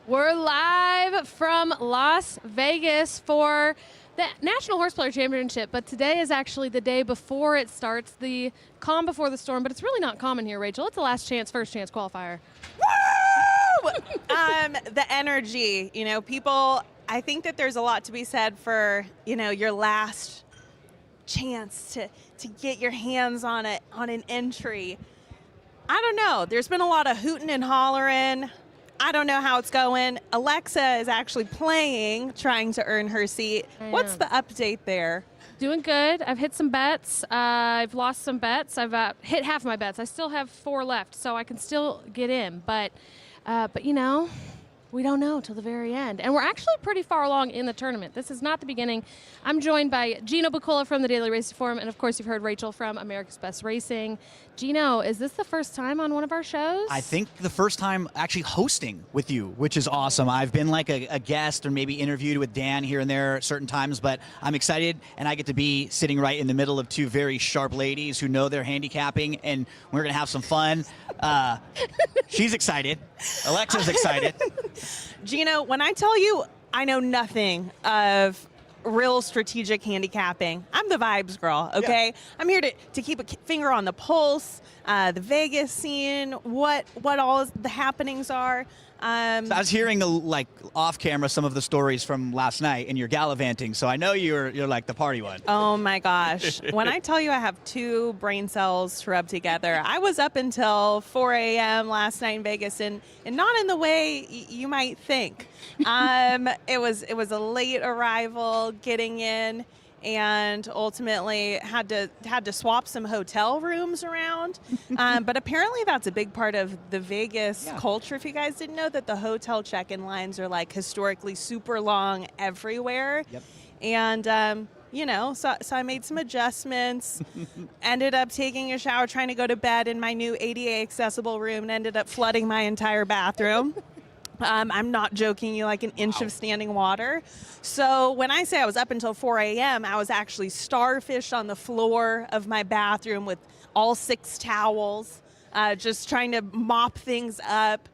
We're live from Las Vegas for the National Horseplayers Championship, but today is actually the day before it starts, the calm before the storm, but it's really not common here, Rachel. It's the last chance, first chance qualifier. Woo! The energy, people, I think that there's a lot to be said for, your last chance to get your hands on an entry. I don't know. There's been a lot of hooting and hollering. I don't know how it's going. Alexa is actually playing, trying to earn her seat. What's the update there? Doing good. I've hit some bets. I've lost some bets. I've hit half my bets. I still have 4 left, so I can still get in. But we don't know till the very end. And we're actually pretty far along in the tournament. This is not the beginning. I'm joined by Gino Buccola from the Daily Racing Forum, and of course you've heard Rachel from America's Best Racing. Gino, is this the first time on one of our shows? I think the first time actually hosting with you, which is awesome. I've been like a guest or maybe interviewed with Dan here and there at certain times, but I'm excited, and I get to be sitting right in the middle of 2 very sharp ladies who know their handicapping, and we're going to have some fun. She's excited. Alexa's excited. Gino, when I tell you I know nothing of real strategic handicapping, I'm the vibes girl, okay? Yeah. I'm here to keep a finger on the pulse, the Vegas scene, what all the happenings are. So I was hearing off camera some of the stories from last night, and you're gallivanting. So I know you're like the party one. Oh my gosh! When I tell you I have 2 brain cells to rub together, I was up until 4 a.m. last night in Vegas, and not in the way you might think. It was a late arrival, getting in, and ultimately had to swap some hotel rooms around. But apparently that's a big part of the Vegas culture. If you guys didn't know, that the hotel check-in lines are like historically super long everywhere. Yep. And so I made some adjustments, ended up taking a shower, trying to go to bed in my new ADA accessible room, and ended up flooding my entire bathroom. I'm not joking you, like an inch of standing water. So when I say I was up until 4 a.m., I was actually starfish on the floor of my bathroom with all 6 towels, just trying to mop things up.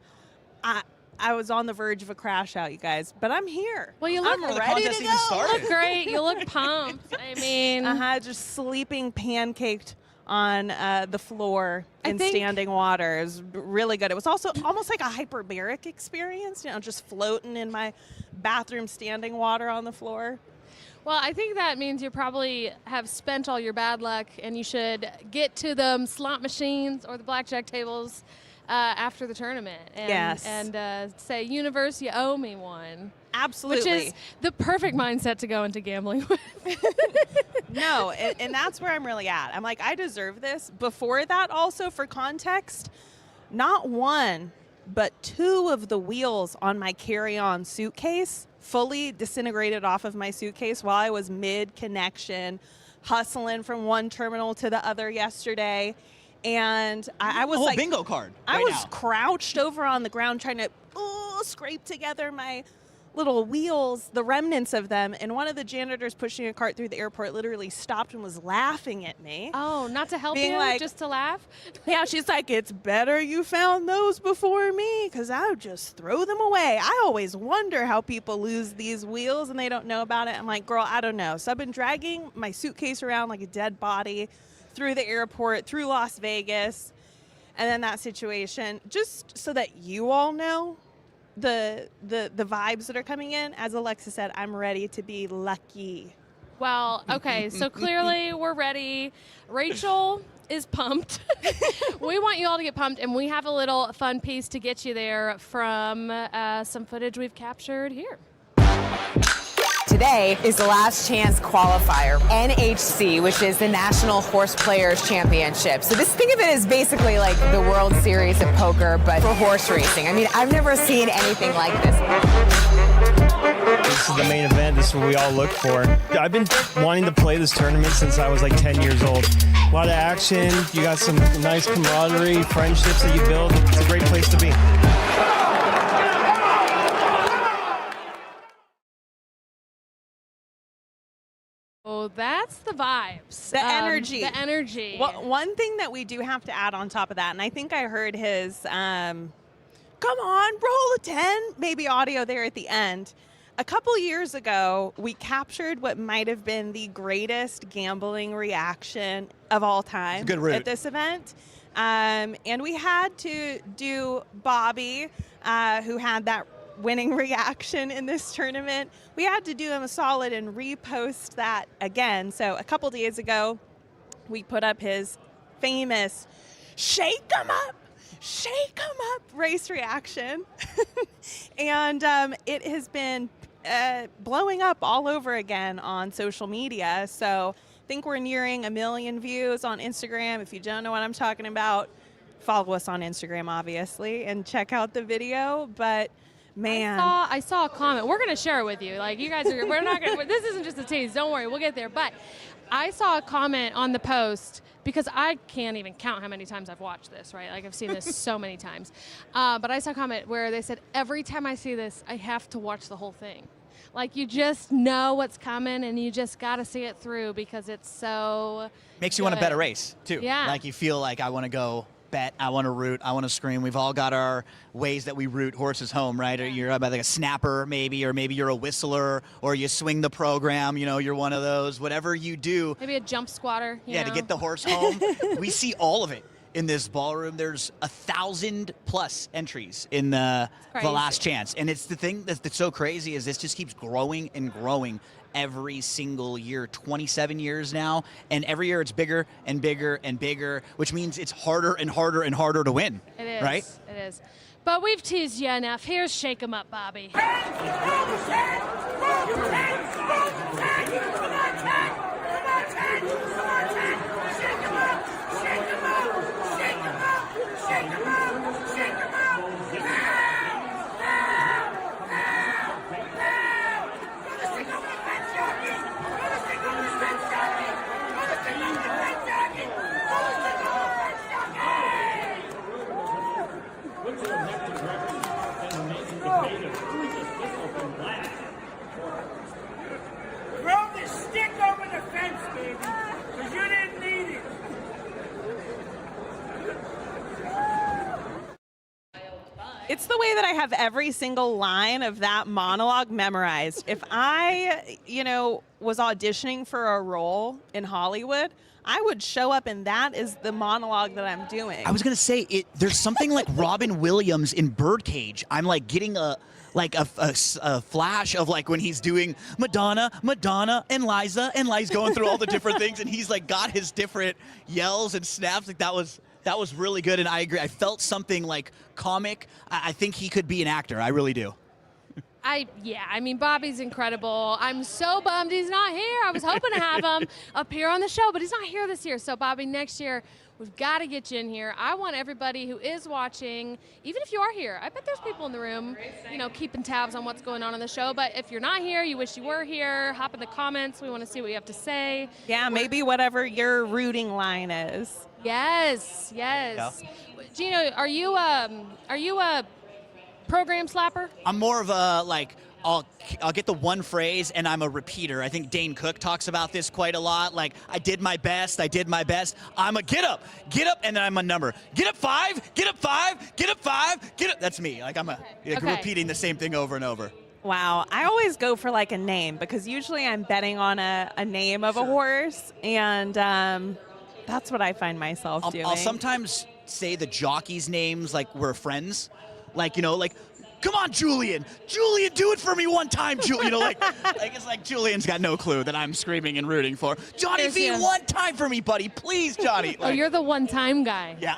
I was on the verge of a crash out, you guys, but I'm here. Well, you look ready to go. You look great. You look pumped. I mean, just sleeping pancaked on the floor in standing water. It was really good. It was also almost like a hyperbaric experience, just floating in my bathroom standing water on the floor. Well, I think that means you probably have spent all your bad luck, and you should get to the slot machines or the blackjack tables after the tournament. And say, universe, you owe me one. Absolutely. Which is the perfect mindset to go into gambling with. No, and that's where I'm really at. I'm like, I deserve this. Before that, also for context, not 1, but 2 of the wheels on my carry-on suitcase fully disintegrated off of my suitcase while I was mid-connection, hustling from one terminal to the other yesterday. And I was like, bingo card. I was crouched over on the ground trying to scrape together my little wheels, the remnants of them, and one of the janitors pushing a cart through the airport literally stopped and was laughing at me. Oh, not to help you, like, just to laugh? Yeah, she's like, it's better you found those before me, because I would just throw them away. I always wonder how people lose these wheels and they don't know about it. I'm like, girl, I don't know. So I've been dragging my suitcase around like a dead body through the airport, through Las Vegas, and then that situation, just so that you all know the vibes that are coming in. As Alexa said, I'm ready to be lucky. Well, okay, so clearly we're ready. Rachel is pumped. We want you all to get pumped, and we have a little fun piece to get you there from some footage we've captured here. Today is the last chance qualifier, NHC, which is the National Horseplayers Championship. So think of it as basically like the World Series of poker, but for horse racing. I mean, I've never seen anything like this. This is the main event. This is what we all look for. I've been wanting to play this tournament since I was like 10 years old. A lot of action. You got some nice camaraderie, friendships that you build. It's a great place to be. Oh, that's the vibes. The energy. The energy. Well, one thing that we do have to add on top of that, and I think I heard his come on, roll a 10. Maybe audio there at the end. A couple years ago, we captured what might have been the greatest gambling reaction of all time at this event. And we had to do Bobby, who had that winning reaction in this tournament. We had to do him a solid and repost that again. So a couple days ago, we put up his famous shake 'em up race reaction. And it has been blowing up all over again on social media. So I think we're nearing 1 million views on Instagram. If you don't know what I'm talking about, follow us on Instagram, obviously, and check out the video. But man, I saw a comment. We're gonna share it with you. Like, you guys are. We're not gonna. This isn't just a tease. Don't worry. We'll get there. But I saw a comment on the post, because I can't even count how many times I've watched this, right? Like, I've seen this so many times. But I saw a comment where they said, every time I see this, I have to watch the whole thing. Like, you just know what's coming, and you just got to see it through because it's so Makes you want to bet a race, too. Yeah. Like, you feel like, I want to go bet, I want to root, I want to scream. We've all got our ways that we root horses home, right? Or you're like a snapper, maybe, or maybe you're a whistler, or you swing the program, you know, you're one of those. Whatever you do. Maybe a jump squatter. You know? To get the horse home. We see all of it in this ballroom. There's 1,000+ entries in the last chance. And it's the thing that's so crazy is this just keeps growing and growing every single year, 27 years now, and every year it's bigger and bigger and bigger, which means it's harder and harder and harder to win. It is. Right? It is. But we've teased you enough. Here's Shake 'em Up, Bobby. Throw the stick over the fence, baby, because you didn't need it. it's the way that I have every single line of that monologue memorized. If I, was auditioning for a role in Hollywood, I would show up and that is the monologue that I'm doing. I was going to say, there's something like Robin Williams in Birdcage. I'm like getting a flash of like when he's doing Madonna, and Liza going through all the different things, and he's like got his different yells and snaps. Like that was really good, and I agree. I felt something like comic. I think he could be an actor. I really do. I mean, Bobby's incredible. I'm so bummed he's not here. I was hoping to have him up here on the show, but he's not here this year. So, Bobby, next year, we've got to get you in here. I want everybody who is watching, even if you are here, I bet there's people in the room, keeping tabs on what's going on the show. But if you're not here, you wish you were here, hop in the comments. We want to see what you have to say. Yeah, maybe whatever your rooting line is. Yes. Yeah. Gino, are you a program slapper? I'm more of a I'll get the one phrase and I'm a repeater. I think Dane Cook talks about this quite a lot. Like, I did my best. I'm a get up, and then I'm a number. Get up 5, get up 5, get up 5, get up. That's me. Like, I'm repeating the same thing over and over. Wow. I always go for like a name because usually I'm betting on a name of a horse, and that's what I find myself doing. I'll sometimes say the jockeys' names like we're friends. Like, come on, Julian, do it for me one time, Julian. It's like Julian's got no clue that I'm screaming and rooting for. Johnny V, one time for me, buddy, please, Johnny. You're the one-time guy. Yeah.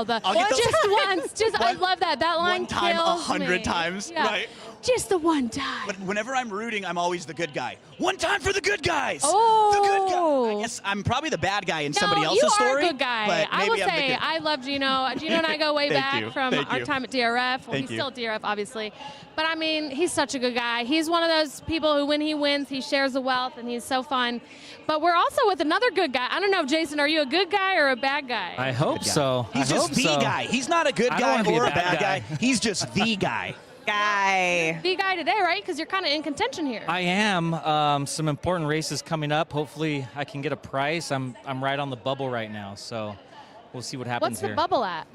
Just once. I love that. That line one time, kills 100 me. times, Yeah. right? Just the one time. But whenever I'm rooting, I'm always the good guy. One time for the good guys. Oh. The good guy. I guess I'm probably the bad guy in somebody else's story. You are a good guy. But I will maybe I'm the say, good. I love Gino. Gino and I go way back from Thank our you. time at DRF. Well, he's still at DRF, obviously. But, I mean, he's such a good guy. He's one of those people who, when he wins, he shares the wealth, and he's so fun. But we're also with another good guy. I don't know, Jason, are you a good guy or a bad guy? I hope so. He's just the guy. He's not a good guy or a bad guy. He's just the guy. The guy today, right? Because you're kind of in contention here. I am. Some important races coming up. Hopefully, I can get a price. I'm right on the bubble right now, so we'll see what happens What's the here. bubble at?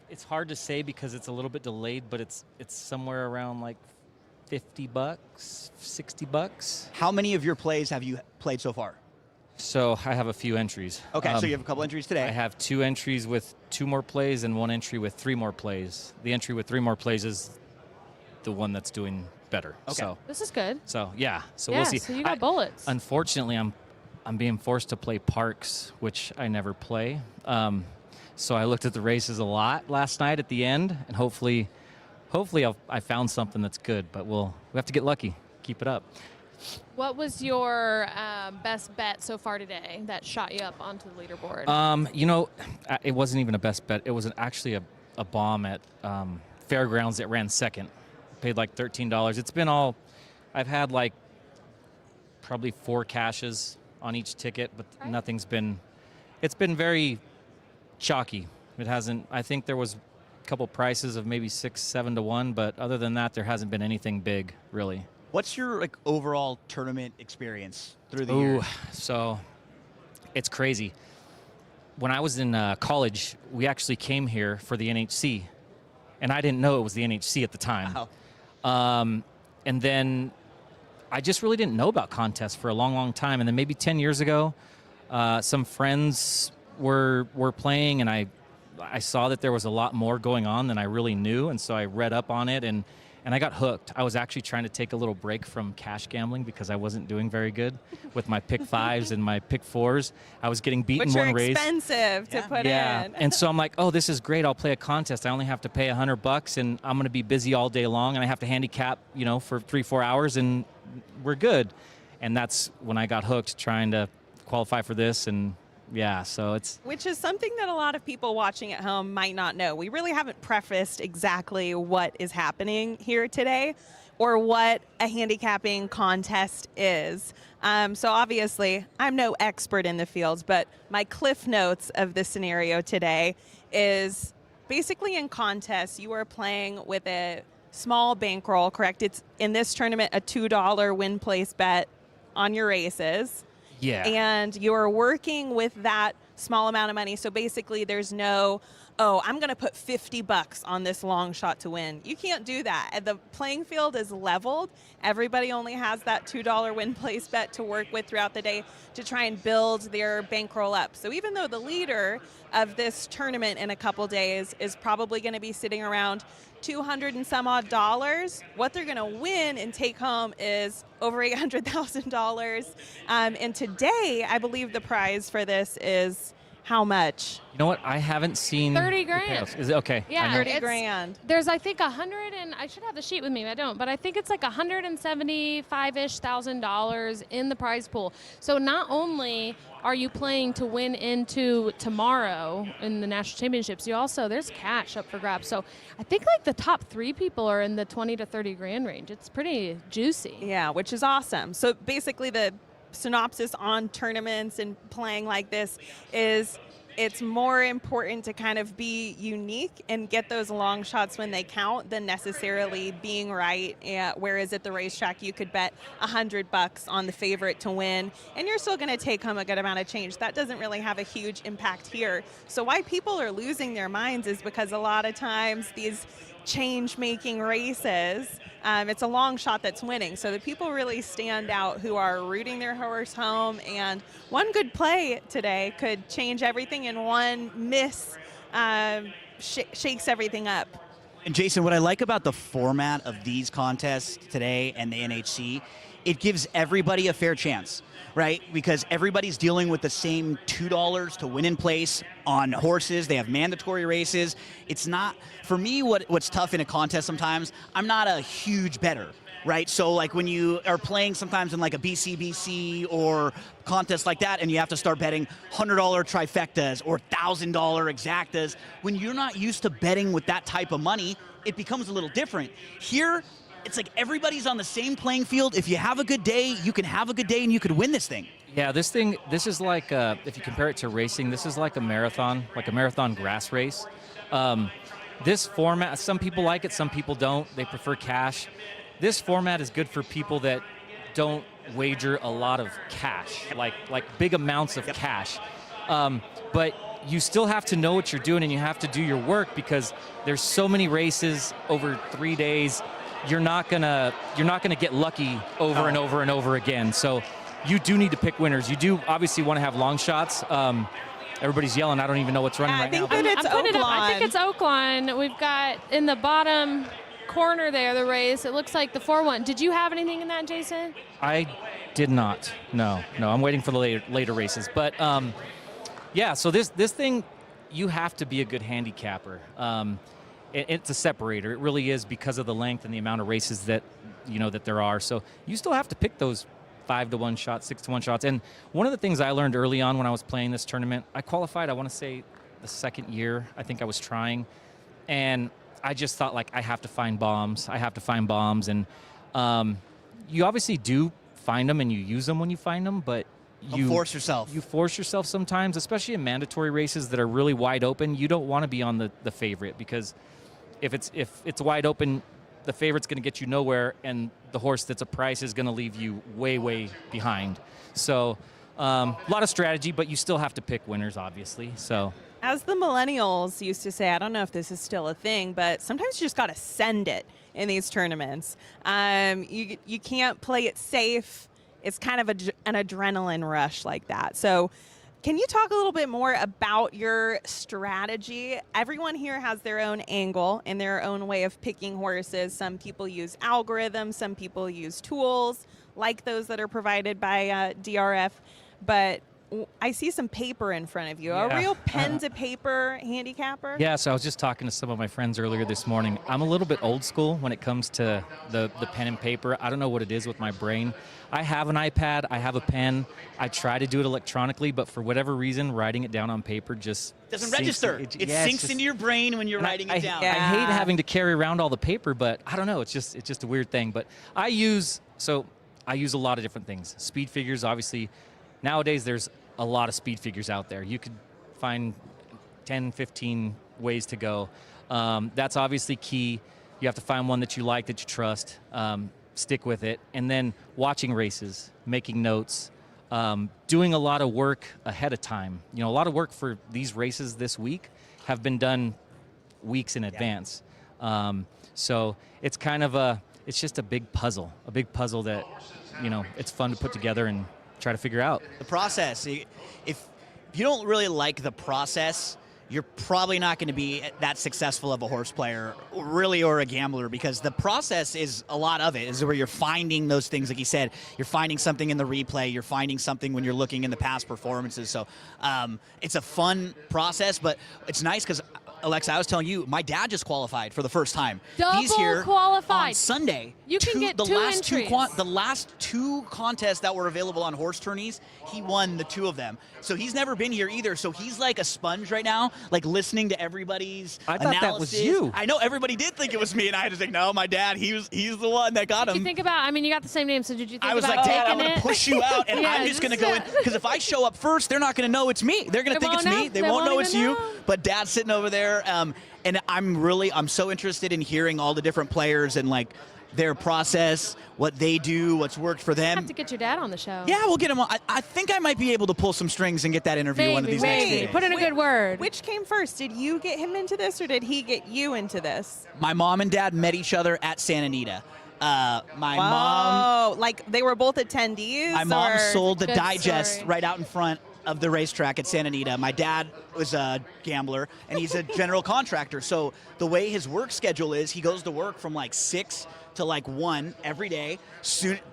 it's hard to say because it's a little bit delayed, but it's somewhere around like $50, $60. How many of your plays have you played so far? So I have a few entries. Okay, so you have a couple entries today. I have 2 entries with 2 more plays and 1 entry with 3 more plays. The entry with 3 more plays is the one that's doing better. Okay. So This is good. we'll see. So you got bullets. Unfortunately, I'm being forced to play Parks, which I never play. So I looked at the races a lot last night at the end, and hopefully I found something that's good. But we have to get lucky. Keep it up. What was your best bet so far today that shot you up onto the leaderboard? It wasn't even a best bet. It was actually a bomb at Fairgrounds that ran second. Paid like $13. It's been I've had like probably 4 cashes on each ticket, but it's been very chalky. It hasn't, I think there was a couple prices of maybe 6-7 to 1, but other than that, there hasn't been anything big, really. What's your overall tournament experience through the years? So it's crazy. When I was in college, we actually came here for the NHC, and I didn't know it was the NHC at the time. Wow. And then I just really didn't know about contests for a long, long time. And then maybe 10 years ago, some friends were playing, and I saw that there was a lot more going on than I really knew, and so I read up on it, and I got hooked. I was actually trying to take a little break from cash gambling because I wasn't doing very good with my pick 5s and my pick 4s. I was getting beaten Which one are race. expensive to put in. And so I'm like, oh, this is great. I'll play a contest. I only have to pay $100, and I'm going to be busy all day long, and I have to handicap, for 3-4 hours, and we're good. And that's when I got hooked trying to qualify for this, and so it's... Which is something that a lot of people watching at home might not know. We really haven't prefaced exactly what is happening here today or what a handicapping contest is. So obviously, I'm no expert in the fields, but my cliff notes of the scenario today is basically in contests, you are playing with a small bankroll, correct? It's, in this tournament, a $2 win place bet on your races. Yeah. And you're working with that small amount of money. So basically there's no, I'm going to put $50 on this long shot to win. You can't do that. The playing field is leveled. Everybody only has that $2 win place bet to work with throughout the day to try and build their bankroll up. So even though the leader of this tournament in a couple days is probably going to be sitting around $200 and some odd, what they're going to win and take home is over $800,000. And today, I believe the prize for this is how much? You know what? I haven't seen 30 grand. Is it okay? Yeah, 30 grand. There's, I think, I should have the sheet with me, I don't, but I think it's like $175,000-ish in the prize pool. So not only are you playing to win into tomorrow in the national championships, there's cash up for grabs. So I think like the top 3 people are in the 20 to 30 grand range. It's pretty juicy. Yeah, which is awesome. So basically the synopsis on tournaments and playing like this is it's more important to kind of be unique and get those long shots when they count than necessarily being right. Whereas at the racetrack, you could bet $100 on the favorite to win, and you're still going to take home a good amount of change. That doesn't really have a huge impact here. So why people are losing their minds is because a lot of times these change-making races, it's a long shot that's winning. So the people really stand out who are rooting their horse home, and one good play today could change everything, and one miss shakes everything up. And Jason, what I like about the format of these contests today and the NHC, it gives everybody a fair chance, right? Because everybody's dealing with the same $2 to win in place on horses. They have mandatory races. It's not, for me, what's tough in a contest sometimes, I'm not a huge bettor, right? So like when you are playing sometimes in like a BCBC or contest like that, and you have to start betting $100 trifectas or $1,000 exactas, when you're not used to betting with that type of money, it becomes a little different. Here, it's like everybody's on the same playing field. If you have a good day, you can have a good day and you could win this thing. Yeah, this is like, if you compare it to racing, this is like a marathon grass race. This format, some people like it, some people don't. They prefer cash. This format is good for people that don't wager a lot of cash, like big amounts of cash. But you still have to know what you're doing and you have to do your work because there's so many races over 3 days. You're not gonna get lucky over and over and over again. So you do need to pick winners. You do obviously want to have long shots. Everybody's yelling. I don't even know what's running right now. I think it's Oaklawn. We've got in the bottom corner there the race. It looks like the 4-1. Did you have anything in that, Jason? I did not. No. I'm waiting for the later races. But yeah. So this thing, you have to be a good handicapper. It's a separator. It really is because of the length and the amount of races that that there are. So you still have to pick those 5-to-1 shots, 6-to-1 shots. And one of the things I learned early on when I was playing this tournament, I qualified, I want to say the second year, I think I was trying. And I just thought, like, I have to find bombs. And you obviously do find them and you use them when you find them, but you force yourself. You force yourself sometimes, especially in mandatory races that are really wide open. You don't want to be on the favorite because if it's wide open, the favorite's going to get you nowhere, and the horse that's a price is going to leave you way, way behind. So a lot of strategy, but you still have to pick winners, obviously. So as the millennials used to say, I don't know if this is still a thing, but sometimes you just got to send it in these tournaments. You can't play it safe. It's kind of an adrenaline rush like that. So can you talk a little bit more about your strategy? Everyone here has their own angle and their own way of picking horses. Some people use algorithms, some people use tools like those that are provided by DRF. But I see some paper in front of you. Yeah. A real pen to paper handicapper? Yeah, so I was just talking to some of my friends earlier this morning. I'm a little bit old school when it comes to the pen and paper. I don't know what it is with my brain. I have an iPad, I have a pen. I try to do it electronically, but for whatever reason, writing it down on paper just doesn't register. It sinks into your brain when you're writing it down. I hate having to carry around all the paper, but I don't know. It's just a weird thing. But I use a lot of different things. Speed figures, obviously. Nowadays, there's a lot of speed figures out there. You could find 10, 15 ways to go. That's obviously key. You have to find one that you like, that you trust, stick with it. And then watching races, making notes, doing a lot of work ahead of time. A lot of work for these races this week have been done weeks in advance. So it's kind of it's just a big puzzle that, it's fun to put together and try to figure out. The process. If you don't really like the process, you're probably not going to be that successful of a horse player, really, or a gambler, because the process is a lot of it, is where you're finding those things, like you said. You're finding something in the replay. You're finding something when you're looking in the past performances. So it's a fun process, but it's nice because, Alexa, I was telling you, my dad just qualified for the first time. He's here qualified on Sunday. You can get two entries. The last two contests that were available on horse tourneys, he won the two of them. So he's never been here either. So he's like a sponge right now, like listening to everybody's analysis. I thought that was you. I know everybody did think it was me, and I had to say, no, my dad, he's the one that got him. Did you think about, you got the same name, so did you think I was about like, Dad, taking I'm going to push you out, and I'm just going to go in. Because if I show up first, they're not going to know it's me. They're going to think it's me. They won't know it's you. But Dad's sitting over there, and I'm so interested in hearing all the different players and like their process, what they do, what's worked for them. I have to get your dad on the show. Yeah, we'll get him on. I think I might be able to pull some strings and get that interview one of these next days. Put in a good word. Which came first? Did you get him into this, or did he get you into this? My mom and dad met each other at Santa Anita. Mom, like they were both attendees? My mom sold the Good digest story. right out in front of the racetrack at Santa Anita. My dad was a gambler, and he's a general contractor. So the way his work schedule is, he goes to work from like 6 to like 1 every day.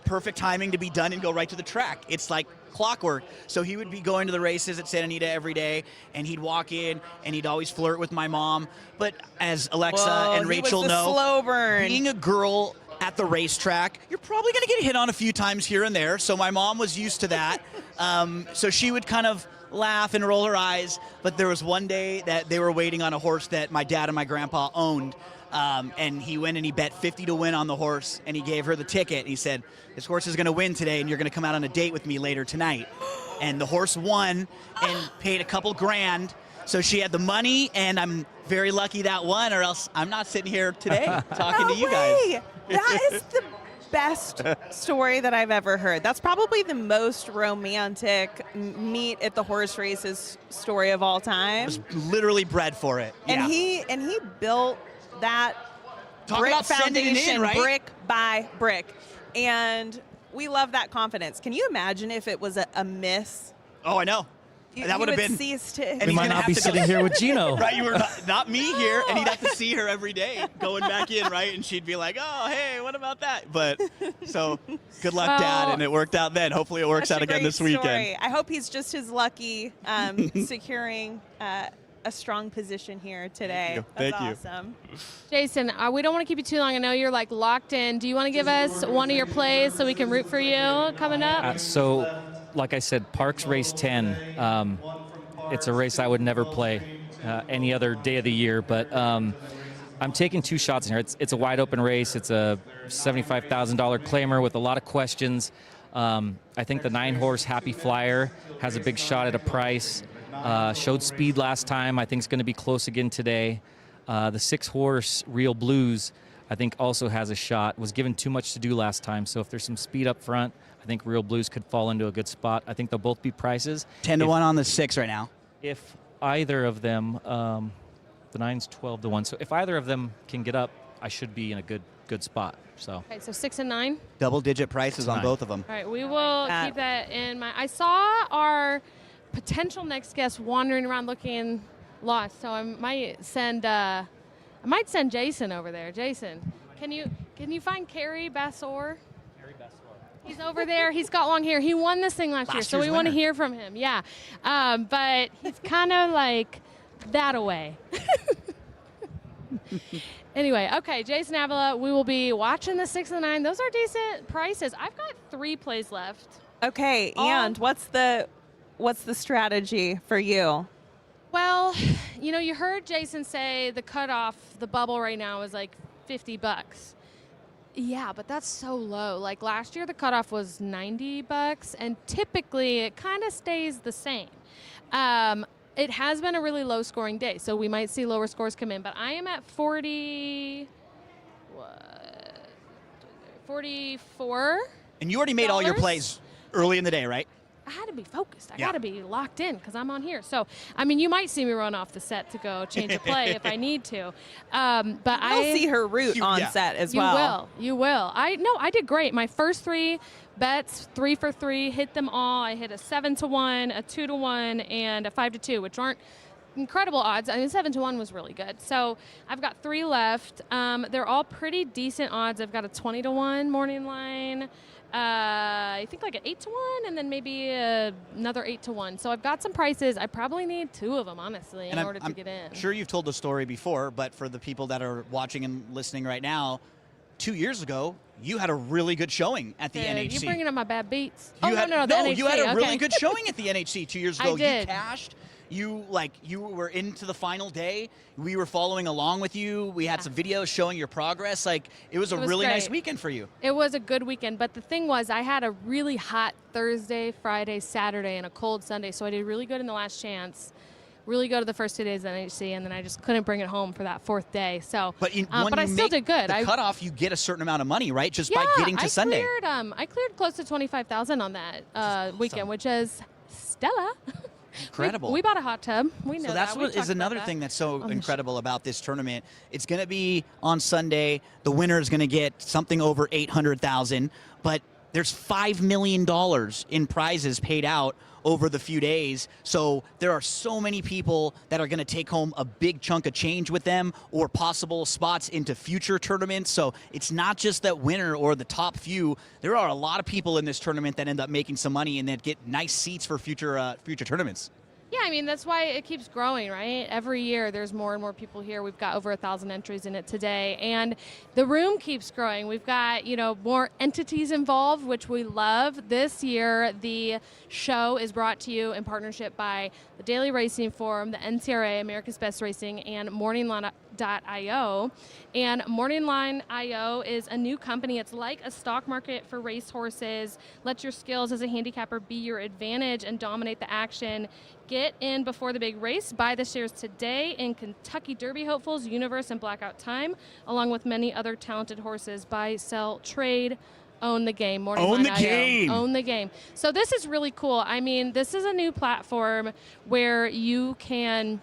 Perfect timing to be done and go right to the track. It's like clockwork. So he would be going to the races at Santa Anita every day, and he'd walk in, and he'd always flirt with my mom. But as Alexa and Rachel know, slow burn. being a girl at the racetrack, you're probably going to get hit on a few times here and there. So my mom was used to that. So she would kind of laugh and roll her eyes. But there was one day that they were waiting on a horse that my dad and my grandpa owned. And he went and he bet 50 to win on the horse, and he gave her the ticket. And he said, this horse is going to win today, and you're going to come out on a date with me later tonight. And the horse won and paid a couple grand. So she had the money, and I'm very lucky that won, or else I'm not sitting here today talking to you guys. That is the best story that I've ever heard. That's probably the most romantic meet at the horse races story of all time. Was literally bred for it. And Yeah. he built that Talk brick about sending it in, foundation, right? brick by brick. And we love that confidence. Can you imagine if it was a miss? Oh, I know. That would have been. Cease to And We he's might gonna not have be to sitting here with Gino. Right, you were not me here, and he'd have to see her every day going back in, right? And she'd be like, "Oh, hey, what about that?" But so good luck, Dad, and it worked out then. Hopefully, it works Such out a again great this weekend. story. I hope he's just as lucky securing a strong position here today. Thank That's you. awesome. Jason, we don't want to keep you too long. I know you're like locked in. Do you want to give us one of your plays so we can root for you coming up? So, like I said, Parks Race 10. It's a race I would never play any other day of the year, but I'm taking 2 shots in here. It's a wide open race. It's a $75,000 claimer with a lot of questions. I think the 9-horse Happy Flyer has a big shot at a price. Showed speed last time. I think it's going to be close again today. The 6-horse Real Blues, I think, also has a shot. Was given too much to do last time, so if there's some speed up front, I think Real Blues could fall into a good spot. I think they'll both be prices. 10 to 1 on the 6 right now. If either of them, the 9's 12 to 1. So if either of them can get up, I should be in a good spot. So. Okay, so 6 and 9. Double-digit prices on 9. both of them. All right, we will keep that in mind. I saw our potential next guest wandering around looking lost, so I might send Jason over there. Jason, can you find Kerry Bassore? He's over there. He's got long hair. He won this thing last year, so we want to hear from him. Yeah, but he's kind of like that away. Anyway, okay, Jason Avila, we will be watching the 6 and 9. Those are decent prices. I've got 3 plays left. Okay, and what's the strategy for you? Well, you heard Jason say the cutoff, the bubble right now is like $50. Yeah, but that's so low. Like last year, the cutoff was $90, and typically it kind of stays the same. It has been a really low scoring day, so we might see lower scores come in, but I am at 44. And you already made all your plays early in the day, right? I had to be focused. I got to be locked in because I'm on here. So, I mean, you might see me run off the set to go change a play if I need to. But I'll see her route on set as well. You will. I did great. My first 3 bets, 3 for 3, hit them all. I hit a 7 to 1, a 2 to 1, and a 5 to 2, which aren't incredible odds. I mean, 7 to 1 was really good. So I've got 3 left. They're all pretty decent odds. I've got a 20 to 1 morning line. I think like an 8 to 1, and then maybe another 8 to 1. So I've got some prices. I probably need 2 of them, honestly, in order to get in. Sure, you've told the story before, but for the people that are watching and listening right now, 2 years ago, you had a really good showing at the NHC. You're bringing up my bad beats. You the NHC. You had a okay. really good showing at the NHC 2 years ago. I did. You cashed. You were into the final day. We were following along with you. We had some videos showing your progress. It was a really great. nice weekend for you. It was a good weekend, but the thing was I had a really hot Thursday, Friday, Saturday, and a cold Sunday, so I did really good in the last chance. Really good the first 2 days of NHC, and then I just couldn't bring it home for that 4th day. So, but I still did good. The cutoff, you get a certain amount of money, right? Just by getting to Sunday. I cleared close to $25,000 on that weekend, which is stellar. Incredible. We bought a hot tub. We know so that's that. what is another thing that's so incredible about this tournament. It's going to be on Sunday. The winner is going to get something over $800,000, but there's $5 million in prizes paid out over the few days. So there are so many people that are going to take home a big chunk of change with them or possible spots into future tournaments. So it's not just that winner or the top few. There are a lot of people in this tournament that end up making some money and that get nice seats for future tournaments. Yeah, I mean, that's why it keeps growing, right? Every year there's more and more people here. We've got over 1,000 entries in it today. And the room keeps growing. We've got, more entities involved, which we love. This year, the show is brought to you in partnership by the Daily Racing Forum, the NCRA, America's Best Racing, and MorningLine.io. And MorningLine.io is a new company. It's like a stock market for racehorses. Let your skills as a handicapper be your advantage and dominate the action. Get in before the big race. Buy the shares today in Kentucky Derby hopefuls, Universe, and Blackout Time, along with many other talented horses. Buy, sell, trade, own the game. Own the game. Own the game. So this is really cool. I mean, this is a new platform where you can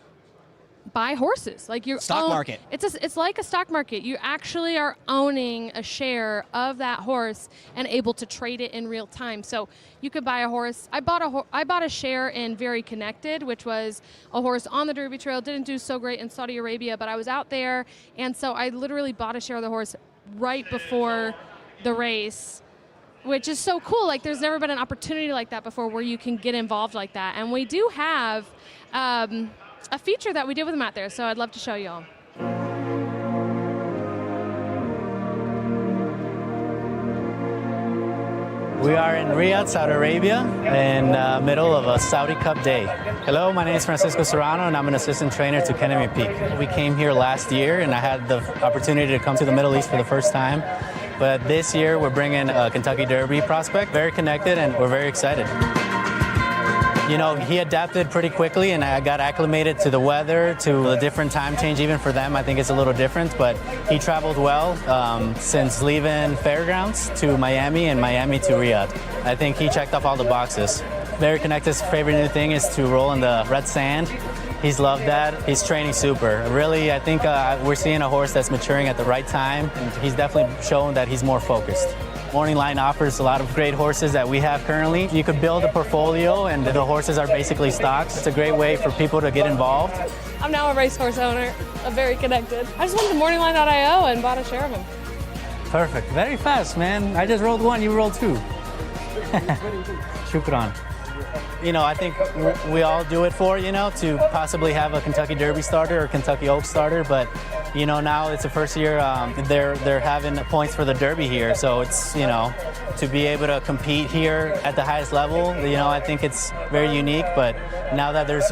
buy horses. Like your stock market. It's like a stock market. You actually are owning a share of that horse and able to trade it in real time. So you could buy a horse. I bought a share in Very Connected, which was a horse on the Derby Trail. Didn't do so great in Saudi Arabia, but I was out there, and so I literally bought a share of the horse right before the race, which is so cool. Like, there's never been an opportunity like that before where you can get involved like that. And we do have a feature that we did with them out there, so I'd love to show you all. We are in Riyadh, Saudi Arabia, in the middle of a Saudi Cup day. Hello, my name is Francisco Serrano, and I'm an assistant trainer to Kenemy Peak. We came here last year, and I had the opportunity to come to the Middle East for the first time. But this year, we're bringing a Kentucky Derby prospect, Very Connected, and we're very excited. You know, he adapted pretty quickly, and I got acclimated to the weather, to the different time change. Even for them, I think it's a little different, but he traveled well since leaving Fairgrounds to Miami and Miami to Riyadh. I think he checked off all the boxes. Very Connected's favorite new thing is to roll in the red sand. He's loved that. He's training super. Really, I think we're seeing a horse that's maturing at the right time, and he's definitely shown that he's more focused. Morning Line offers a lot of great horses that we have currently. You could build a portfolio, and the horses are basically stocks. It's a great way for people to get involved. I'm now a racehorse owner of Very Connected. I just went to morningline.io and bought a share of them. Perfect. Very fast, man. I just rolled one, you rolled two. Shukran. You know, I think we all do it for, to possibly have a Kentucky Derby starter or Kentucky Oaks starter, but, now it's the first year they're having points for the Derby here, so it's, to be able to compete here at the highest level, I think it's very unique, but now that there's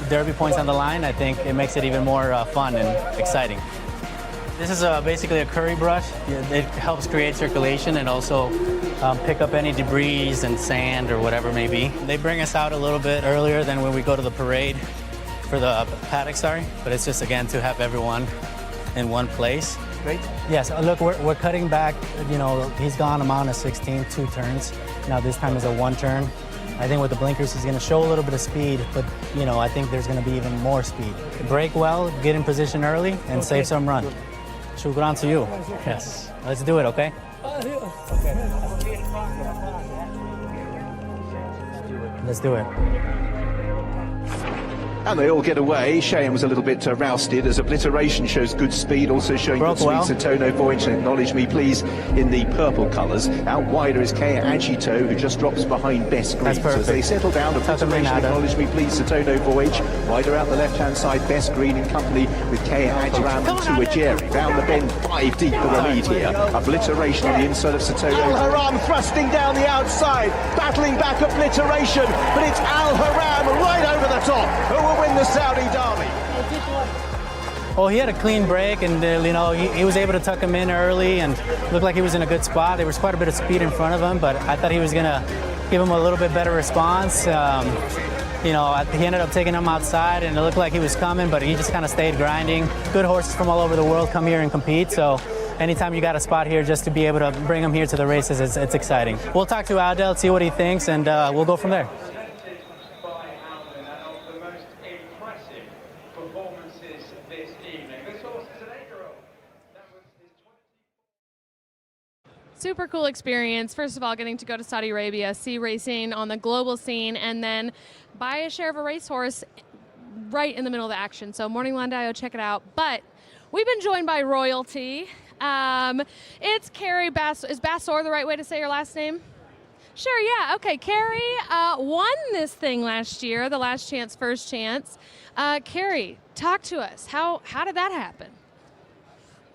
Derby points on the line, I think it makes it even more fun and exciting. This is basically a curry brush. It helps create circulation and also pick up any debris and sand or whatever it may be. They bring us out a little bit earlier than when we go to the parade for the paddock, but it's just, again, to have everyone in one place. Great. Yes, look, we're cutting back. He's gone a mount of 16, 2 turns. Now this time is a 1 turn. I think with the blinkers, he's going to show a little bit of speed, but, I think there's going to be even more speed. Break well, get in position early, and save some run. Shukran to you. Yes. Let's do it, okay? Let's do it. And they all get away. Cheyenne was a little bit rousted as Obliteration shows good speed, also showing good speed. Satono Voyage, acknowledge me please, in the purple colours. Out wider is Kea Agito, who just drops behind Best Green. So as they settle down, Obliteration, acknowledge me please, Satono Voyage. Wider out the left-hand side, Best Green in company with Kea Agito and Tuajeri. Round the bend, 5 deep for the lead here. Obliteration on the inside of Satono. Al Haram thrusting down the outside, battling back Obliteration, but it's Al Haram right over the top, who will win the Saudi Derby. Well, he had a clean break, and he was able to tuck him in early and looked like he was in a good spot. There was quite a bit of speed in front of him, but I thought he was going to give him a little bit better response. He ended up taking him outside, and it looked like he was coming, but he just kind of stayed grinding. Good horses from all over the world come here and compete, so anytime you got a spot here, just to be able to bring him here to the races, it's exciting. We'll talk to Adel, see what he thinks, and we'll go from there. Super cool experience. First of all, getting to go to Saudi Arabia, see racing on the global scene, and then buy a share of a racehorse right in the middle of the action. So morningline.io, check it out. But we've been joined by royalty. It's Kerry Bassore. Is Bassore the right way to say your last name? Sure, yeah. Okay, Kerry won this thing last year, the Last Chance, First Chance. Kerry, talk to us. How did that happen?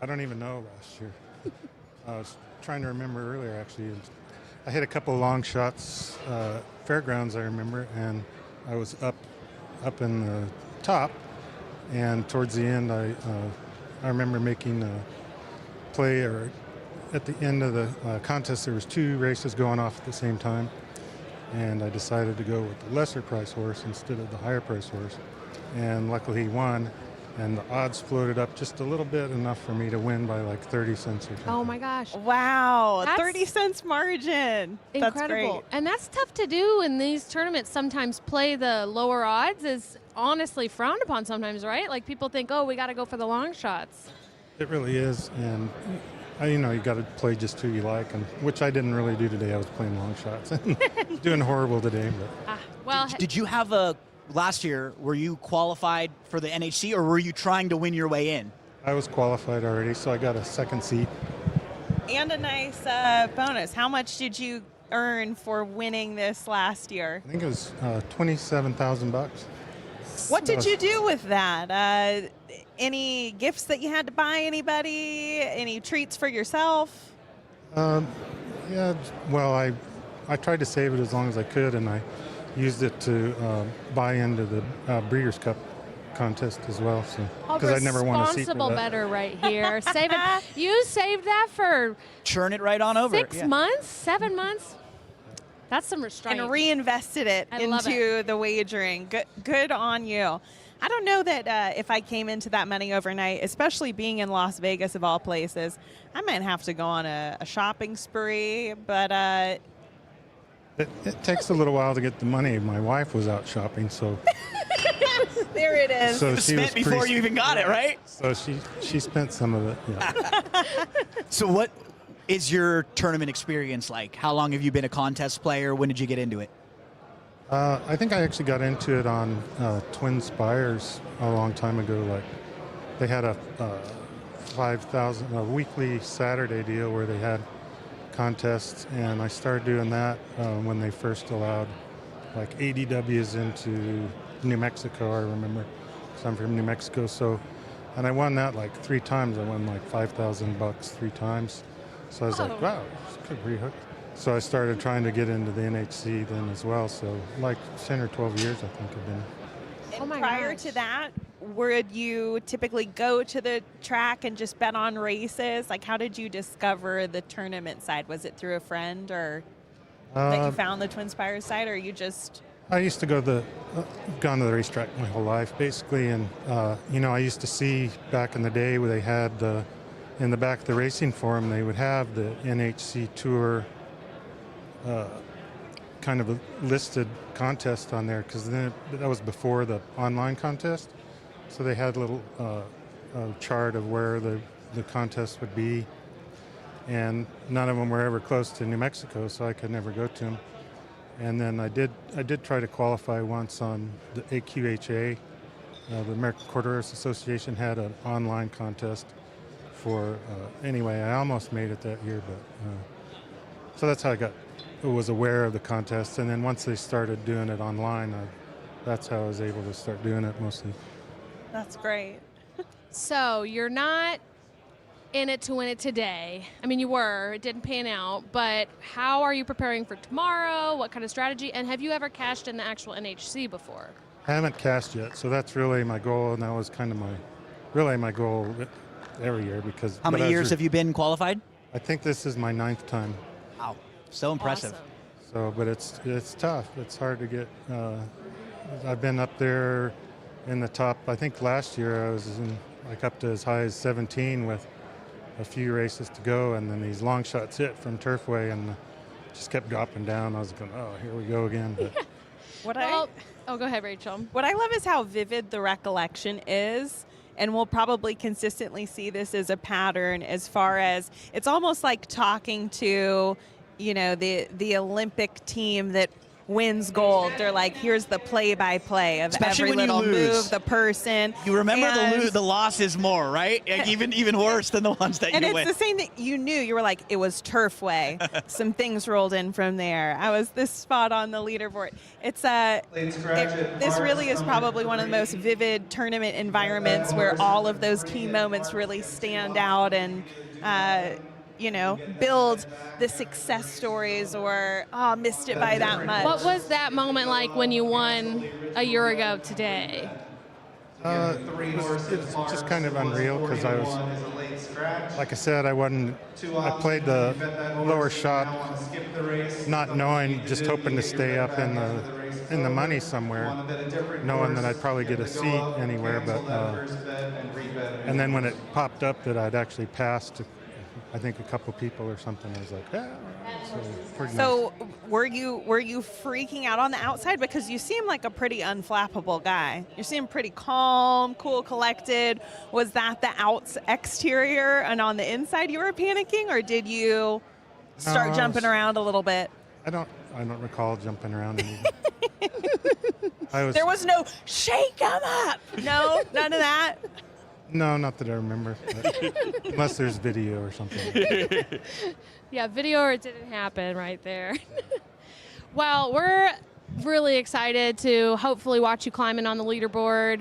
I don't even know last year. I was trying to remember earlier, actually. I hit a couple of long shots, Fairgrounds, I remember, and I was up in the top, and towards the end, I remember making a play, or at the end of the contest, there was 2 races going off at the same time, and I decided to go with the lesser price horse instead of the higher price horse. And luckily he won, and the odds floated up just a little bit, enough for me to win by like 30 cents or something. Oh my gosh. Wow, That's 30 cents margin. That's Incredible. great. And that's tough to do in these tournaments. Sometimes play the lower odds is honestly frowned upon sometimes, right? Like people think, oh, we got to go for the long shots. It really is, and you got to play just who you like, and which I didn't really do today. I was playing long shots. Doing horrible today. But. Well, Did you have last year, were you qualified for the NHC, or were you trying to win your way in? I was qualified already, so I got a second seat. And a nice bonus. How much did you earn for winning this last year? I think it was $27,000. What did you do with that? Any gifts that you had to buy anybody? Any treats for yourself? Yeah, well, I tried to save it as long as I could, and I used it to buy into the Breeders' Cup contest as well. So because I never won a seat for responsible that. better right here. Save it. You saved that for Churn it right on over. 6 months, 7 months. That's some restraint. And reinvested it I love into the wagering. Good on you. I don't know that if I came into that money overnight, especially being in Las Vegas of all places, I might have to go on a shopping spree. But It takes a little while to get the money. My wife was out shopping, so there it is. so It was she spent was before you even got it, right? So she spent some of it. Yeah. So what is your tournament experience like? How long have you been a contest player? When did you get into it? I think I actually got into it on Twin Spires a long time ago. Like they had a 5,000 a weekly Saturday deal where they had contests, and I started doing that when they first allowed like ADWs into New Mexico. I remember, because I'm from New Mexico. So, and I won that like 3 times. I won like $5,000 3 times. So I was like, wow, this could be hooked. So I started trying to get into the NHC then as well. So like 10 or 12 years, I think I've been. And my prior gosh. to that, would you typically go to the track and just bet on races? Like, how did you discover the tournament side? Was it through a friend, or that you found the Twin Spires side, or you just? I used to go gone to the racetrack my whole life, basically, and I used to see back in the day where they had in the back of the racing forum, they would have the NHC Tour kind of a listed contest on there, because then that was before the online contest. So they had a little chart of where the contest would be, and none of them were ever close to New Mexico, so I could never go to them. And then I did try to qualify once on the AQHA. The American Quarter Horse Association had an online contest for, anyway, I almost made it that year, but so that's how I was aware of the contest. And then once they started doing it online, that's how I was able to start doing it mostly. That's great. So you're not in it to win it today. I mean, you were. It didn't pan out. But how are you preparing for tomorrow? What kind of strategy? And have you ever cashed in the actual NHC before? I haven't cashed yet, so that's really my goal, and that was kind of my goal every year. Because How many years have you been qualified? I think this is my 9th time. Wow, so impressive. Awesome. So, but it's tough. It's hard to get. I've been up there in the top. I think last year I was in like up to as high as 17 with a few races to go, and then these long shots hit from Turfway, and just kept dropping down. I was going, oh, here we go again. But Go ahead, Rachel. What I love is how vivid the recollection is, and we'll probably consistently see this as a pattern as far as it's almost like talking to, the Olympic team that wins gold. They're like, here's the play-by-play of Especially every when you little lose. move, the person. You remember and, the losses more, right? Like even worse than the ones that and you it's win. the same thing. You knew. You were like, it was Turfway. Some things rolled in from there. I was this spot on the leaderboard. It's this really is probably one of the most vivid tournament environments where all of those key moments really stand out and build the success stories, or missed it by that much. What was that moment like when you won a year ago today? It's just kind of unreal because I was, like I said, I played the lower shot, not knowing, just hoping to stay up in the money somewhere, knowing that I'd probably get a seat anywhere. But and then when it popped up that I'd actually passed, I think a couple people or something, I was like, yeah. So were you freaking out on the outside? Because you seem like a pretty unflappable guy. You seem pretty calm, cool, collected. Was that the exterior, and on the inside you were panicking, or did you start jumping around a little bit? I don't recall jumping around anymore. There was no shake 'em up. No, none of that. No, not that I remember. Unless there's video or something. Yeah, video or it didn't happen right there. Well, we're really excited to hopefully watch you climbing on the leaderboard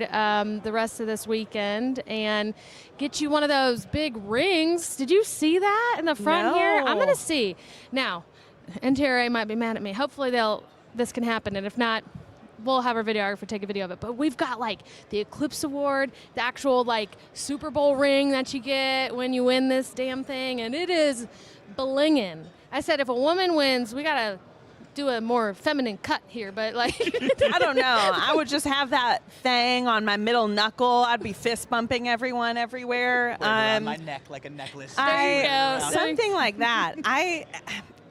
the rest of this weekend and get you one of those big rings. Did you see that in the front here? I'm going to see. Now, NTRA might be mad at me. Hopefully this can happen, and if not, we'll have our videographer take a video of it. But we've got like the Eclipse Award, the actual like Super Bowl ring that you get when you win this damn thing, and it is blinging. I said if a woman wins, we gotta do a more feminine cut here, but like I don't know. I would just have that thing on my middle knuckle. I'd be fist bumping everyone everywhere. Around my neck like a necklace. Something like that.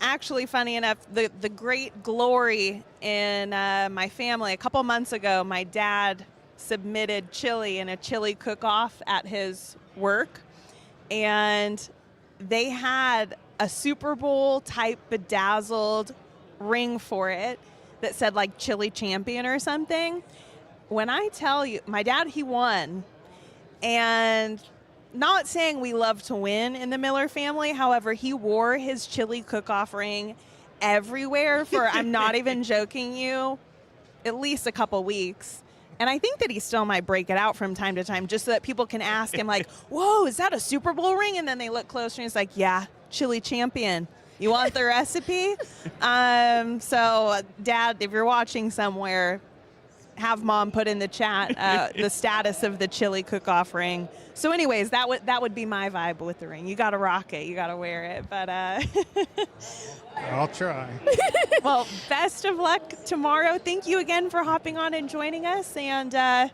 Actually, funny enough, the great glory in my family, a couple months ago, my dad submitted chili in a chili cook-off at his work, and they had a Super Bowl type bedazzled ring for it that said like chili champion or something. When I tell you, my dad, he won, and not saying we love to win in the Miller family. However, he wore his chili cook-off ring everywhere for, I'm not even joking you, at least a couple weeks. And I think that he still might break it out from time to time just so that people can ask him like, whoa, is that a Super Bowl ring? And then they look closer and he's like, yeah, chili champion. You want the recipe? So, Dad, if you're watching somewhere, have Mom put in the chat the status of the chili cook-off ring. So anyways, that would be my vibe with the ring. You got to rock it. You got to wear it. But I'll try. Well, best of luck tomorrow. Thank you again for hopping on and joining us. And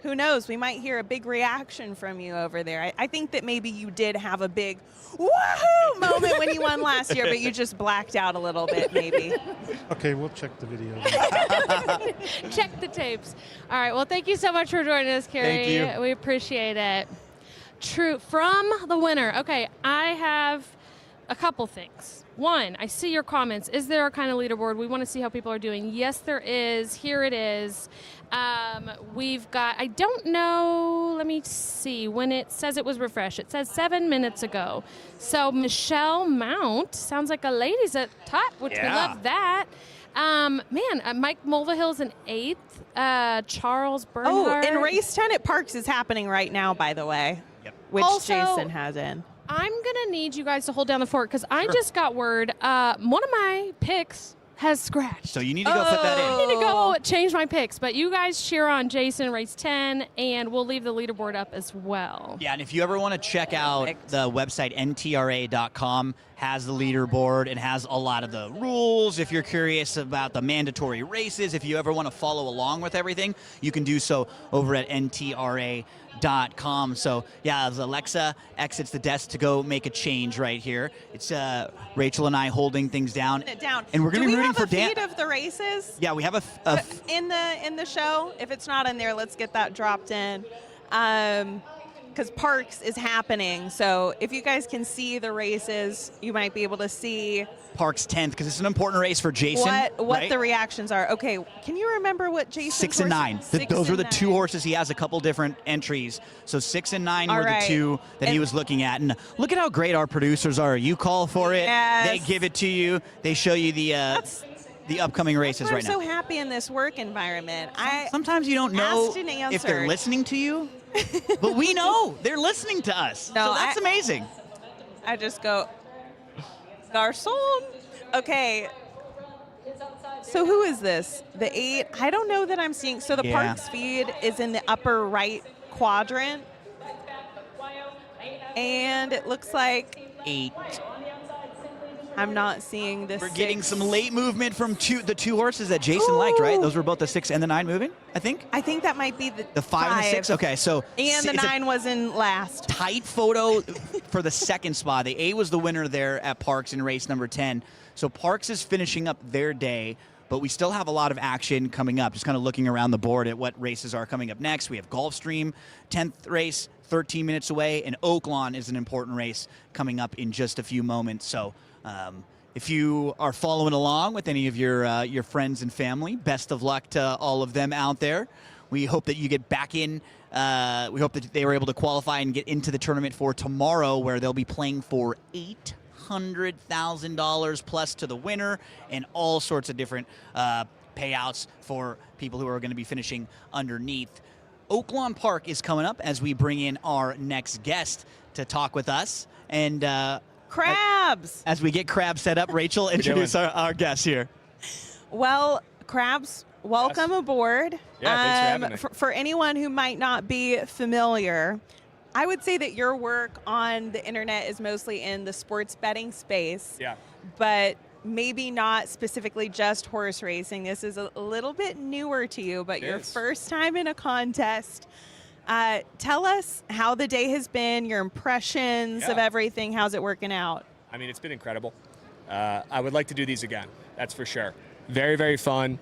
who knows, we might hear a big reaction from you over there. I think that maybe you did have a big woohoo moment when you won last year, but you just blacked out a little bit maybe. Okay, we'll check the video. Check the tapes. All right, well, thank you so much for joining us, Kerry. Thank you. We appreciate it. True, from the winner. Okay, I have a couple things. One, I see your comments. Is there a kind of leaderboard? We want to see how people are doing. Yes, there is. Here it is. We've got, I don't know, let me see, when it says it was refreshed. It says 7 minutes ago. So Michelle Mount, sounds like a lady's at top, which we love that. Mike Mulvihill's in 8th. Charles Bernhardt. Oh, in race 10 at Parks is happening right now, by the way, which Also, Jason has in. I'm going to need you guys to hold down the fort because I just got word one of my picks has scratched. So you need to go put that in. I need to go change my picks, but you guys cheer on Jason, race 10, and we'll leave the leaderboard up as well. Yeah, and if you ever want to check out the website, ntra.com, has the leaderboard and has a lot of the rules. If you're curious about the mandatory races, if you ever want to follow along with everything, you can do so over at ntra.com. So, yeah, as Alexa exits the desk to go make a change right here, it's Rachel and I holding things down. And we're going to be rooting for Dan. Do we have a feed of the races? Yeah, we have in the show. If it's not in there, let's get that dropped in. Because Parks is happening. So if you guys can see the races, you might be able to see Parks 10th, because it's an important race for Jason. What right? the reactions are. Okay, can you remember what Jason's 6 and 9. Those were the 2 horses. He has a couple different entries. So 6 and 9 were the 2 that he was looking at. And look at how great our producers are. You call for it, they give it to you, they show you the upcoming races right now. I'm so happy in this work environment. Sometimes you don't know if they're listening to you, but we know they're listening to us. No, so that's amazing. I just go, Garçon. Okay. So who is this? The 8? I don't know that I'm seeing. So the Parks feed is in the upper right quadrant. And it looks like 8. I'm not seeing this. We're getting some late movement from the 2 horses that Jason liked, right? Those were both the 6 and the 9 moving, I think? I think that might be the 5 and the 6? Okay, so. And the 9 was in last. Tight photo for the second spot. The 8 was the winner there at Parks in race number 10. So Parks is finishing up their day, but we still have a lot of action coming up. Just kind of looking around the board at what races are coming up next. We have Gulfstream, 10th race, 13 minutes away, and Oaklawn is an important race coming up in just a few moments. So if you are following along with any of your friends and family, best of luck to all of them out there. We hope that you get back in. We hope that they were able to qualify and get into the tournament for tomorrow, where they'll be playing for $800,000 plus to the winner and all sorts of different payouts for people who are going to be finishing underneath. Oaklawn Park is coming up as we bring in our next guest to talk with us. And Crabs! As we get Crabs set up, Rachel, introduce our guest here. Well, Crabs, welcome aboard. Yeah, thanks for having me. For anyone who might not be familiar, I would say that your work on the internet is mostly in the sports betting space. Yeah. But maybe not specifically just horse racing. This is a little bit newer to you, but your first time in a contest. Tell us how the day has been, your impressions of everything. How's it working out? I mean, it's been incredible. I would like to do these again, that's for sure. Very, very fun.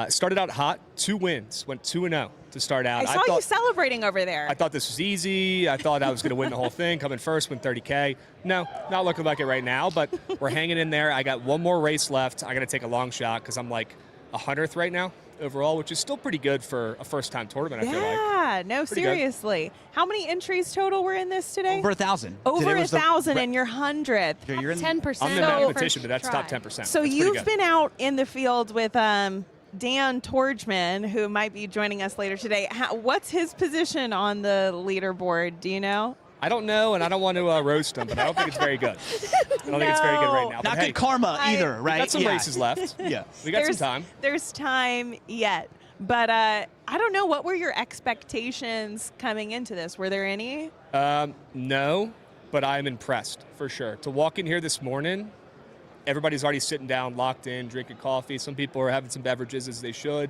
Started out hot, 2 wins, went 2-0 to start out. I saw you celebrating over there. I thought this was easy. I thought I was going to win the whole thing, come in first, win $30K. No, not looking like it right now, but we're hanging in there. I got 1 more race left. I got to take a long shot because I'm like 100th right now overall, which is still pretty good for a first-time tournament, I feel like. Yeah, no, Pretty seriously. How many entries total were in this today? Over 1,000. Over 1,000 and you're 100th. You're in 10%. I'm in the competition, but that's top 10%. So you've been out in the field with Dan Tordjman, who might be joining us later today. What's his position on the leaderboard? Do you know? I don't know, and I don't want to roast him, but I don't think it's very good. I don't think it's very good right now. Not good karma either, right? We got some races left. Yeah. We got some time. There's time yet. But I don't know. What were your expectations coming into this? Were there any? No, but I'm impressed, for sure. To walk in here this morning, everybody's already sitting down, locked in, drinking coffee. Some people are having some beverages, as they should.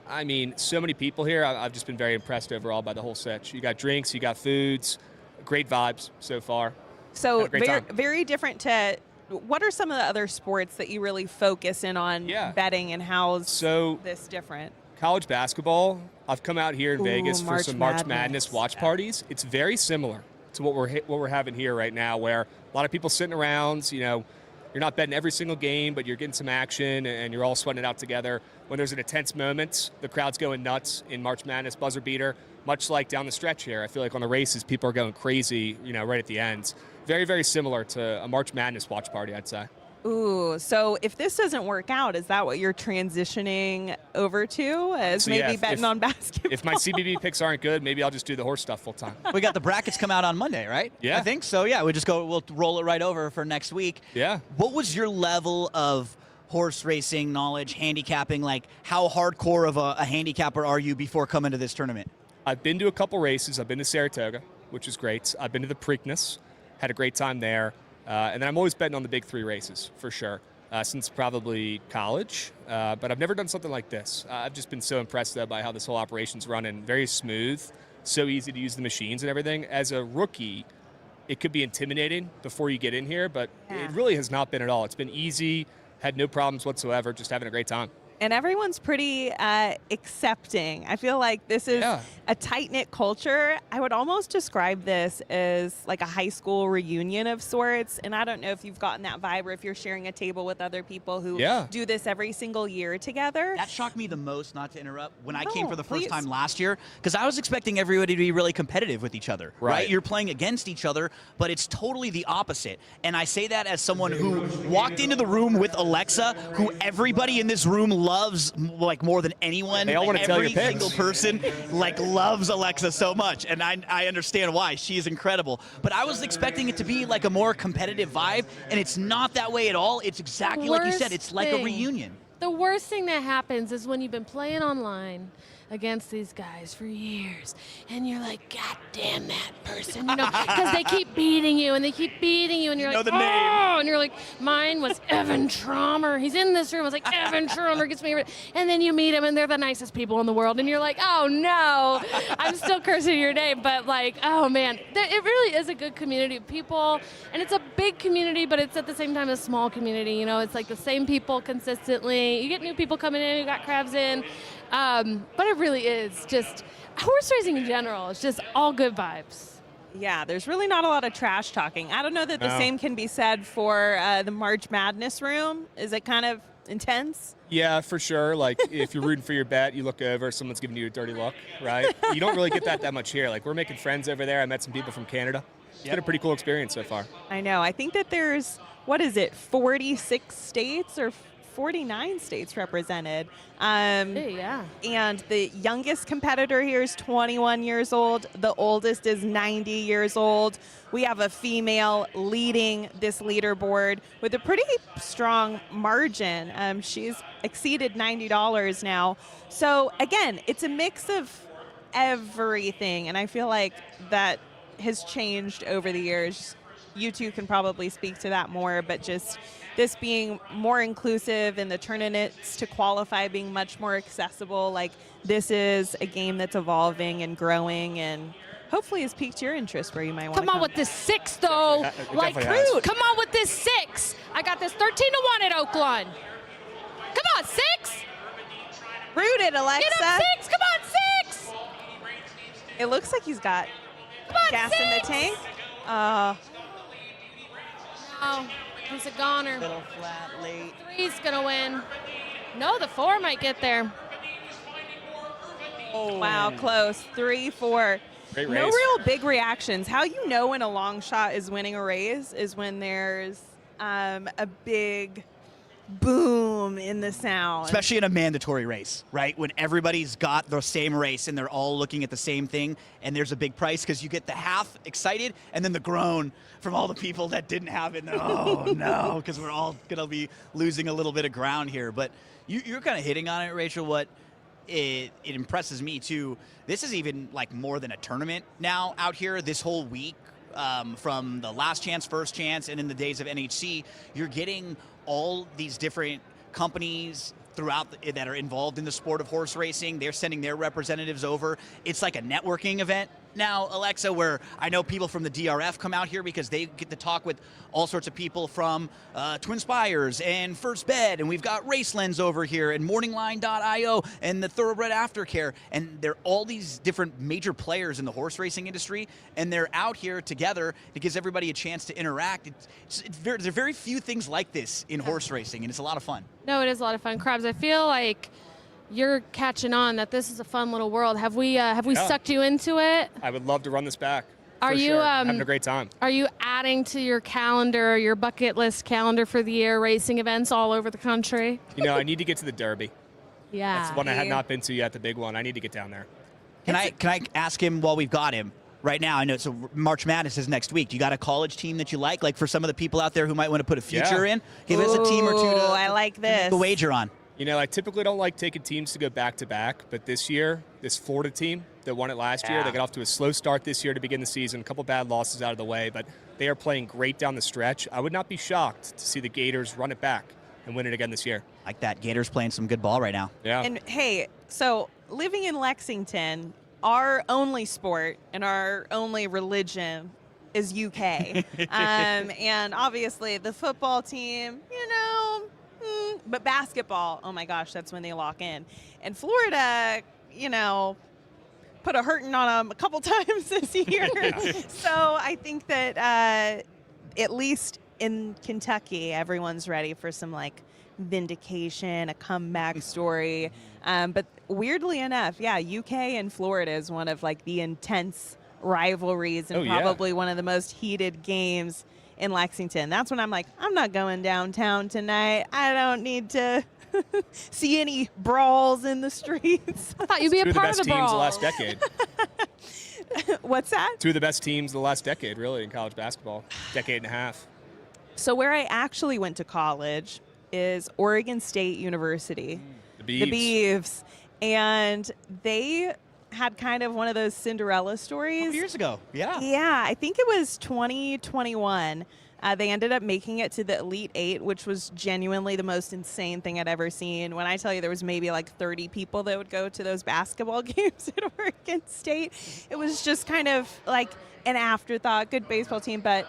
I mean, so many people here. I've just been very impressed overall by the whole set. You got drinks, you got foods, great vibes so far. So very different to, what are some of the other sports that you really focus in on betting, and how's this different? College basketball. I've come out here in Vegas for some March Madness watch parties. It's very similar to what we're having here right now, where a lot of people sitting around, you know, you're not betting every single game, but you're getting some action and you're all sweating it out together. When there's an intense moment, the crowd's going nuts in March Madness buzzer beater, much like down the stretch here. I feel like on the races, people are going crazy, you know, right at the end. Very, very similar to a March Madness watch party, I'd say. Ooh, so if this doesn't work out, is that what you're transitioning over to, as So maybe betting on basketball? If my CBB picks aren't good, maybe I'll just do the horse stuff full time. We got the brackets come out on Monday, right? Yeah. I think so. Yeah, we'll roll it right over for next week. Yeah. What was your level of horse racing knowledge, handicapping? Like, how hardcore of a handicapper are you before coming to this tournament? I've been to a couple races. I've been to Saratoga, which is great. I've been to the Preakness, had a great time there. And then I'm always betting on the big 3 races, for sure, since probably college. But I've never done something like this. I've just been so impressed, though, by how this whole operation's running. Very smooth, so easy to use the machines and everything. As a rookie, it could be intimidating before you get in here, but it really has not been at all. It's been easy, had no problems whatsoever, just having a great time. And everyone's pretty accepting. I feel like this is a tight-knit culture. I would almost describe this as like a high school reunion of sorts. And I don't know if you've gotten that vibe, or if you're sharing a table with other people who do this every single year together. That shocked me the most, not to interrupt, when I came for the first time last year, because I was expecting everybody to be really competitive with each other, right? You're playing against each other, but it's totally the opposite. And I say that as someone who walked into the room with Alexa, who everybody in this room loves like more than anyone. They all want to tell your picks. Every single person like loves Alexa so much, and I understand why. She is incredible. But I was expecting it to be like a more competitive vibe, and it's not that way at all. It's exactly like you said. It's like a reunion. the worst thing that happens is when you've been playing online against these guys for years, and you're like, God damn that person, because they keep beating you, and they keep beating you, and you're like, the name. and you're like, mine was Evan Traumer. He's in this room. I was like, Evan Traumer gets me, and then you meet him, and they're the nicest people in the world, and you're like, oh no, I'm still cursing your name, but like, oh man, it really is a good community of people, and it's a big community, but it's at the same time a small community. It's like the same people consistently. You get new people coming in, you got crabs in. But it really is just horse racing in general. It's just all good vibes. Yeah, there's really not a lot of trash talking. I don't know that the same can be said for the March Madness room. Is it kind of intense? Yeah, for sure. Like, if you're rooting for your bet, you look over, someone's giving you a dirty look, right? You don't really get that much here. Like, we're making friends over there. I met some people from Canada. It's been a pretty cool experience so far. I know. I think that there's, 46 states or 49 states represented. Yeah. And the youngest competitor here is 21 years old. The oldest is 90 years old. We have a female leading this leaderboard with a pretty strong margin. She's exceeded $90 now. So again, it's a mix of everything. And I feel like that has changed over the years. You two can probably speak to that more, but just this being more inclusive and the tournaments to qualify being much more accessible, like this is a game that's evolving and growing and hopefully has piqued your interest where you might want to come on with this 6 though. Like has. come on with this 6. I got this 13-1 at Oakland. Come on, 6. Rooted, Alexa. Get up 6. Come on, 6. It looks like he's got gas 6. in the tank. Oh, he's a goner. Little flat, late. 3's gonna win. No, the 4 might get there. Oh, wow, close. 3-4. Great race. No real big reactions. How you know when a long shot is winning a race is when there's a big boom in the sound. Especially in a mandatory race, right? When everybody's got the same race and they're all looking at the same thing and there's a big price because you get the half excited and then the groan from all the people that didn't have it. Oh, no, because we're all going to be losing a little bit of ground here. But you're kind of hitting on it, Rachel. What it impresses me, too, this is even like more than a tournament now out here this whole week. From the last chance, first chance, and in the days of NHC, you're getting all these different companies throughout that are involved in the sport of horse racing. They're sending their representatives over. It's like a networking event now, Alexa, where I know people from the DRF come out here because they get to talk with all sorts of people from Twin Spires and First Bed, and we've got RaceLens over here and MorningLine.io and the Thoroughbred Aftercare, and they're all these different major players in the horse racing industry, and they're out here together. It gives everybody a chance to interact. There are very few things like this in horse racing, and it's a lot of fun. No, it is a lot of fun. Krabs, I feel like you're catching on that this is a fun little world. Have we sucked you into it? I would love to run this back. Are you having a great time? Are you adding to your calendar, your bucket list calendar for the year, racing events all over the country? I need to get to the Derby. Yeah. That's one I had not been to yet, the big one. I need to get down there. Can I ask him while we've got him? Right now, I know, so March Madness is next week. Do you got a college team that you like? Like for some of the people out there who might want to put a future in? Give us a team or two to I like this. make a wager on. I typically don't like taking teams to go back-to-back, but this year, this Florida team that won it last year, they got off to a slow start this year to begin the season, a couple bad losses out of the way, but they are playing great down the stretch. I would not be shocked to see the Gators run it back and win it again this year. Like that. Gators playing some good ball right now. Yeah. And hey, so living in Lexington, our only sport and our only religion is UK. And obviously the football team, but basketball, oh my gosh, that's when they lock in. And Florida, put a hurting on them a couple times this year. So I think that at least in Kentucky, everyone's ready for some vindication, a comeback story. But weirdly enough, UK and Florida is one of the intense rivalries and probably one of the most heated games in Lexington. That's when I'm I'm not going downtown tonight. I don't need to see any brawls in the streets. I thought you'd be a part of the brawl. Two of the best teams the last decade. What's that? Two of the best teams the last decade, really, in college basketball. Decade and a half. So where I actually went to college is Oregon State University. The The Beavs. And they had kind of one of those Cinderella stories. Years ago, yeah. Yeah, I think it was 2021. They ended up making it to the Elite Eight, which was genuinely the most insane thing I'd ever seen. When I tell you there was maybe like 30 people that would go to those basketball games at Oregon State, it was just kind of like an afterthought, good baseball team. But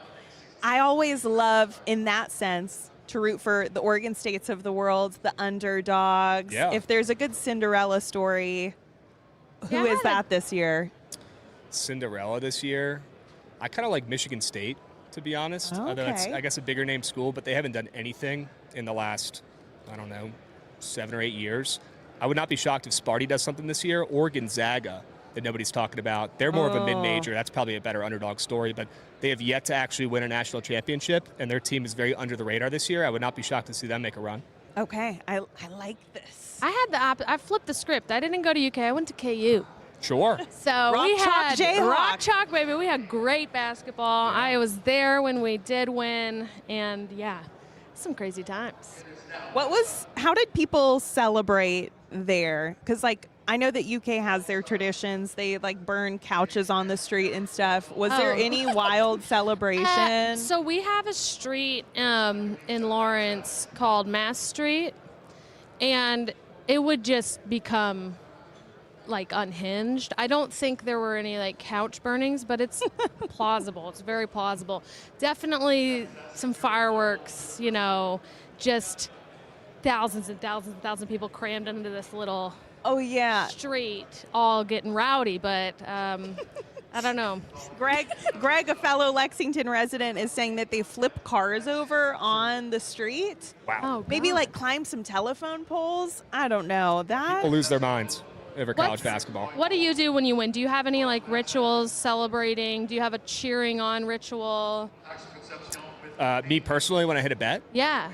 I always love, in that sense, to root for the Oregon States of the world, the underdogs. Yeah. If there's a good Cinderella story, who is that this year? Cinderella this year. I kind of like Michigan State, to be honest. Although it's, I guess, a bigger name school, but they haven't done anything in the last, I don't know, 7 or 8 years. I would not be shocked if Sparty does something this year, or Gonzaga that nobody's talking about. They're more of a mid-major. That's probably a better underdog story, but they have yet to actually win a national championship, and their team is very under the radar this year. I would not be shocked to see them make a run. Okay, I like this. I had I flipped the script. I didn't go to UK. I went to KU. Sure. So Rock we Chalk had Jayhawk. Rock Chalk, baby. We had great basketball. I was there when we did win, and yeah, some crazy times. How did people celebrate there? Because like, I know that UK has their traditions. They like burn couches on the street and stuff. Was there any wild celebration? So we have a street in Lawrence called Mass Street, and it would just become like unhinged. I don't think there were any like couch burnings, but it's plausible. It's very plausible. Definitely some fireworks, just thousands and thousands and thousands of people crammed into this little street, all getting rowdy, but I don't know. Greg, a fellow Lexington resident, is saying that they flip cars over on the street. Wow. Oh, Maybe God. like climb some telephone poles. I don't know. People lose their minds over college basketball. What do you do when you win? Do you have any like rituals celebrating? Do you have a cheering on ritual? Me personally, when I hit a bet? Yeah.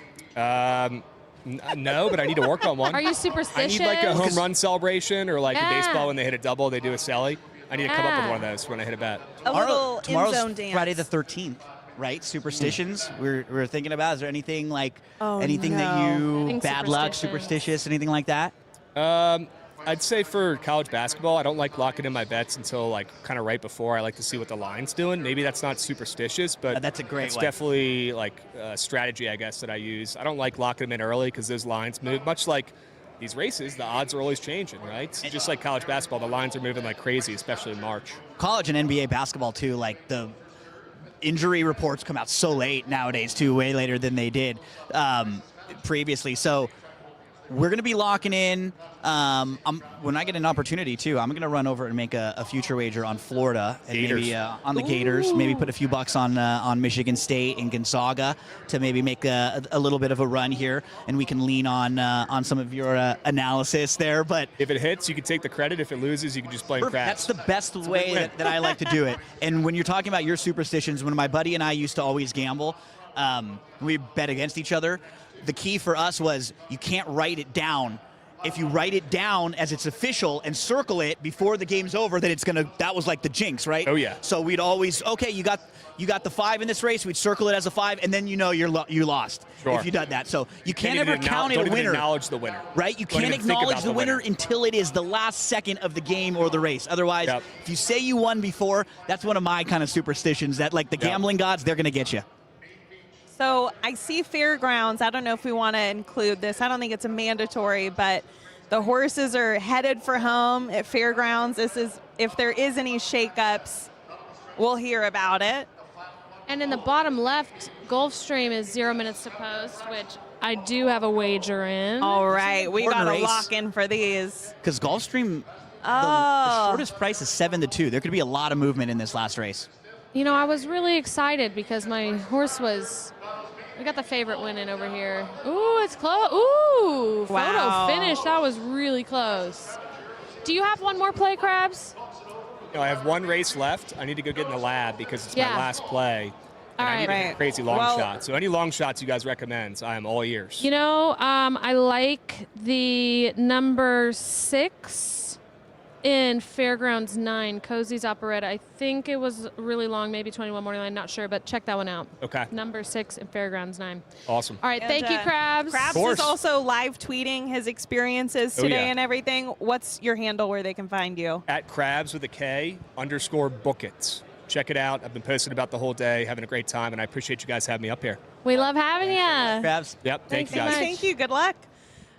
No, but I need to work on one. Are you superstitious? I need like a home run celebration, or like in baseball when they hit a double, they do a celly. I need to come up with one of those when I hit a bet. Tomorrow's in-zone dance. Friday the 13th, right? Superstitions. We're thinking about. Is there anything like that Anything you bad luck, superstitious, anything like that? I'd say for college basketball, I don't like locking in my bets until like kind of right before. I like to see what the line's doing. Maybe that's not superstitious, but that's a great it's one. definitely like a strategy, I guess, that I use. I don't like locking them in early because those lines move. Much like these races, the odds are always changing, right? And just like college basketball, the lines are moving like crazy, especially in March. College and NBA basketball too, like the injury reports come out so late nowadays too, way later than they did previously. So we're going to be locking in. When I get an opportunity, too, I'm going to run over and make a future wager on Florida and maybe on the Gators. Maybe put a few bucks on Michigan State and Gonzaga to maybe make a little bit of a run here, and we can lean on some of your analysis there. But if it hits, you can take the credit. If it loses, you can just blame craps. That's the best way that I like to do it. And when you're talking about your superstitions, when my buddy and I used to always gamble, we bet against each other. The key for us was you can't write it down. If you write it down as it's official and circle it before the game's over, then that was like the jinx, right? Oh yeah. So we'd always, you got the 5 in this race. We'd circle it as a 5, and then you lost if you did that. So you can't ever count it a winner. Don't even acknowledge the winner. Right? You can't acknowledge the winner until it is the last second of the game or the race. Otherwise, if you say you won before, that's one of my kind of superstitions that like the gambling gods, they're going to get you. So I see fairgrounds. I don't know if we want to include this. I don't think it's a mandatory, but the horses are headed for home at fairgrounds. If there is any shakeups, we'll hear about it. And in the bottom left, Gulfstream is 0 minutes to post, which I do have a wager in. All right, we got to lock in for these. Because Gulfstream, the shortest price is 7-2. There could be a lot of movement in this last race. I was really excited because my horse we got the favorite winning over here. Ooh, it's close. Ooh, wow. Photo finish. That was really close. Do you have one more play, Krabs? I have one race left. I need to go get in the lab because it's my last play. And I need to hit a crazy long shot. So any long shots you guys recommend, I am all ears. I like the number 6 in Fairgrounds 9, Cozy's Operetta. I think it was really long, maybe 21 Morning Line, not sure, but check that one out. Okay. Number 6 in Fairgrounds 9. Awesome. All right, thank you, Krabs. Krabs is also live tweeting his experiences today and everything. What's your handle where they can find you? At Krabs with a K _Buckets. Check it out. I've been posting about the whole day, having a great time, and I appreciate you guys having me up here. We love having you. Krabs. Yep. Thank you, guys. Thank you. Good luck.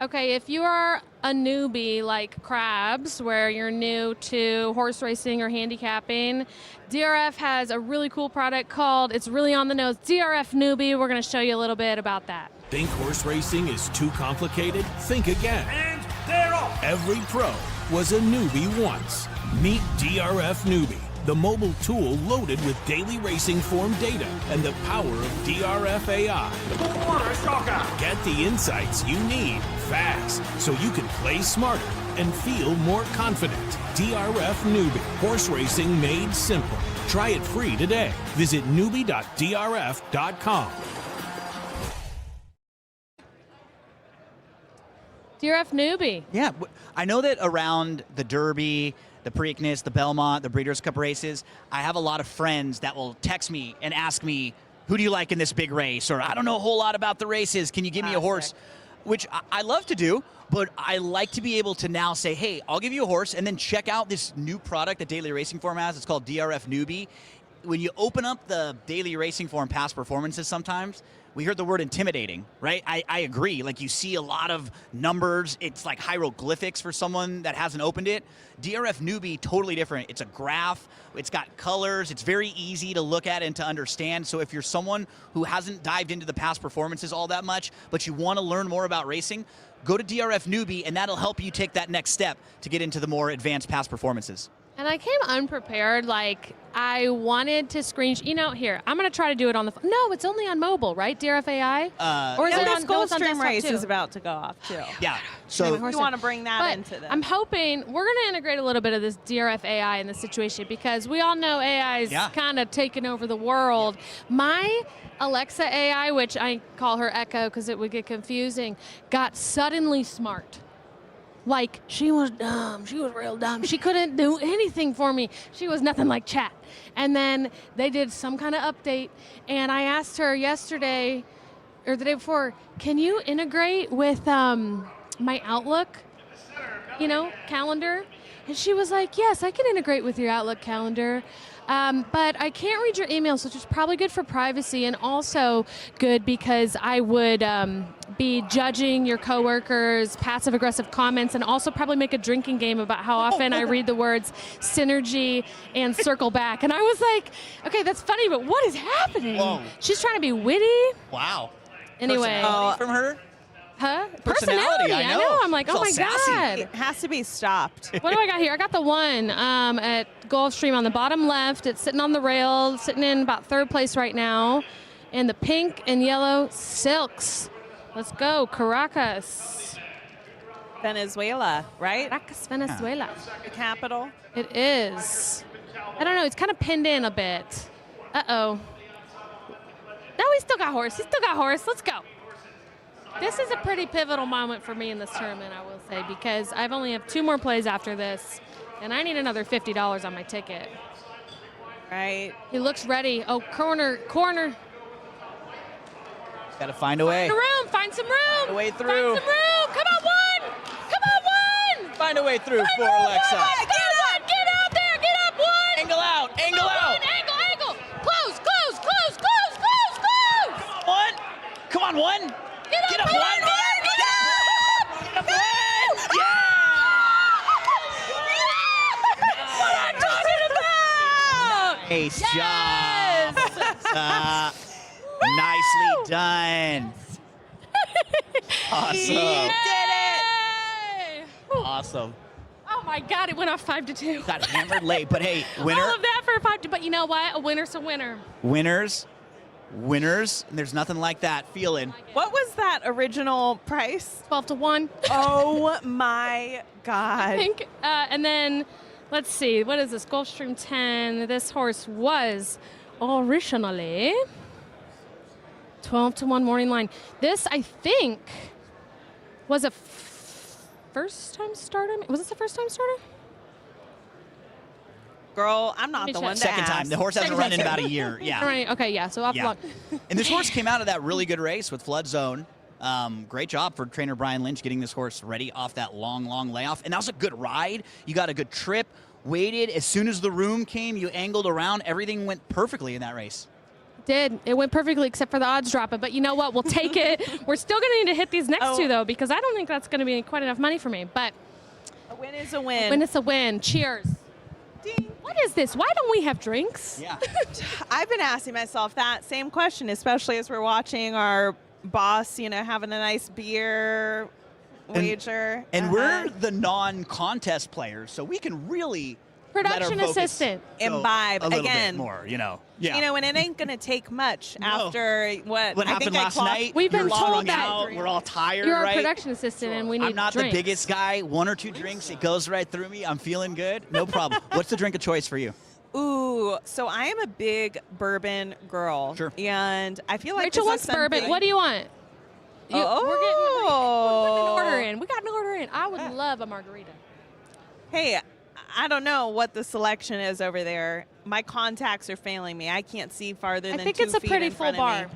Okay, if you are a newbie like Krabs, where you're new to horse racing or handicapping, DRF has a really cool product called, it's really on the nose, DRF Newbie. We're going to show you a little bit about that. Think horse racing is too complicated? Think again. And they're off. Every pro was a newbie once. Meet DRF Newbie, the mobile tool loaded with daily racing form data and the power of DRF AI. Get the insights you need fast so you can play smarter and feel more confident. DRF Newbie, horse racing made simple. Try it free today. Visit newbie.drf.com. DRF Newbie. Yeah, I know that around the Derby, the Preakness, the Belmont, the Breeders' Cup races, I have a lot of friends that will text me and ask me, who do you like in this big race? Or I don't know a whole lot about the races. Can you give me a horse? Which I love to do, but I like to be able to now say, hey, I'll give you a horse, and then check out this new product that Daily Racing Form has. It's called DRF Newbie. When you open up the Daily Racing Form past performances sometimes, we heard the word intimidating, right? I agree. Like, you see a lot of numbers. It's like hieroglyphics for someone that hasn't opened it. DRF Newbie, totally different. It's a graph. It's got colors. It's very easy to look at and to understand. So if you're someone who hasn't dived into the past performances all that much, but you want to learn more about racing, go to DRF Newbie, and that'll help you take that next step to get into the more advanced past performances. And I came unprepared. Like, I wanted to screenshot. Here, I'm going to try to do it on the phone. No, it's only on mobile, right? DRF AI? Or is it on Gulfstream race too? is about to go off, too. Yeah. So you want to bring that into this. I'm hoping we're going to integrate a little bit of this DRF AI in this situation, because we all know AI is kind of taking over the world. My Alexa AI, which I call her Echo because it would get confusing, got suddenly smart. Like, she was dumb. She was real dumb. She couldn't do anything for me. She was nothing like chat. And then they did some kind of update, and I asked her yesterday or the day before, can you integrate with my Outlook, calendar? And she was like, yes, I can integrate with your Outlook calendar. But I can't read your emails, which is probably good for privacy, and also good because I would be judging your coworkers' passive-aggressive comments, and also probably make a drinking game about how often I read the words synergy and circle back. And I was like, okay, that's funny, but what is happening? Whoa. She's trying to be witty. Wow. Anyway. From her? Huh? Personality, I know. I'm like, It's oh all my sassy. God. It has to be stopped. What do I got here? I got the one at Gulfstream on the bottom left. It's sitting on the rail, sitting in about third place right now. And the pink and yellow silks. Let's go, Caracas. Venezuela, right? Caracas, Venezuela. The capital. It is. I don't know. It's kind of pinned in a bit. Uh-oh. No, he still got horse. Let's go. This is a pretty pivotal moment for me in this tournament, I will say, because I've only have 2 more plays after this, and I need another $50 on my ticket. Right. He looks ready. Oh, corner. Got to find a way. Find some room. Find a way through. Find some room. Come on, one. Find a way through for Alexa. Get out there. Get up, one. Angle out. Angle out. Angle. Close. One. Come on, one. Get up, one. Get up, one. Yeah. What I'm talking about. Nice job. Nicely done. Awesome. He did it. Awesome. Oh my God, it went off 5-2. Got hammered late, but hey, winner. All of that for a 5-2, but you know what? A winner's a winner. Winners, and there's nothing like that feeling. What was that original price? 12-1. Oh my God. I think, and then, let's see, what is this? Gulfstream 10. This horse was originally 12-1 morning line. This, I think, was a first-time starter. Was this a first-time starter? Girl, I'm not the one to Second ask. time. The horse hasn't run in about a year. Yeah. Okay, yeah, so off long. And this horse came out of that really good race with Flood Zone. Great job for trainer Brian Lynch getting this horse ready off that long layoff. And that was a good ride. You got a good trip, waited. As soon as the room came, you angled around. Everything went perfectly in that race. It went perfectly except for the odds dropping, but you know what? We'll take it. We're still going to need to hit these next two, though, because I don't think that's going to be quite enough money for me. But a win is a win. A win is a win. Cheers. Ding. What is this? Why don't we have drinks? Yeah. I've been asking myself that same question, especially as we're watching our boss, having a nice beer wager. And we're the non-contest players, so we can really production assistant imbibe a little again bit more, Yeah. And it ain't gonna take much after what happened last night. We've been told that out, we're all tired. You're right? our production assistant, and we need. I'm not drinks. the biggest guy. 1 or 2 drinks, it goes right through me. I'm feeling good. No problem. What's the drink of choice for you? Ooh, so I am a big bourbon girl. Sure. And I feel like Rachel wants bourbon. What do you want? We're putting an order in. We got an order in. I would love a margarita. Hey, I don't know what the selection is over there. My contacts are failing me. I can't see farther than 2 feet. I think it's a pretty full bar.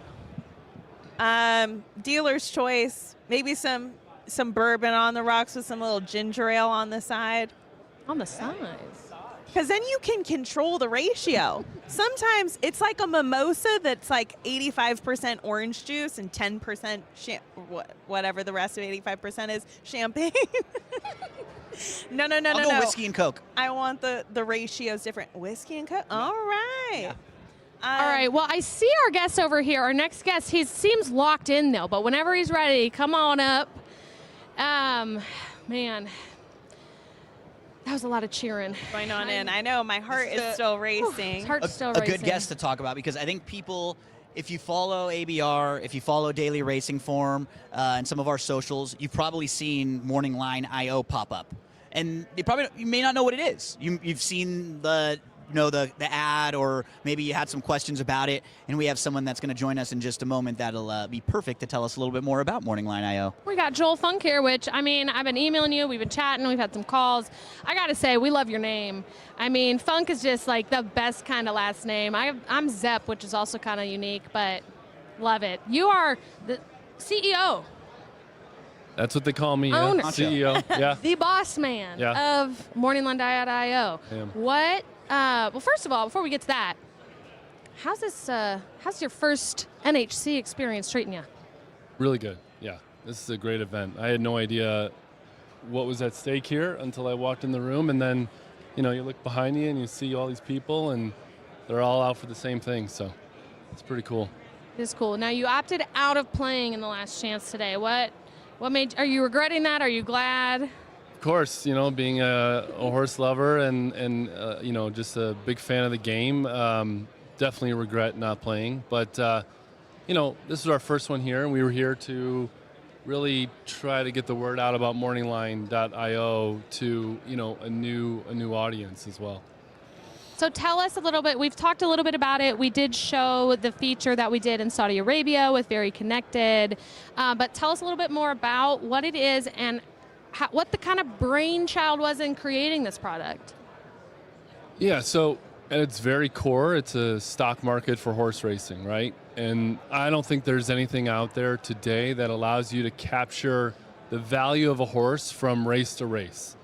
Dealer's choice. Maybe some bourbon on the rocks with some little ginger ale on the side. On the side. Because then you can control the ratio. Sometimes it's like a mimosa that's like 85% orange juice and 10% whatever the rest of 85% is, champagne. No. I'll go whiskey and Coke. I want the ratios different. Whiskey and Coke? All right. Yeah. All right. Well, I see our guest over here. Our next guest, he seems locked in, though. But whenever he's ready, come on up. Man. That was a lot of cheering. Going on in. I know. My heart is still racing. Heart's still racing. A good guest to talk about, because I think people, if you follow ABR, if you follow Daily Racing Form and some of our socials, you've probably seen Morning Line IO pop up. And you may not know what it is. You've seen the ad, or maybe you had some questions about it, and we have someone that's going to join us in just a moment that'll be perfect to tell us a little bit more about Morning Line IO. We got Joel Funk here, which, I've been emailing you, we've been chatting, we've had some calls. I got to say, we love your name. Funk is just like the best kind of last name. I'm Zepp, which is also kind of unique, but love it. You are the CEO. That's what they call me, Owner. CEO. Yeah. The boss man of MorningLine.io. What? Well, first of all, before we get to that, how's your first NHC experience treating you? Really good. Yeah. This is a great event. I had no idea what was at stake here until I walked in the room, and then, you look behind you and you see all these people, and they're all out for the same thing. So it's pretty cool. It is cool. Now, you opted out of playing in the last chance today. What are you regretting that? Are you glad? Of course, being a horse lover and just a big fan of the game, definitely regret not playing. But, this is our first one here, and we were here to really try to get the word out about morningline.io to, a new audience as well. So tell us a little bit. We've talked a little bit about it. We did show the feature that we did in Saudi Arabia with Very Connected. But tell us a little bit more about what it is and what the kind of brainchild was in creating this product. Yeah, so at its very core, it's a stock market for horse racing, right? And I don't think there's anything out there today that allows you to capture the value of a horse from race to race.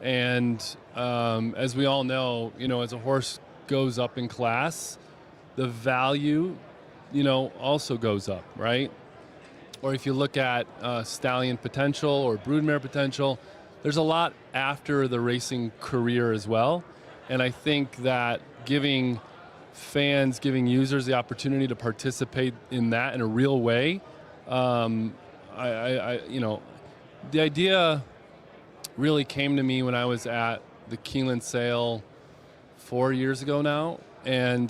And as we all know, as a horse goes up in class, the value, also goes up, right? Or if you look at stallion potential or broodmare potential, there's a lot after the racing career as well. And I think that giving fans, giving users the opportunity to participate in that in a real way, the idea really came to me when I was at the Keeneland sale 4 years ago now. And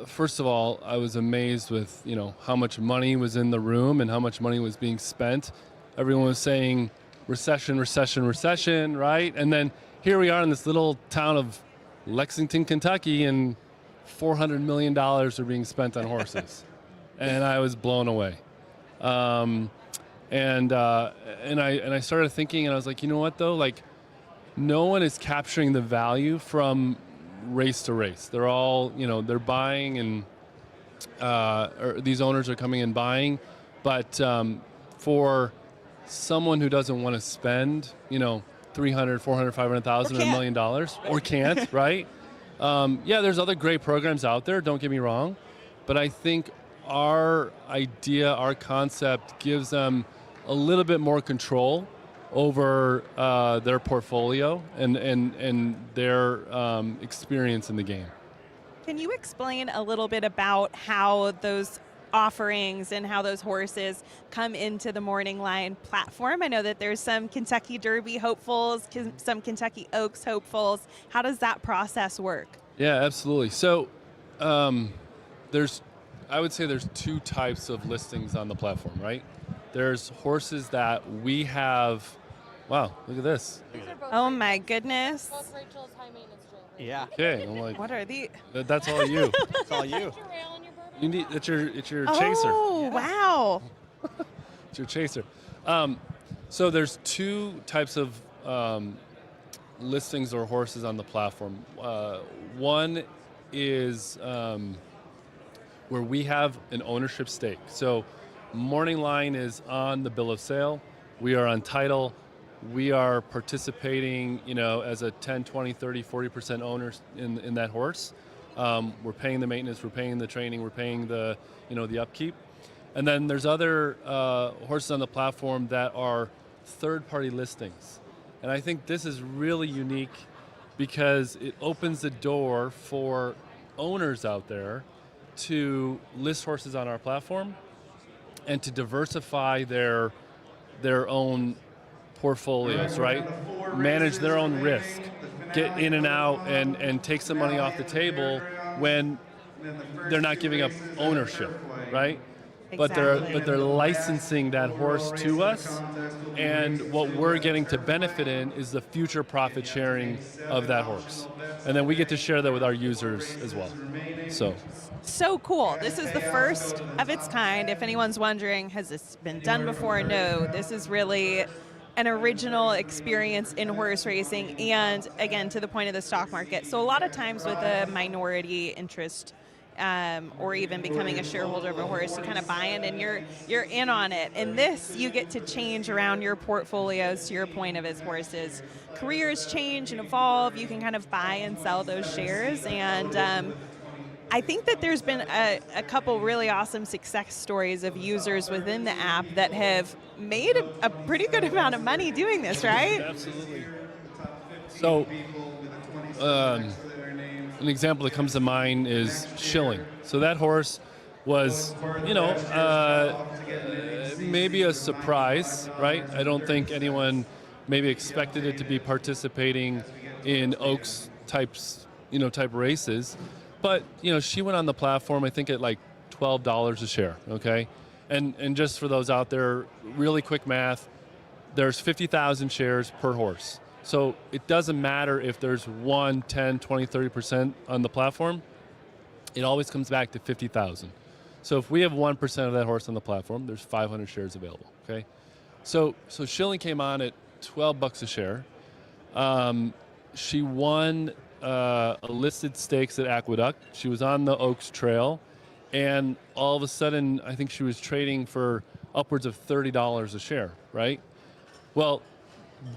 first of all, I was amazed with, how much money was in the room and how much money was being spent. Everyone was saying recession, recession, recession, right? And then here we are in this little town of Lexington, Kentucky, and $400 million are being spent on horses. And I was blown away. And I started thinking, and I was like, you know what though? Like, no one is capturing the value from race to race. They're all, they're buying and or these owners are coming and buying. But for someone who doesn't want to spend, $300,000, $400,000, $500,000, $1 million, or can't, right? There's other great programs out there, don't get me wrong. But I think our idea, our concept gives them a little bit more control over their portfolio and their experience in the game. Can you explain a little bit about how those offerings and how those horses come into the Morning Line platform? I know that there's some Kentucky Derby hopefuls, some Kentucky Oaks hopefuls. How does that process work? Yeah, absolutely. So I would say there's two types of listings on the platform, right? There's horses that we have. Wow, look at this. Oh my goodness. Both Rachel's high maintenance trailers. Yeah. Okay, I'm like, What are these? that's all you. That's all you. You need it's your chaser. Oh, wow. It's your chaser. So there's two types of listings or horses on the platform. One is where we have an ownership stake. So Morning Line is on the bill of sale. We are on title. We are participating, as a 10, 20, 30, 40% owners in that horse. We're paying the maintenance, we're paying the training, we're paying the, the upkeep. And then there's other horses on the platform that are third-party listings. And I think this is really unique because it opens the door for owners out there to list horses on our platform and to diversify their own portfolios, right? Manage their own risk, get in and out and take some money off the table when they're not giving up ownership, right? Exactly. But they're licensing that horse to us, and what we're getting to benefit in is the future profit sharing of that horse. And then we get to share that with our users as well. So cool. This is the first of its kind. If anyone's wondering, has this been done before? No, this is really an original experience in horse racing, and again, to the point of the stock market. So a lot of times with a minority interest or even becoming a shareholder of a horse, you kind of buy in and you're in on it. And this, you get to change around your portfolios, to your point of as horses. Careers change and evolve. You can kind of buy and sell those shares. And I think that there's been a couple really awesome success stories of users within the app that have made a pretty good amount of money doing this, right? Absolutely. So, an example that comes to mind is Shilling. So that horse was, maybe a surprise, right? I don't think anyone maybe expected it to be participating in Oaks type races. But, she went on the platform, I think, at like $12 a share, okay? And just for those out there, really quick math, there's 50,000 shares per horse. So it doesn't matter if there's 1, 10, 20, 30% on the platform. It always comes back to 50,000. So if we have 1% of that horse on the platform, there's 500 shares available, okay? So Shilling came on at $12 a share. She won a listed stakes at Aqueduct. She was on the Oaks Trail, and all of a sudden, I think she was trading for upwards of $30 a share, right? Well,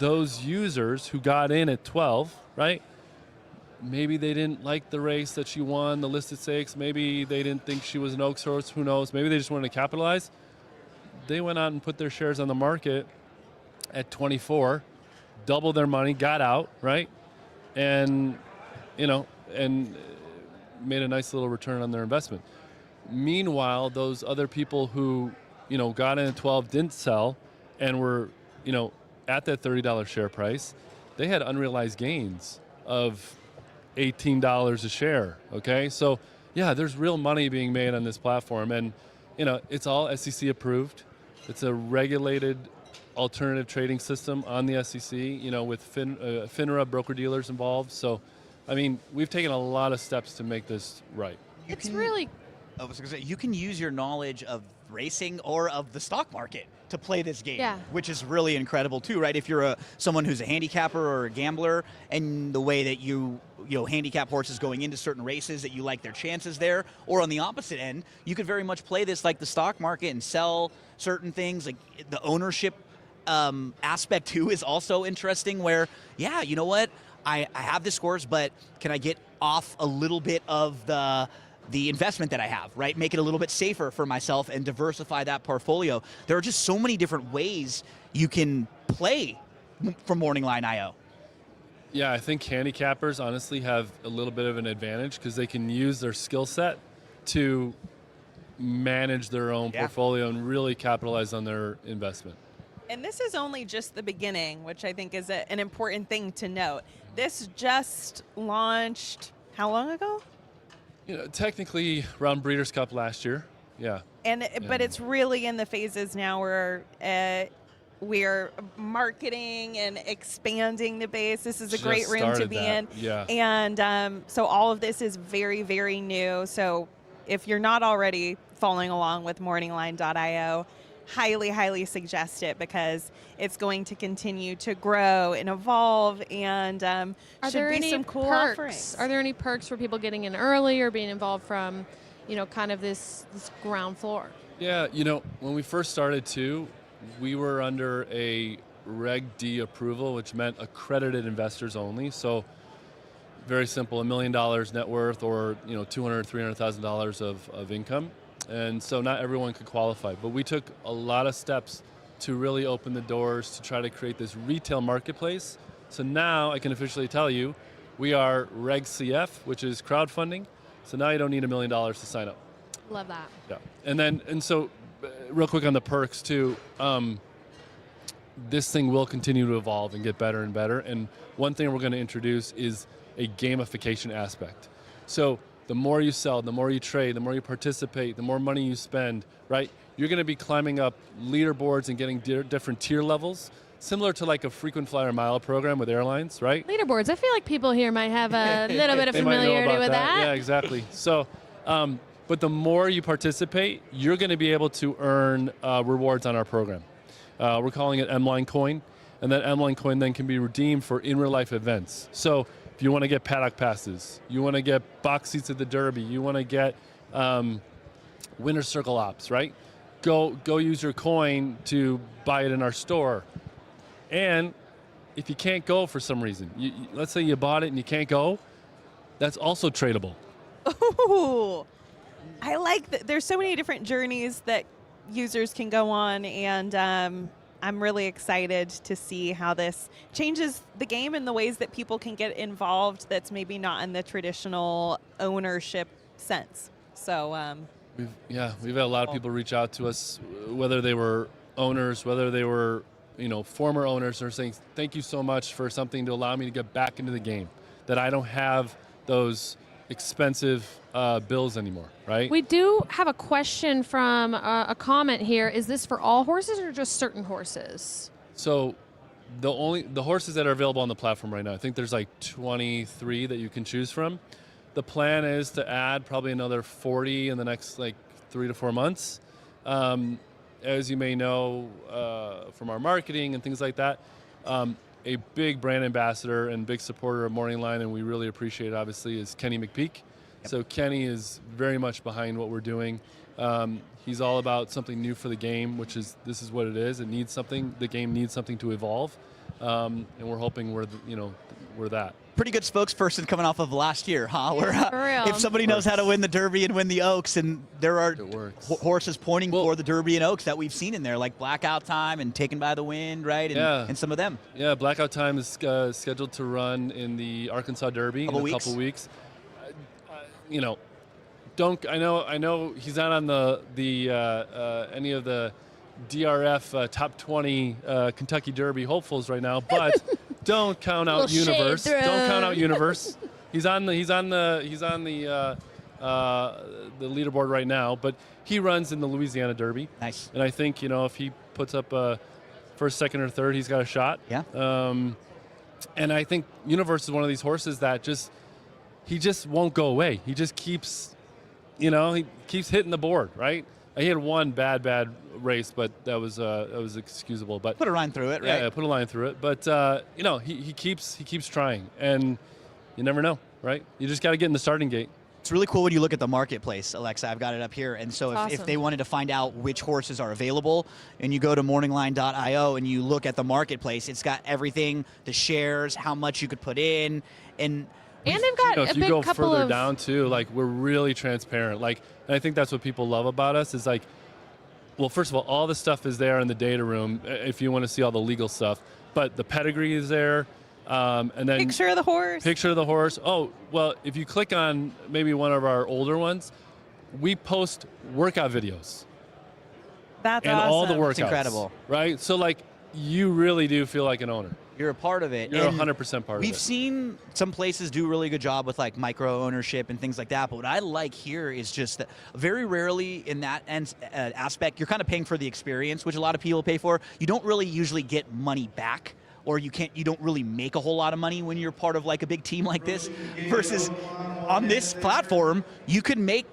those users who got in at 12, right? Maybe they didn't like the race that she won, the listed stakes. Maybe they didn't think she was an Oaks horse. Who knows? Maybe they just wanted to capitalize. They went out and put their shares on the market at 24, doubled their money, got out, right? And made a nice little return on their investment. Meanwhile, those other people who, got in at 12, didn't sell, and were, at that $30 share price, they had unrealized gains of $18 a share, okay? So, yeah, there's real money being made on this platform, and, it's all SEC approved. It's a regulated alternative trading system on the SEC, with FINRA broker-dealers involved. So, I mean, we've taken a lot of steps to make this right. It's really I was going to say, you can use your knowledge of racing or of the stock market to play this game, which is really incredible too, right? If you're someone who's a handicapper or a gambler, and the way that you handicap horses going into certain races, that you like their chances there, or on the opposite end, you could very much play this like the stock market and sell certain things. Like the ownership aspect too is also interesting, where, yeah, you know what? I have the scores, but can I get off a little bit of the investment that I have, right? Make it a little bit safer for myself and diversify that portfolio. There are just so many different ways you can play from Morningline.io. Yeah, I think handicappers honestly have a little bit of an advantage because they can use their skill set to manage their own portfolio and really capitalize on their investment. And this is only just the beginning, which I think is an important thing to note. This just launched how long ago? Technically around Breeders' Cup last year, yeah. But it's really in the phases now where we're marketing and expanding the base. This is a great room to be in. Yeah. And so all of this is very, very new. So if you're not already following along with Morningline.io, highly, highly suggest it, because it's going to continue to grow and evolve, and should be some cool offerings. Are there any perks for people getting in early or being involved from, kind of this ground floor? Yeah, when we first started too, we were under a Reg D approval, which meant accredited investors only. So very simple, $1 million net worth, or $200,000, $300,000 of income. And so not everyone could qualify, but we took a lot of steps to really open the doors to try to create this retail marketplace. So now I can officially tell you, we are Reg CF, which is crowdfunding. So now you don't need $1 million to sign up. Love that. Yeah. And so real quick on the perks too, this thing will continue to evolve and get better and better. And one thing we're going to introduce is a gamification aspect. So the more you sell, the more you trade, the more you participate, the more money you spend, right? You're going to be climbing up leaderboards and getting different tier levels, similar to like a frequent flyer mile program with airlines, right? Leaderboards. I feel like people here might have a little bit of familiarity with that. Yeah, exactly. So, but the more you participate, you're going to be able to earn rewards on our program. We're calling it M-Line Coin, and that M-Line Coin then can be redeemed for in real life events. So if you want to get paddock passes, you want to get box seats at the Derby, you want to get winner's circle ops, right? Go use your coin to buy it in our store. And if you can't go for some reason, let's say you bought it and you can't go, that's also tradable. Ooh, I like that. There's so many different journeys that users can go on, and I'm really excited to see how this changes the game in the ways that people can get involved that's maybe not in the traditional ownership sense. So we've had a lot of people reach out to us, whether they were owners, whether they were former owners, are saying thank you so much for something to allow me to get back into the game, that I don't have those expensive bills anymore, right? We do have a question from a comment here. Is this for all horses or just certain horses? So the horses that are available on the platform right now, I think there's like 23 that you can choose from. The plan is to add probably another 40 in the next like 3 to 4 months. As you may know from our marketing and things like that, a big brand ambassador and big supporter of Morningline, and we really appreciate it, obviously, is Kenny McPeak. Yep. So Kenny is very much behind what we're doing. He's all about something new for the game, which is, this is what it is. It needs something. The game needs something to evolve, and we're hoping we're that. Pretty good spokesperson coming off of last year, huh? Yeah, for real. If somebody knows how to win the Derby and win the Oaks, and there are horses pointing for the Derby and Oaks that we've seen in there, like Blackout Time and Taken by the Wind, right? And some of them. Yeah, Blackout Time is scheduled to run in the Arkansas Derby in a couple weeks. I know he's not on the any of the DRF top 20 Kentucky Derby hopefuls right now, but don't count out Universe. Don't count out Universe. He's on the leaderboard right now, but he runs in the Louisiana Derby. Nice. And I think if he puts up first, second, or third, he's got a shot. Yeah. And I think Universe is one of these horses that he just won't go away. He just keeps he keeps hitting the board, right? He had one bad race, but that was excusable. But put a line through it, right? Yeah, put a line through it. But he keeps trying, and you never know, right? You just got to get in the starting gate. It's really cool when you look at the marketplace, Alexa. I've got it up here. And so if Awesome. they wanted to find out which horses are available, and you go to morningline.io and you look at the marketplace, it's got everything, the shares, how much you could put in, and they've got if a you big go couple further of down too, like we're really transparent. Like, and I think that's what people love about us is like, well, first of all the stuff is there in the data room if you want to see all the legal stuff, but the pedigree is there. And then Picture of the horse. Picture of the horse. Oh, well, if you click on maybe one of our older ones, we post workout videos. That's and awesome. all the workouts. It's incredible. Right? So, like, you really do feel like an owner. You're a part of it. You're And 100% part of it. We've seen some places do a really good job with like micro ownership and things like that. But what I like here is just that very rarely in that aspect, you're kind of paying for the experience, which a lot of people pay for. You don't really usually get money back, or you don't really make a whole lot of money when you're part of like a big team like this, versus on this platform, you can make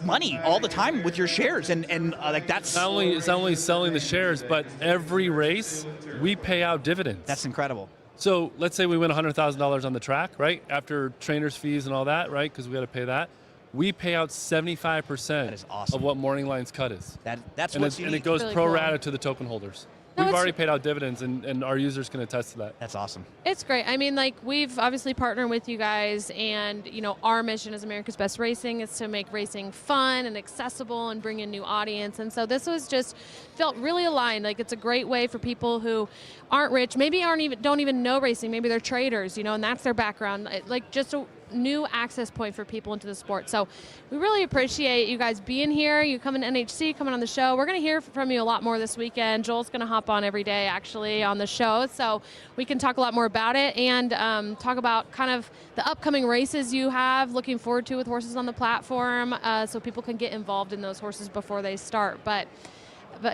money all the time with your shares, and like that's it's not only selling the shares, but every race we pay out dividends. That's incredible. So let's say we win $100,000 on the track, right? After trainers' fees and all that, right? Because we got to pay that. We pay out 75% of what Morning Line's cut is. That's and what's and it goes really pro cool. rata to the token holders. No, We've it's- already paid out dividends, and our users can attest to that. That's awesome. It's great. I mean, like, we've obviously partnered with you guys, and, our mission as America's Best Racing is to make racing fun and accessible and bring in new audience. And so this was just felt really aligned. Like, it's a great way for people who aren't rich, maybe don't even know racing, maybe they're traders, and that's their background. Like, just a new access point for people into the sport. So we really appreciate you guys being here. You coming to NHC, coming on the show. We're going to hear from you a lot more this weekend. Joel's going to hop on every day, actually, on the show, so we can talk a lot more about it and talk about kind of the upcoming races you have looking forward to with horses on the platform, so people can get involved in those horses before they start. But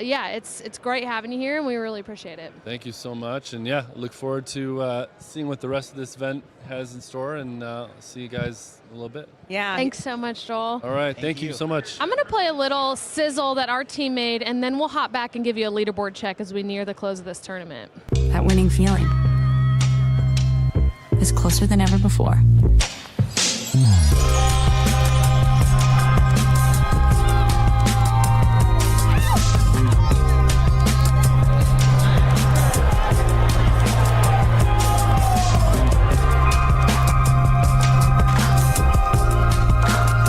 yeah, it's great having you here, and we really appreciate it. Thank you so much, and yeah, look forward to seeing what the rest of this event has in store, and see you guys in a little bit. Yeah. Thanks so much, Joel. All right, thank you so much. I'm going to play a little sizzle that our team made, and then we'll hop back and give you a leaderboard check as we near the close of this tournament. That winning feeling is closer than ever before.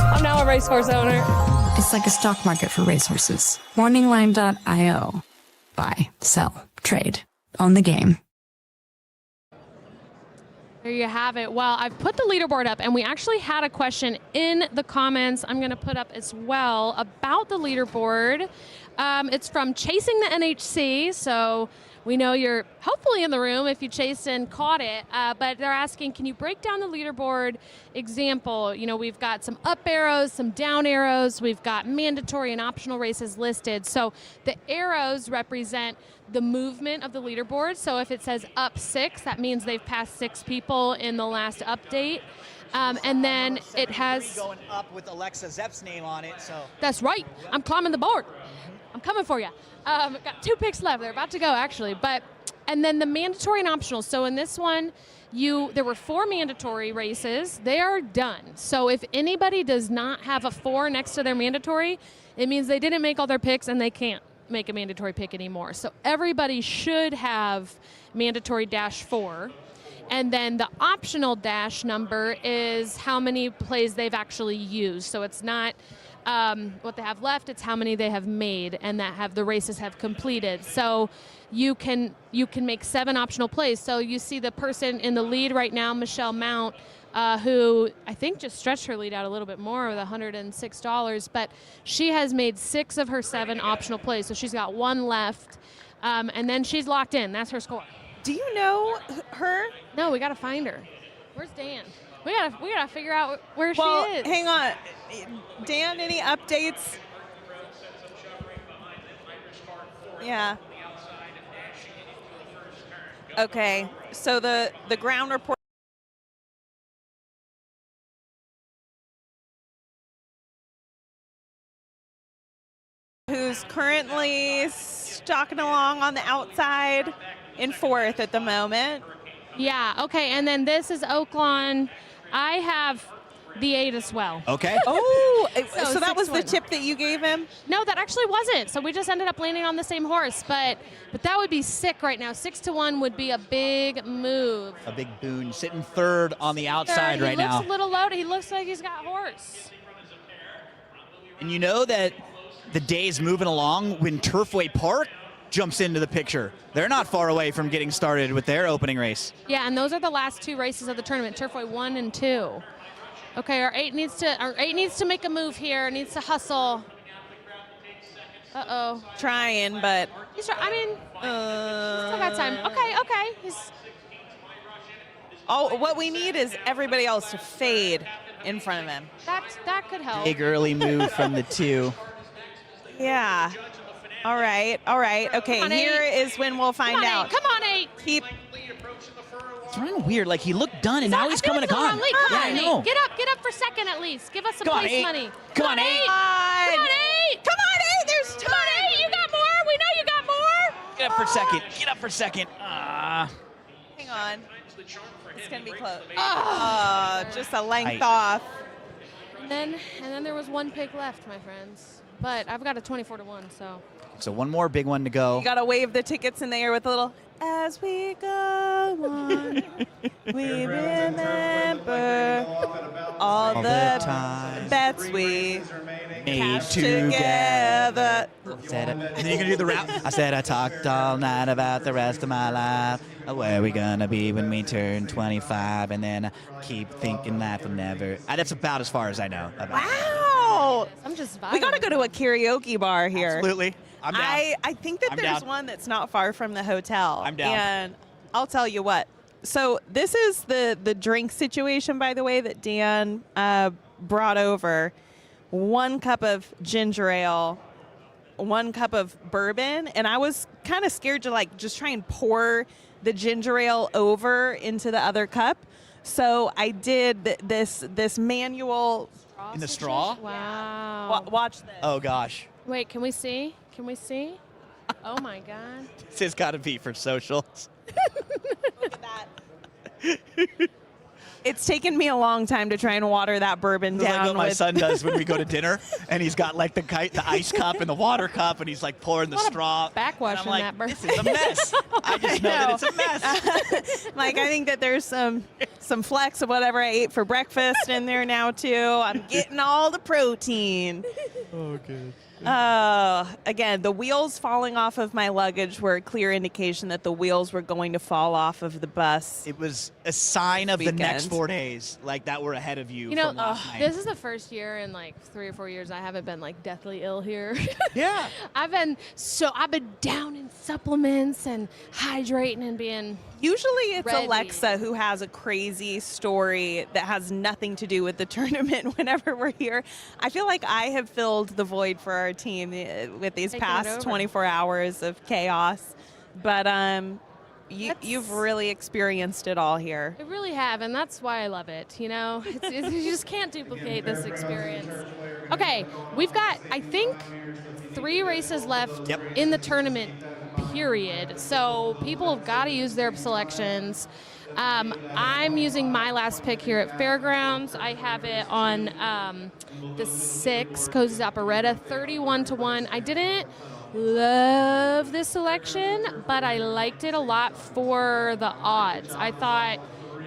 I'm now a racehorse owner. It's like a stock market for racehorses. Morningline.io. Buy, sell, trade. Own the game. There you have it. Well, I've put the leaderboard up, and we actually had a question in the comments I'm going to put up as well about the leaderboard. It's from Chasing the NHC, so we know you're hopefully in the room if you chased and caught it, but they're asking, can you break down the leaderboard example? We've got some up arrows, some down arrows, we've got mandatory and optional races listed. So the arrows represent the movement of the leaderboard. So if it says up 6, that means they've passed 6 people in the last update. And then it has going up with Alexa Zepp's name on it. So that's right. I'm climbing the board. I'm coming for you. Got 2 picks left. They're about to go, actually. And then the mandatory and optional. So in this one, there were 4 mandatory races. They are done. So if anybody does not have a 4 next to their mandatory, it means they didn't make all their picks and they can't make a mandatory pick anymore. So everybody should have mandatory -4. And then the optional dash number is how many plays they've actually used. So it's not what they have left, it's how many they have made and that the races have completed. So you can make 7 optional plays. So you see the person in the lead right now, Michelle Mount, who I think just stretched her lead out a little bit more with $106, but she has made 6 of her 7 optional plays. So she's got 1 left, and then she's locked in. That's her score. Do you know her? No, we got to find her. Where's Dan? We gotta figure out where she is. Hang on. Dan, any updates? Yeah. Okay. So the ground report who's currently stalking along on the outside in 4th at the moment. Yeah, okay, and then this is Oaklawn. I have the 8 as well. Okay. Oh, so that was 6-1. the tip that you gave him? No, that actually wasn't. So we just ended up landing on the same horse, but that would be sick right now. 6-1 would be a big move. A big boon. Sitting 3rd on the outside right now. He looks a little loaded. He looks like he's got horse. And you know that the day's moving along when Turfway Park jumps into the picture. They're not far away from getting started with their opening race. Yeah, and those are the last 2 races of the tournament, Turfway 1 and 2. Okay, our 8 needs to make a move here. Needs to hustle. Uh-oh. Trying, but He's still got time. Okay. what we need is everybody else to fade in front of him. That could help. Big early move from the 2. Yeah. All right. Okay, Come on, here 8. is when we'll find out. Come on, 8. It's running weird. Like, he looked done, and now he's coming to con. Come Yeah, on, I know. 8. Get up for second at least. Give us some Come on, place 8. money. Come on, 8. Come on, 8. Come on, 8. There's time. Come on, 8. You got more. We know you got more. Get up for second. Get up for second. Hang on. It's going to be close. Oh, just a length off. And then there was 1 pick left, my friends. But I've got a 24-1, so. So one more big one to go. You got to wave the tickets in the air with a little, as we go on, we remember all the bets we made together. And then you're going to do the rap. I said I talked all night about the rest of my life. Where we going to be when we turn 25? And then I keep thinking life will never. That's about as far as I know. Wow. I'm just vibing. We got to go to a karaoke bar here. Absolutely. I'm down. I think that there's down. one that's not far from the hotel. I'm down. And I'll tell you what. So this is the drink situation, by the way, that Dan brought over. 1 cup of ginger ale, 1 cup of bourbon, and I was kind of scared to like just try and pour the ginger ale over into the other cup. So I did this manual. In the straw? Wow. Watch this. Oh, gosh. Wait, can we see? Oh, my God. This has got to be for socials. Look at that. It's taken me a long time to try and water that bourbon This is down. like what my with son does when we go to dinner, and he's got like the ice cup and the water cup, and he's like pouring the straw. Backwash I'm in like, that bourbon. this is a mess. I just know that it's a mess. Like, I think that there's some flecks of whatever I ate for breakfast in there now too. I'm getting all the protein. Oh, good. Again, the wheels falling off of my luggage were a clear indication that the wheels were going to fall off of the bus. It was a sign of Weekend. the next 4 days, like that were ahead of you. You know, from last night. this is the first year in like 3 or 4 years I haven't been like deathly ill here. Yeah. I've been down in supplements and hydrating and being. Usually it's ready. Alexa who has a crazy story that has nothing to do with the tournament whenever we're here. I feel like I have filled the void for our team with these Taking it past over. 24 hours of chaos. But you've really experienced it all here. I really have, and that's why I love it. You know, you just can't duplicate this experience. Okay, we've got, I think, 3 races left in the tournament, period. So people have got to use their selections. I'm using my last pick here at Fairgrounds. I have it on the 6, Cozy's Operetta, 31-1. I didn't love this selection, but I liked it a lot for the odds. I thought,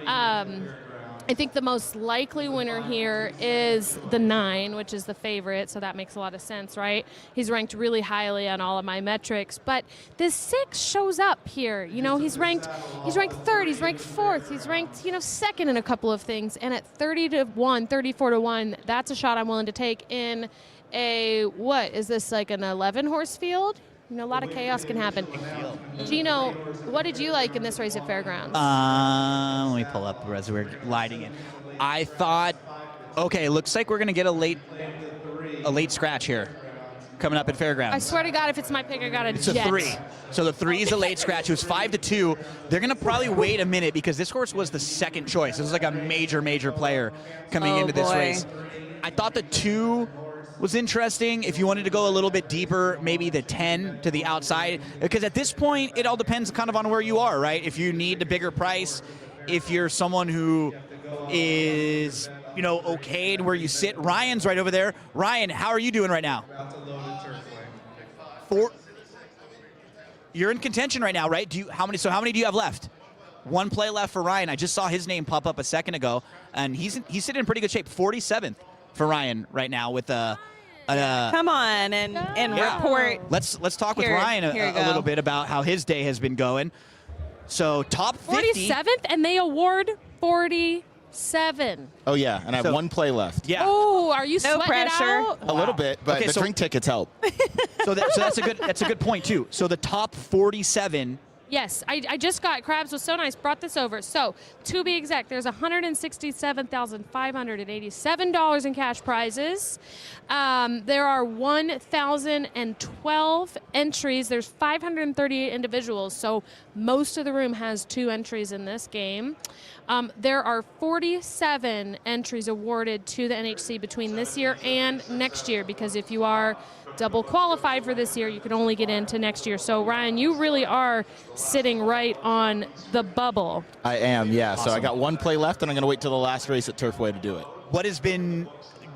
I think the most likely winner here is the 9, which is the favorite, so that makes a lot of sense, right? He's ranked really highly on all of my metrics, but the 6 shows up here. You know, he's ranked 3rd, he's ranked 4th, he's ranked, 2nd in a couple of things, and at 30-1, 34-1, that's a shot I'm willing to take in a, what is this, like an 11 horse field? You know, a lot of chaos can happen. Gino, what did you like in this race at Fairgrounds? Let me pull up as we're lighting it. I thought, okay, looks like we're gonna get a late scratch here, coming up at Fairgrounds. I swear to God, if it's my pick, I got a It's jet. a 3. So the 3 is a late scratch. It was 5-2. They're gonna probably wait a minute because this horse was the second choice. This was like a major player coming into this race. I thought the 2 was interesting. If you wanted to go a little bit deeper, maybe the 10 to the outside, because at this point, it all depends kind of on where you are, right? If you need a bigger price, if you're someone who is, okayed where you sit. Ryan's right over there. Ryan, how are you doing right now? You're in contention right now, right? How many do you have left? One play left for Ryan. I just saw his name pop up a second ago, and he's sitting in pretty good shape. 47th for Ryan right now with come on and report. Let's talk with Ryan a little bit about how his day has been going. So top 50. 47th, and they award 47. Oh yeah, and I have one play left. Yeah. Oh, are you no sweating pressure? it out? A little bit, but the drink tickets help. So that's a good point too. So the top 47. Yes, I just got, Krabs was so nice, brought this over. So, to be exact, there's $167,587 in cash prizes. There are 1,012 entries. There's 538 individuals, so most of the room has 2 entries in this game. There are 47 entries awarded to the NHC between this year and next year, because if you are double qualified for this year, you can only get into next year. So, Ryan, you really are sitting right on the bubble. I am, yeah. Awesome. So I got one play left, and I'm going to wait till the last race at Turfway to do it. What has been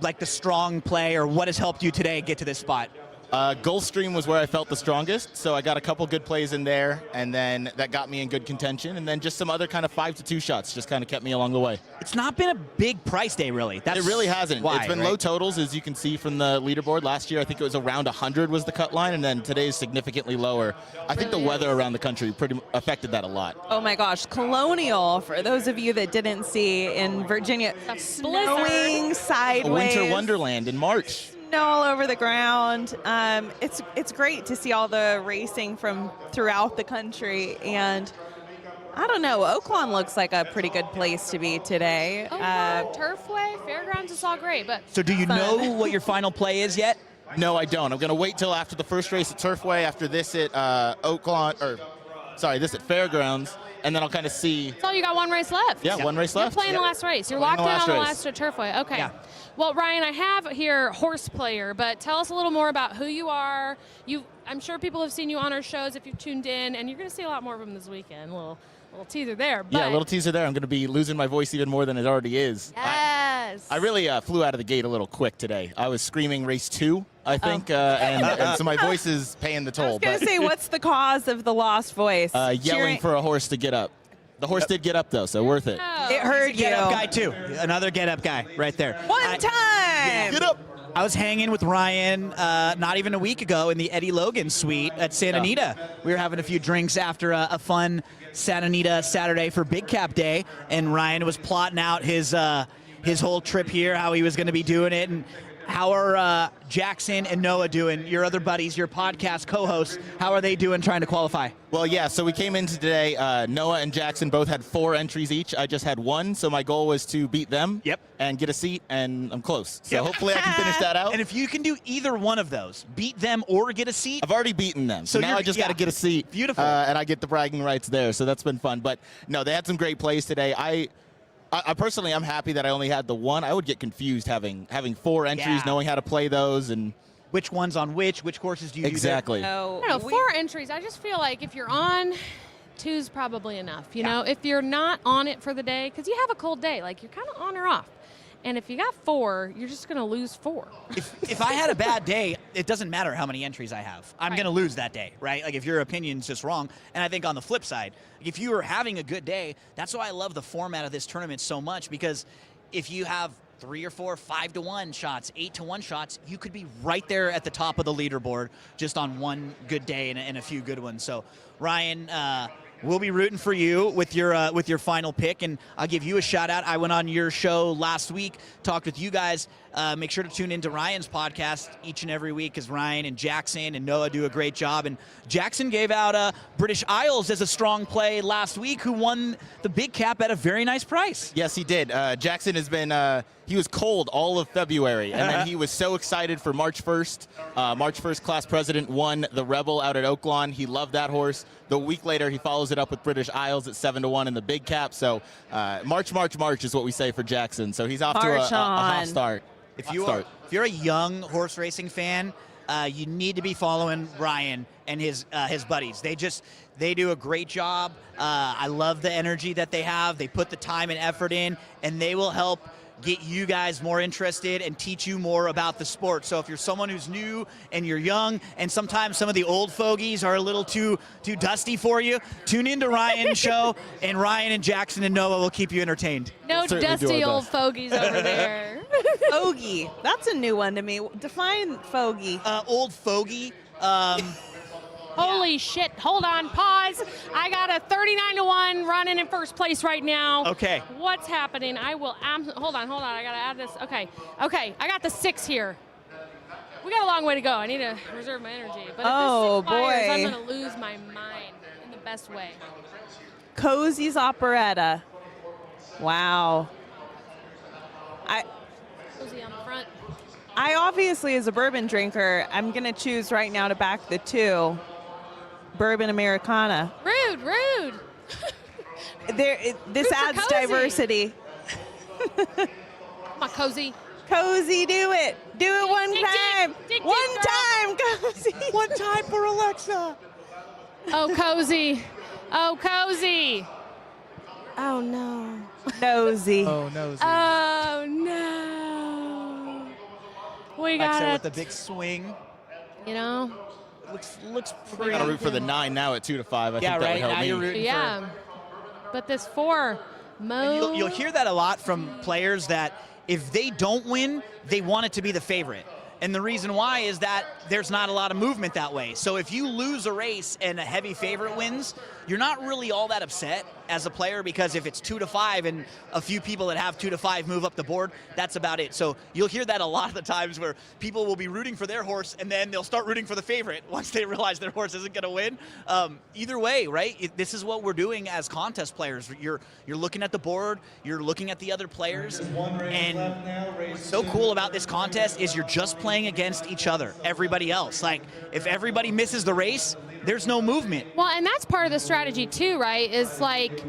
like the strong play, or what has helped you today get to this spot? Gulfstream was where I felt the strongest, so I got a couple good plays in there, and then that got me in good contention, and then just some other kind of 5-2 shots just kind of kept me along the way. It's not been a big price day, really. It really hasn't. Why, it's been low totals, as you can see from the leaderboard. Last year, I think it was around 100 was the cut line, and then today is significantly lower. I think the weather around the country pretty affected that a lot. Oh my gosh, Colonial, for those of you that didn't see, in Virginia, snowing sideways. A winter wonderland in March. All over the ground. It's great to see all the racing from throughout the country, and I don't know, Oaklawn looks like a pretty good place to be today. Turfway, Fairgrounds, it's all great, but so do you know what your final play is yet? No, I don't. I'm going to wait till after the first race at Turfway, after this at this at Fairgrounds, and then I'll kind of see. So you got one race left. Yeah, one race left. You're playing the last race. You're locked in on the last at Turfway. Okay. Yeah. Well, Ryan, I have here horse player, but tell us a little more about who you are. I'm sure people have seen you on our shows if you've tuned in, and you're going to see a lot more of them this weekend. A little teaser there. But yeah, a little teaser there. I'm going to be losing my voice even more than it already is. Yes. I really flew out of the gate a little quick today. I was screaming race 2, I think, and so my voice is paying the toll. I was going to say, what's the cause of the lost voice? Yelling for a horse to get up. The horse did get up, though, so worth it. It heard you. Get-up guy, too. Another get-up guy right there. One time! Get up! I was hanging with Ryan not even a week ago in the Eddie Logan suite at Santa Anita. We were having a few drinks after a fun Santa Anita Saturday for Big Cap Day, and Ryan was plotting out his whole trip here, how he was going to be doing it, and how are Jackson and Noah doing, your other buddies, your podcast co-hosts? How are they doing trying to qualify? Well, yeah, so we came into today. Noah and Jackson both had 4 entries each. I just had 1, so my goal was to beat them and get a seat, and I'm close. So hopefully I can finish that out. And if you can do either one of those, beat them or get a seat. I've already beaten them, so now I just got to get a seat. Beautiful. And I get the bragging rights there, so that's been fun. But, no, they had some great plays today. I personally, I'm happy that I only had the 1. I would get confused having 4 entries, knowing how to play those, and which one's on which courses do you exactly. do? I don't know, 4 entries. I just feel like if you're on, 2's probably enough. You know, if you're not on it for the day, because you have a cold day, like you're kind of on or off. And if you got 4, you're just going to lose 4. If I had a bad day, it doesn't matter how many entries I have. I'm going to lose that day, right? Like if your opinion's just wrong. And I think on the flip side, if you are having a good day, that's why I love the format of this tournament so much, because if you have 3 or 4 5-1 shots, 8-1 shots, you could be right there at the top of the leaderboard just on one good day and a few good ones. So Ryan, we'll be rooting for you with your final pick, and I'll give you a shout out. I went on your show last week, talked with you guys. Make sure to tune into Ryan's podcast each and every week, because Ryan and Jackson and Noah do a great job. And Jackson gave out British Isles as a strong play last week, who won the Big Cap at a very nice price. Yes, he did. Jackson has been he was cold all of February, and then he was so excited for March 1st. March 1st class president won the Rebel out at Oaklawn. He loved that horse. The week later, he follows it up with British Isles at 7-1 in the Big Cap. So March is what we say for Jackson. So he's off to a hot start. If you're a young horse racing fan, you need to be following Ryan and his buddies. They do a great job. I love the energy that they have. They put the time and effort in, and they will help get you guys more interested and teach you more about the sport. So if you're someone who's new and you're young, and sometimes some of the old fogies are a little too dusty for you, tune into Ryan's show, and Ryan and Jackson and Noah will keep you entertained. No dusty old fogies over there. Fogey. That's a new one to me. Define fogey. Old fogey. Holy shit. Hold on. Pause. I got a 39-1 running in first place right now. Okay. What's happening? Hold on. I got to add this. Okay. I got the 6 here. We got a long way to go. I need to reserve my energy. But if this 6 fires, I'm going to lose my mind in the best way. Cozy's Operetta. Wow. Cozy on the front. I obviously, as a bourbon drinker, I'm going to choose right now to back the 2. Bourbon Americana. Rude. This adds diversity. Come on, Cozy. Cozy, do it. Do it one time. One time, Cozy. One time for Alexa. Oh, Cozy. Oh, Cozy. Oh, no. Nosy. Oh, nosy. Oh, no. We got Alexa it. with the big swing. You know? Looks We're pretty. gonna root for the 9 now at 2 to 5. I think that right. would help Now me. you're rooting Yeah. But this 4, Mo. You'll hear that a lot from players that if they don't win, they want it to be the favorite. And the reason why is that there's not a lot of movement that way. So if you lose a race and a heavy favorite wins, you're not really all that upset as a player, because if it's 2 to 5 and a few people that have 2 to 5 move up the board, that's about it. So you'll hear that a lot of the times where people will be rooting for their horse and then they'll start rooting for the favorite once they realize their horse isn't going to win. Either way, right? This is what we're doing as contest players. You're looking at the board, you're looking at the other players, and what's so cool about this contest is you're just playing against each other, everybody else. Like, if everybody misses the race, there's no movement. Well, and that's part of the strategy too, right? Is like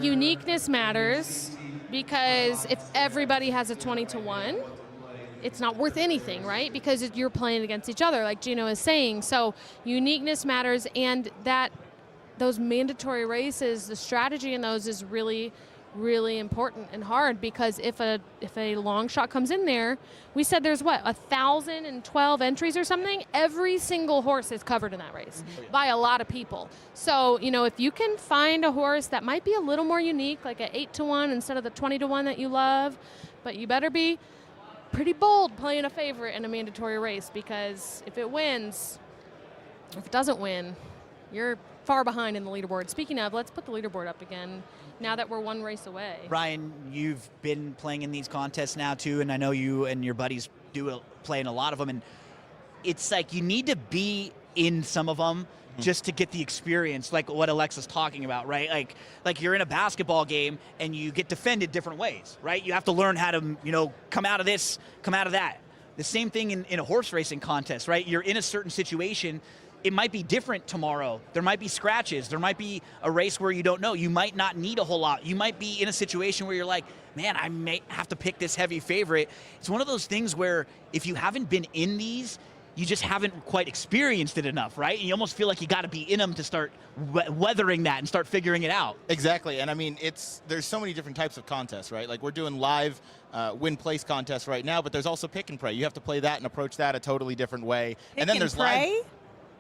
uniqueness matters, because if everybody has a 20-1, it's not worth anything, right? Because you're playing against each other, like Gino is saying. So uniqueness matters, and those mandatory races, the strategy in those is really, really important and hard, because if a long shot comes in there, we said there's 1,012 entries or something. Every single horse is covered in that race by a lot of people. So if you can find a horse that might be a little more unique, like an 8-1 instead of the 20-1 that you love, but you better be pretty bold playing a favorite in a mandatory race, because if it wins, if it doesn't win, you're far behind in the leaderboard. Speaking of, let's put the leaderboard up again now that we're 1 race away. Ryan, you've been playing in these contests now too, and I know you and your buddies play in a lot of them, and it's like you need to be in some of them just to get the experience, like what Alexa's talking about, right? Like you're in a basketball game and you get defended different ways, right? You have to learn how to, come out of this, come out of that. The same thing in a horse racing contest, right? You're in a certain situation. It might be different tomorrow. There might be scratches. There might be a race where you don't know. You might not need a whole lot. You might be in a situation where you're like, man, I may have to pick this heavy favorite. It's one of those things where if you haven't been in these, you just haven't quite experienced it enough, right? And you almost feel like you got to be in them to start weathering that and start figuring it out. Exactly, and I mean, there's so many different types of contests, right? Like, we're doing live win-place contests right now, but there's also pick and pray. You have to play that and approach that a totally different way. And then there's live.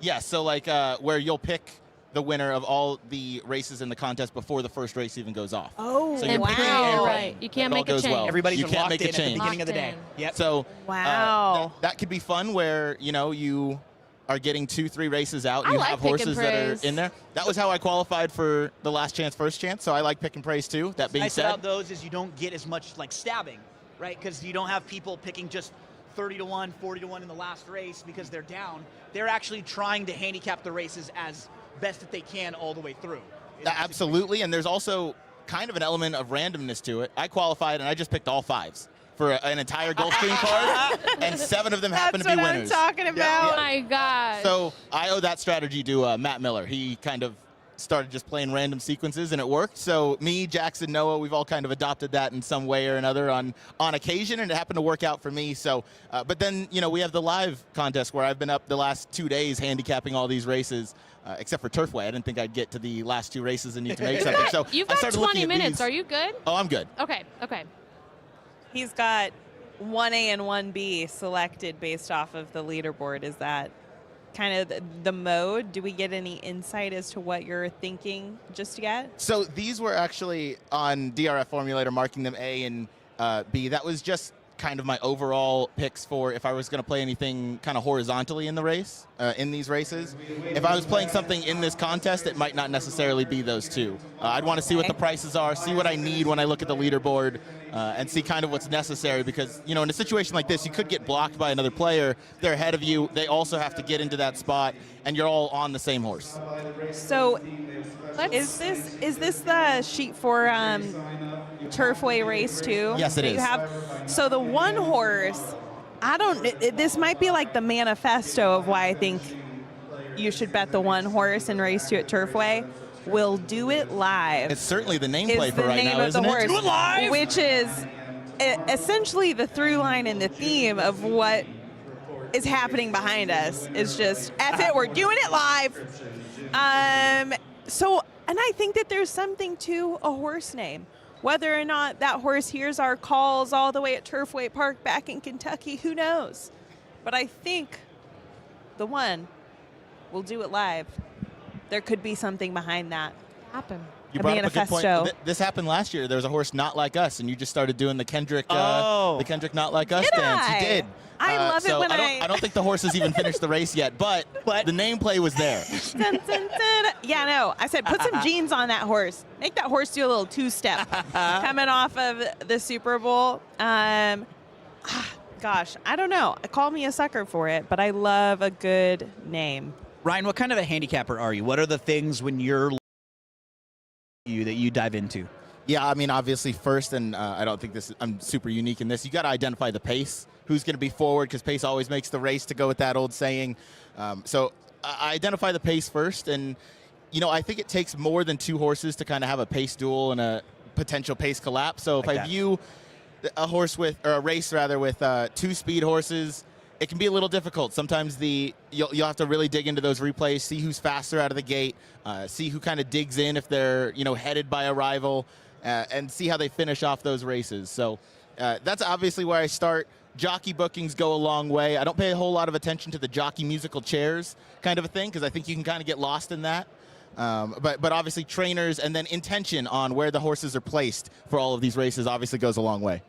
Yeah, so like where you'll pick the winner of all the races in the contest before the first race even goes off. Oh, so wow. Right. You can't make a change. Well. Everybody's you can't locked make a in change at the beginning of the day. Yep. So wow. That could be fun where, you are getting 2-3 races out. You like have pick and horses that praise. are in there. That was how I qualified for the last chance, first chance. So I like pick and praise too. That being nice said, about those is you don't get as much like stabbing, right? Because you don't have people picking just 30-1, 40-1 in the last race because they're down. They're actually trying to handicap the races as best that they can all the way through. Absolutely, and there's also kind of an element of randomness to it. I qualified and I just picked all 5s for an entire Gulfstream card, and 7 of them happen to be winners. That's what I'm talking about. Oh my God. So I owe that strategy to Matt Miller. He kind of started just playing random sequences, and it worked. So me, Jackson, Noah, we've all kind of adopted that in some way or another on occasion, and it happened to work out for me. So, but then, we have the live contest where I've been up the last 2 days handicapping all these races, except for Turfway. I didn't think I'd get to the last 2 races and need to make something. So You've got 20 minutes. Are you good? Oh, I'm good. Okay. He's got 1A and 1B selected based off of the leaderboard. Is that kind of the mode? Do we get any insight as to what you're thinking just yet? So these were actually on DRF Formulator, marking them A and B. That was just kind of my overall picks for if I was going to play anything kind of horizontally in the race, in these races. If I was playing something in this contest, it might not necessarily be those two. I'd want to see what the prices are, see what I need when I look at the leaderboard, and see kind of what's necessary, because, in a situation like this, you could get blocked by another player. They're ahead of you. They also have to get into that spot, and you're all on the same horse. So is this the sheet for Turfway race 2? Yes, it is. You have? So the one horse, this might be like the manifesto of why I think you should bet the one horse in race 2 at Turfway. Will Do It Live. It's certainly the nameplate for right now, isn't it? Do It Live! Which is essentially the through line and the theme of what is happening behind us. Is just, F it, we're doing it live. And I think that there's something to a horse name. Whether or not that horse hears our calls all the way at Turfway Park back in Kentucky, who knows? But I think the one Will Do It Live. There could be something behind that. Happen. You brought up a good point. This happened last year. There was a horse Not Like Us, and you just started doing the Kendrick, Not Like Us dance. You did. I love it when I don't think the horse has even finished the race yet, but the nameplay was there. Dun, dun, dun. Yeah, no. I said put some jeans on that horse. Make that horse do a little two-step coming off of the Super Bowl. Gosh, I don't know. Call me a sucker for it, but I love a good name. Ryan, what kind of a handicapper are you? What are the things when you're that you dive into? Yeah, I mean, obviously first, and I don't think I'm super unique in this, you got to identify the pace. Who's going to be forward, because pace always makes the race, to go with that old saying. So I identify the pace first, and, I think it takes more than 2 horses to kind of have a pace duel and a potential pace collapse. So if I view a race with 2 speed horses, it can be a little difficult. Sometimes you'll have to really dig into those replays, see who's faster out of the gate, see who kind of digs in if they're headed by a rival, and see how they finish off those races. So that's obviously where I start. Jockey bookings go a long way. I don't pay a whole lot of attention to the jockey musical chairs kind of a thing, because I think you can kind of get lost in that. But obviously trainers and then intention on where the horses are placed for all of these races obviously goes a long way.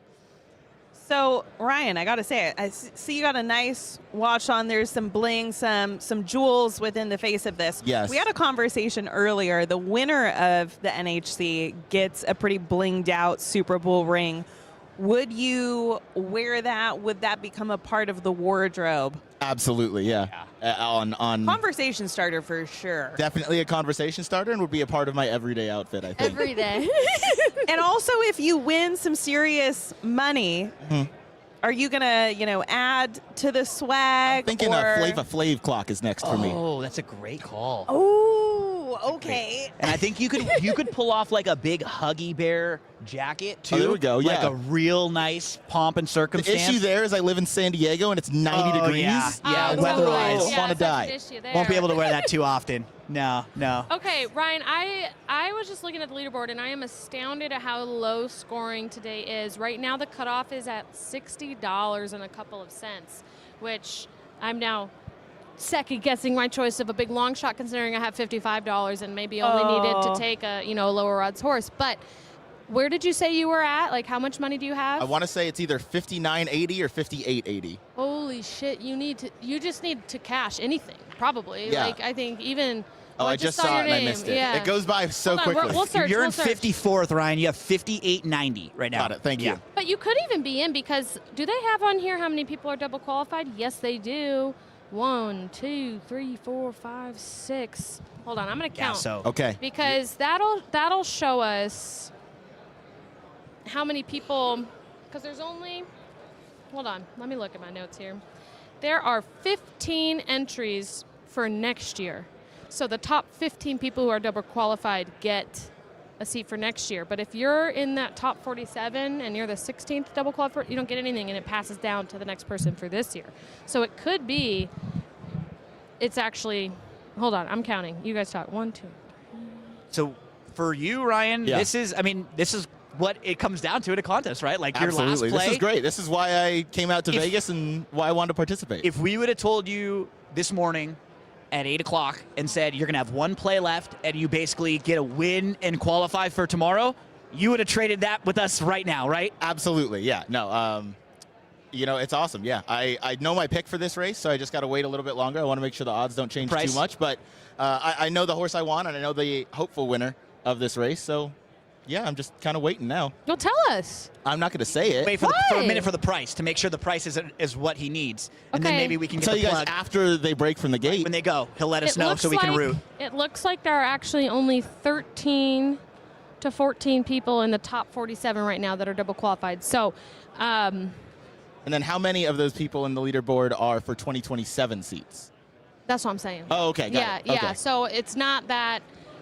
So, Ryan, I got to say, I see you got a nice watch on. There's some bling, some jewels within the face of this. Yes. We had a conversation earlier. The winner of the NHC gets a pretty blinged out Super Bowl ring. Would you wear that? Would that become a part of the wardrobe? Absolutely, yeah. On Conversation starter for sure. Definitely a conversation starter, and would be a part of my everyday outfit, I think. Every day. And also, if you win some serious money, are you going to, add to the swag? I'm thinking a Flava Flav clock is next for me. Oh, that's a great call. Oh, okay. And I think you could pull off like a big Huggy Bear jacket too. Oh, there we go. Like yeah, a real nice pomp and circumstance. The issue there is I live in San Diego and it's 90 degrees. Yeah, weather-wise, want to die. Won't be able to wear that too often. No. Okay, Ryan, I was just looking at the leaderboard, and I am astounded at how low scoring today is. Right now, the cutoff is at $60 and a couple of cents, which I'm now second guessing my choice of a big long shot, considering I have $55 and maybe only needed to take a lower odds horse. But where did you say you were at? Like, how much money do you have? I want to say it's either $59.80 or $58.80. Holy shit! You just need to cash anything, probably. Yeah. Like, I think even. Oh, I just saw it and I missed it. Yeah. It goes by so Hold on, quickly. we'll search. You're we'll in search. 54th, Ryan. You have 58.90 right now. Got it. Thank you. But you could even be in, because do they have on here how many people are double qualified? Yes, they do. 1, 2, 3, 4, 5, 6. Hold on, I'm gonna count. Yeah, so okay. Because that'll show us how many people. Because there's only. Hold on, let me look at my notes here. There are 15 entries for next year. So the top 15 people who are double qualified get a seat for next year. But if you're in that top 47 and you're the 16th double qualified, you don't get anything, and it passes down to the next person for this year. So it could be, it's actually, hold on, I'm counting. You guys talk. 1, 2. So for you, Ryan, this is what it comes down to at a contest, right? Like Absolutely. your last play. This is great. This is why I came out to Vegas and why I wanted to participate. If we would have told you this morning at 8 o'clock and said you're going to have one play left and you basically get a win and qualify for tomorrow, you would have traded that with us right now, right? Absolutely, yeah. No, it's awesome, yeah. I know my pick for this race, so I just got to wait a little bit longer. I want to make sure the odds don't change too much, but I know the horse I want, and I know the hopeful winner of this race, so yeah, I'm just kind of waiting now. Well, tell us. I'm not going to say it. Wait for a minute for the price to make sure the price is what he needs. And then maybe we can get tell the you plug. guys after they break from the gate. When they go, he'll let us know so we can root. It looks like there are actually only 13 to 14 people in the top 47 right now that are double qualified. So, and then how many of those people in the leaderboard are for 2027 seats? That's what I'm saying. Oh, okay. Got it. Yeah. Okay. So it's not that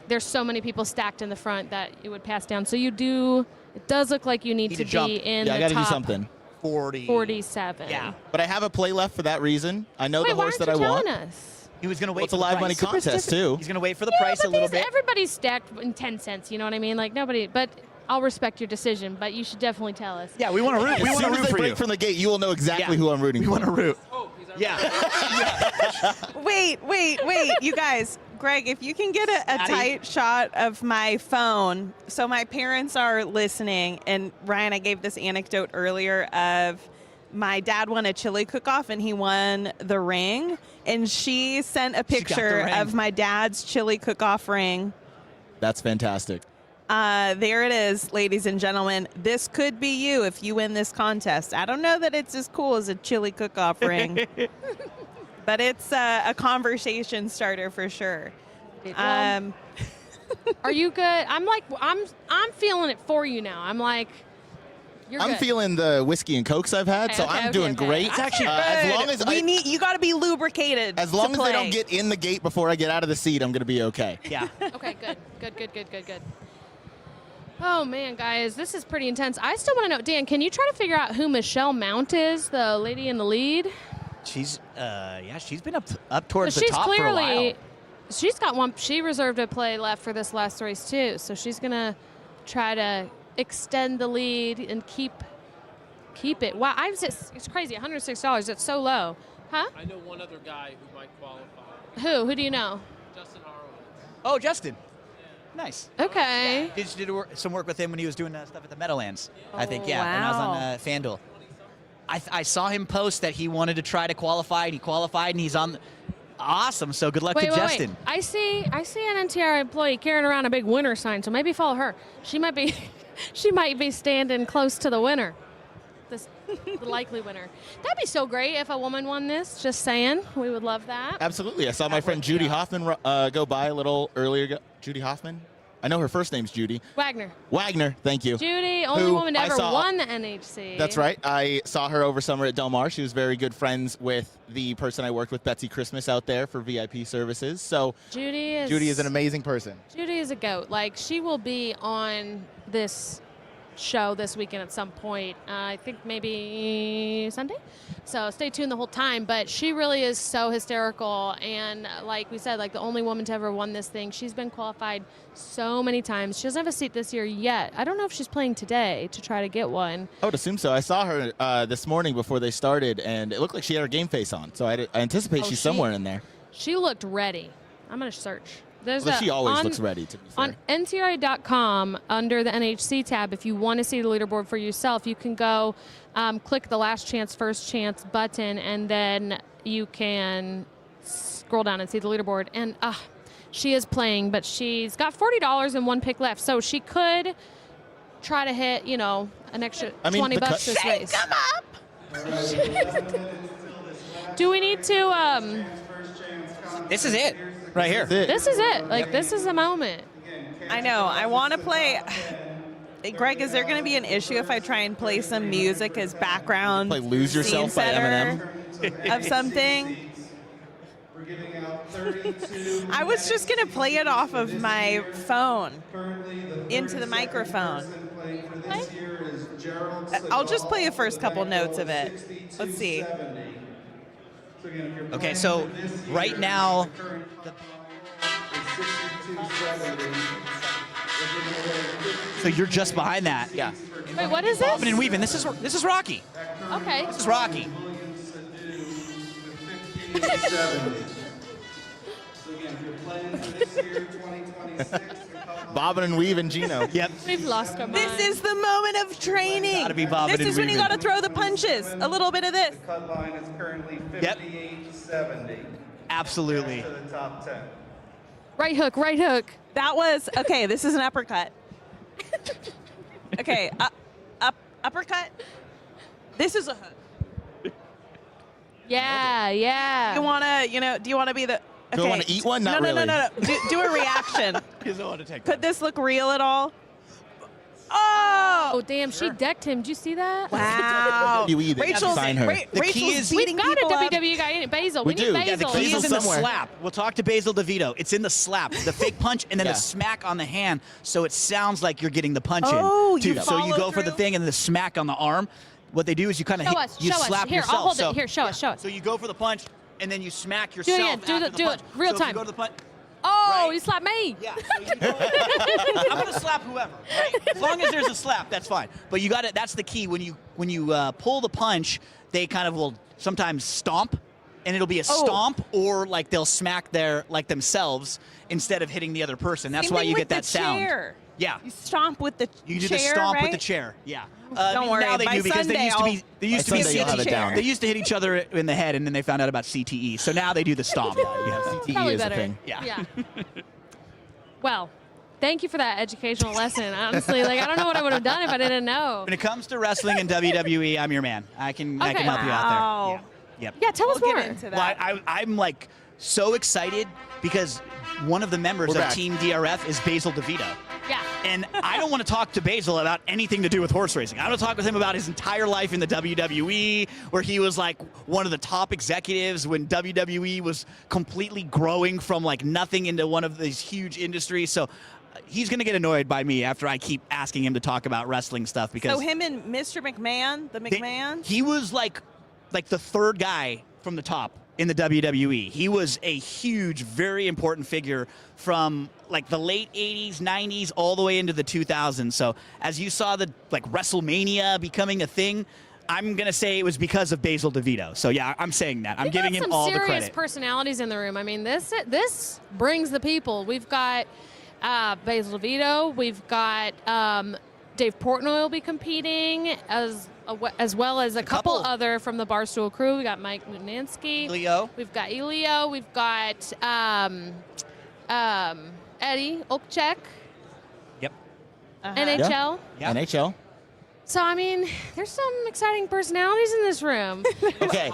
there's so many people stacked in the front that it would pass down. So it does look like you need to be in I the gotta top do something. 47. Yeah. But I have a play left for that reason. I know Wait, the horse that I why want. aren't you telling us? He was going to wait Well, it's for a the live price. money contest, too. He's going to wait for the price a little bit. Everybody's stacked in 10 cents, you know what I mean? Like nobody, but I'll respect your decision, but you should definitely tell us. Yeah, we want to root. As soon as they break from the gate, you will know exactly who I'm rooting for. We want to root. Yeah. Wait, you guys. Greg, if you can get a tight shot of my phone. So my parents are listening, and Ryan, I gave this anecdote earlier of my dad won a chili cook-off, and he won the ring, and she sent a picture of my dad's chili cook-off ring. That's fantastic. There it is, ladies and gentlemen. This could be you if you win this contest. I don't know that it's as cool as a chili cook-off ring. But it's a conversation starter for sure. Are you good? I'm feeling it for you now. I'm like, you're I'm good. feeling the whiskey and cokes I've had, so I'm doing great. It's actually as long as you got to be lubricated. As long as they don't get in the gate before I get out of the seat, I'm going to be okay. Yeah. Okay, good. Oh, man, guys, this is pretty intense. I still want to know, Dan, can you try to figure out who Michelle Mount is, the lady in the lead? She's been up towards the top for a while. She's got one. She reserved a play left for this last race, too, so she's going to try to extend the lead and keep it. Wow, it's crazy, $106. It's so low. Huh? I know one other guy who might qualify. Who do you know? Justin Horowitz. Oh, Justin. Nice. Okay. Did you do some work with him when he was doing stuff at the Meadowlands? I think, yeah. wow. And I was on FanDuel. I saw him post that he wanted to try to qualify, and he qualified, and he's on. Awesome. So good luck to Justin. Wait. I see an NTR employee carrying around a big winner sign, so maybe follow her. She might be standing close to the winner. The likely winner. That'd be so great if a woman won this. Just saying. We would love that. Absolutely. I saw my friend Judy Hoffman go by a little earlier. Judy Hoffman? I know her first name's Judy. Wagner, thank you. Judy, only woman to ever won the NHC. That's right. I saw her over summer at Del Mar. She was very good friends with the person I worked with, Betsy Christmas, out there for VIP services. So Judy is an amazing person. Judy is a goat. Like, she will be on this show this weekend at some point. I think maybe Sunday. So stay tuned the whole time. But she really is so hysterical. And like we said, like the only woman to ever won this thing. She's been qualified so many times. She doesn't have a seat this year yet. I don't know if she's playing today to try to get one. I would assume so. I saw her this morning before they started, and it looked like she had her game face on. So I anticipate she's somewhere in there. She looked ready. I'm going to search. She always looks ready, to be fair. On NTRA.com, under the NHC tab, if you want to see the leaderboard for yourself, you can go click the last chance, first chance button, and then you can scroll down and see the leaderboard. And she is playing, but she's got $40 and one pick left. So she could try to hit, an extra $20 this race. Come up! Do we need to... This is it. Right here. This is it. Like, this is the moment. I know. I want to play. Greg, is there going to be an issue if I try and play some music as background? Play Lose Yourself by Eminem? Of something? We're giving out 32. I was just going to play it off of my phone into the microphone. I'll just play the first couple notes of it. Let's see. Okay, so right now, so you're just behind that. Yeah. Wait, what is this? Bobbing and weaving. This is Rocky. Okay. This is Rocky. Bobbing and weaving, Gino. Yep. We've lost our mind. This is the moment of training. Gotta be bobbing This is and when you weaving. got to throw the punches. A little bit of this. Cut line is currently Yep. 58.70. Absolutely. To the top 10. Right hook, right hook. That was, okay, this is an uppercut. Okay, uppercut. This is a hook. Yeah, yeah. You want to, do you want to be the... Okay. Do I want to eat one? Not no, really. No. Do a reaction. He doesn't want to take Could this look real at all? Oh! Oh, damn, she decked him. Did you see that? Wow. You either Rachel's, sign her. The key Rachel's is- beating We've got a people up. WWE guy in it. Basil. We We need do. Basil. Yeah, the The key is in the somewhere. slap. We'll talk to Basil DeVito. It's in the slap, the fake punch, and then Yeah. the smack on the hand, so it sounds like you're getting the punch Oh, in. Too. you So you follow go for the through? thing and the smack on the arm. What they do is you kind of Show us. you Show slap us. Here, yourself. I'll hold so, it. Here, show us. Show us. So you go for the punch, and then you smack Do yourself it again. after the Do punch. it. Real So if time. you go to the punch. Oh, Right. you slapped me. Yeah. So you go, I'm gonna slap whoever. Right? As long as there's a slap, that's fine. But you got it. That's the key. When you pull the punch, they kind of will sometimes stomp, and it'll be a stomp, or like they'll smack themselves instead of hitting the other person. That's Same why thing you with get that the sound. chair. Yeah. You stomp with the You do chair, the stomp right? with the chair. Yeah. Don't worry, Now they by do because Sunday they used to be By Sunday you'll have it down. they used to hit each other in the head, and then they found out about CTE. So now they do the stomp. Yeah. CTE Probably is a better. thing. Yeah. Well, thank you for that educational lesson. Honestly, I don't know what I would have done if I didn't know. When it comes to wrestling and WWE, I'm your man. I can help you out Wow. there. Yeah. Yep. Yeah, tell us We'll more. get into Well, that. I'm like so excited because one of the members We're of back. Team DRF is Basil DeVito. Yeah. And I don't want to talk to Basil about anything to do with horse racing. I want to talk with him about his entire life in the WWE, where he was like one of the top executives when WWE was completely growing from like nothing into one of these huge industries. So he's going to get annoyed by me after I keep asking him to talk about wrestling stuff because So him and Mr. McMahon, the McMahon? he was like the third guy from the top in the WWE. He was a huge, very important figure from like the late 80s, 90s, all the way into the 2000s. So as you saw the like WrestleMania becoming a thing, I'm going to say it was because of Basil DeVito. So yeah, I'm saying that. I'm giving him all the some serious credit. personalities in the room. I mean, this brings the people. We've got Basil DeVito. We've got Dave Portnoy will be competing as well as a couple other from the Barstool crew. We got Mike Mutnansky. Elio. We've got Elio. We've got Eddie Olczyk. Yep. NHL. Yeah. NHL. So, I mean, there's some exciting personalities in this room. Okay.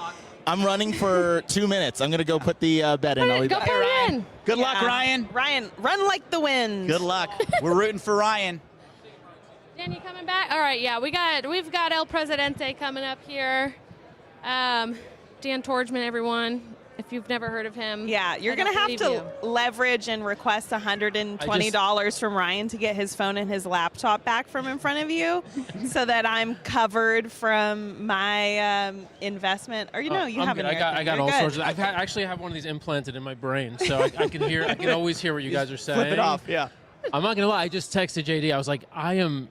I'm running for 2 minutes. I'm going to go put the bet in. I'll be Go back. put it in. Good luck, Ryan. Ryan, run like the wind. Good luck. We're rooting for Ryan. Dan, you coming back? All right, yeah, we've got El Presidente coming up here. Dan Tordjman, everyone. If you've never heard of him, Yeah, you're I going to don't have believe to leverage and request $120 from Ryan to get his phone and his laptop back from in front of you so that I'm covered from my investment. Or, you I'm have good. an I got You're all good. sorts of. I actually have one of these implanted in my brain, so I can hear. I can always hear what you guys are saying. Flip it off, yeah. I'm not gonna lie. I just texted JD. I was like, I'm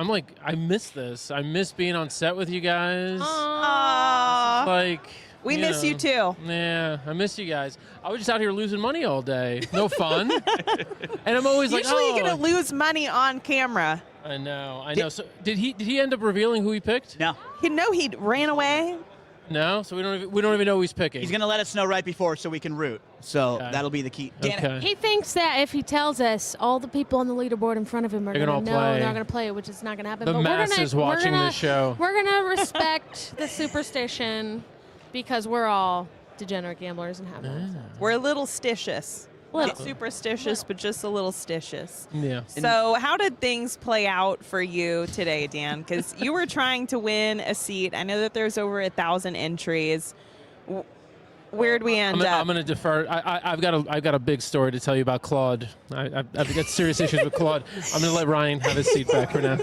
like, I miss this. I miss being on set with you guys. Aw. Like, We miss you too. Yeah, I miss you guys. I was just out here losing money all day. No fun. And I'm always like, Usually oh. you're going to lose money on camera. I know. So did he end up revealing who he picked? No. He ran away. No, so we don't even know who he's picking. He's going to let us know right before so we can root. So that'll be the key. Dan, Okay. He thinks that if he tells us, all the people on the leaderboard in front of him are They're going to gonna know play. they're not going to play, which is not going to happen. The but masses we're watching gonna, this show. We're going to respect the superstition because we're all degenerate gamblers and have that. We're a little stitious. Little. Not superstitious, but just a little stitious. Yeah. So how did things play out for you today, Dan? Because you were trying to win a seat. I know that there's over 1,000 entries. where'd we end up? I'm going to defer. I've got a big story to tell you about Claude. I've got serious issues with Claude. I'm going to let Ryan have his seat back for now.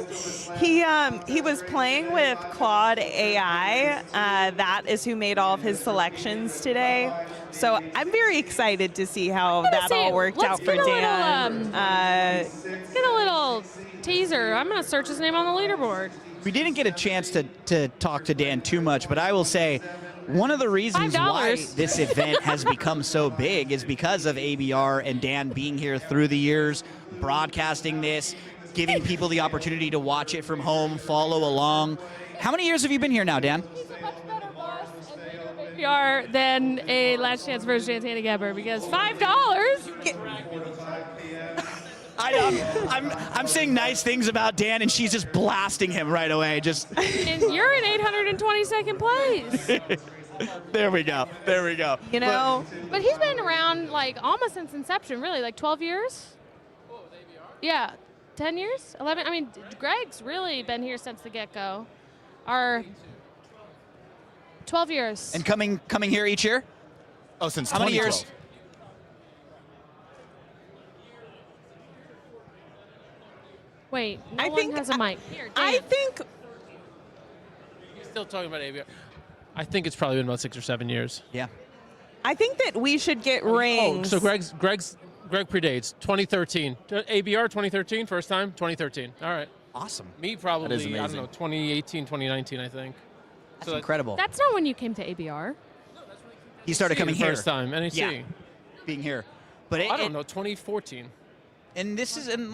He was playing with Claude AI. That is who made all of his selections today. So I'm very excited to see how that all worked out for Dan. Let's get a little teaser. I'm going to search his name on the leaderboard. We didn't get a chance to talk to Dan too much, but I will say one of the reasons why this event has become so big is because of ABR and Dan being here through the years, broadcasting this, giving people the opportunity to watch it from home, follow along. How many years have you been here now, Dan? ABR than a Last Chance First Chance Handicapper because $5. I'm saying nice things about Dan, and she's just blasting him right away. And you're in 822nd place. There we go. You know, but he's been around like almost since inception, really, like 12 years. Yeah, 10 years, 11. I mean, Greg's really been here since the get-go. 12 years. And coming here each year? Oh, since how many years? Wait, no one has a mic. Here, Dan. He's still talking about ABR. I think it's probably been about 6 or 7 years. Yeah. I think that we should get rings. So Greg predates 2013. ABR 2013, first time? 2013. All right. Awesome. Me probably, That is amazing. I don't know, 2018, 2019, I think. That's incredible. That's not when you came to ABR. He started coming here. First time, NHC. Yeah, being here. But I don't know, 2014. And this is, and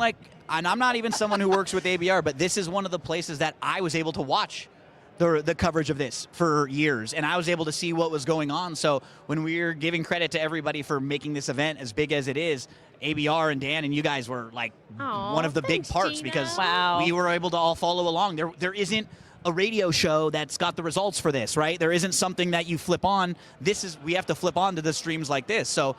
I'm not even someone who works with ABR, but this is one of the places that I was able to watch the coverage of this for years, and I was able to see what was going on. So when we're giving credit to everybody for making this event as big as it is, ABR and Dan and you guys were like one of the big parts, Gino. because Wow. we were able to all follow along. There isn't a radio show that's got the results for this, right? There isn't something that you flip on. We have to flip on to the streams like this. So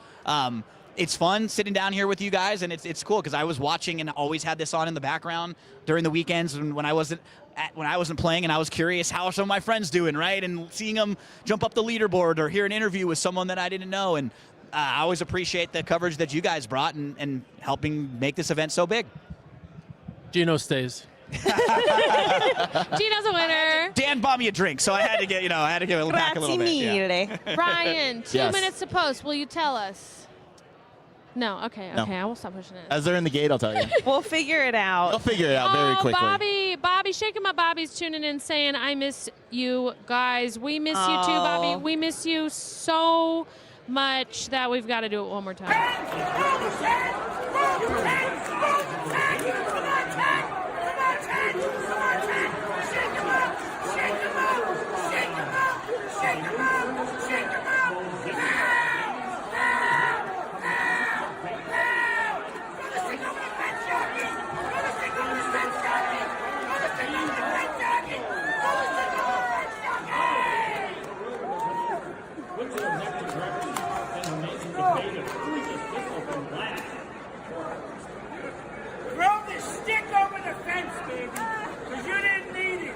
it's fun sitting down here with you guys, and it's cool because I was watching and always had this on in the background during the weekends when I wasn't playing, and I was curious how some of my friends doing, right? And seeing them jump up the leaderboard or hear an interview with someone that I didn't know. And I always appreciate the coverage that you guys brought and helping make this event so big. Gino stays. Gino's a winner. Dan bought me a drink, so I had to give it back a little bit. Yeah. Ryan, 2 Yes. minutes to post. Will you tell us? No. Okay. No. I will stop pushing it. As they're in the gate, I'll tell you. We'll figure it out. I'll figure it out very quickly. Bobby, shake 'em up. Bobby's tuning in saying, I miss you guys. We miss you too, Bobby. We miss you so much that we've got to do it one more time. Throw the stick over the fence, baby, because you didn't need it.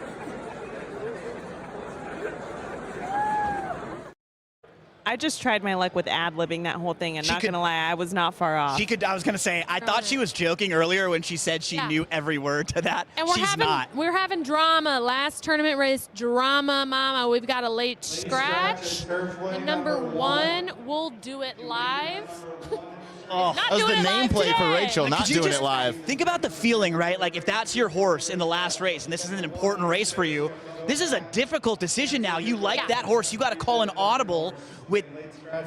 I just tried my luck with ad-libbing that whole thing, and not going to lie, I was not far off. I was going to say, I thought she was joking earlier when she said she knew every word to that. And She's not. We're having drama. Last tournament race, drama, mama. We've got a late scratch. And number 1, we'll do it live. That was the nameplate for Rachel, not doing it live. Think about the feeling, right? Like if that's your horse in the last race, and this is an important race for you, this is a difficult decision now. You like that horse, you got to call an audible with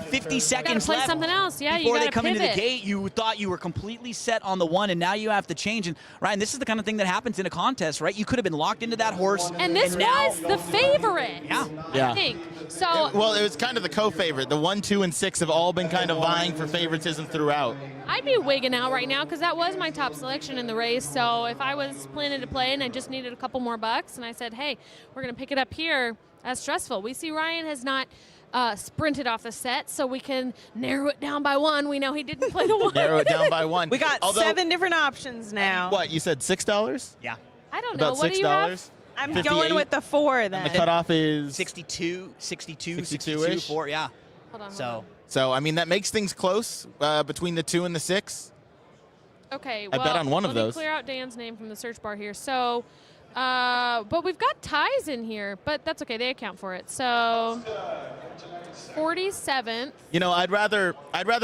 50 seconds play left. something else. Yeah, you before they gotta come into the pivot. gate, you thought you were completely set on the one, and now you have to change. And Ryan, this is the kind of thing that happens in a contest, right? You could have been locked into that horse. And this was the favorite. Yeah. I think. So Well, it was kind of the co-favorite. The 1, 2, and 6 have all been kind of vying for favoritism throughout. I'd be wigging out right now because that was my top selection in the race. So if I was planning to play and I just needed a couple more bucks and I said, hey, we're going to pick it up here, that's stressful. We see Ryan has not sprinted off the set, so we can narrow it down by 1. We know he didn't play the 1. Narrow it down by 1. We got 7 different options now. What, you said $6? Yeah. I don't know. About What $6? do you have? I'm going with the 4 then. And the cutoff is 62, 62-ish? 4, yeah. So I mean, that makes things close between the 2 and the 6. Okay, I bet on one of those. Let me clear out Dan's name from the search bar here. So, but we've got ties in here, but that's okay. They account for it. So, 47th. You know, I'd rather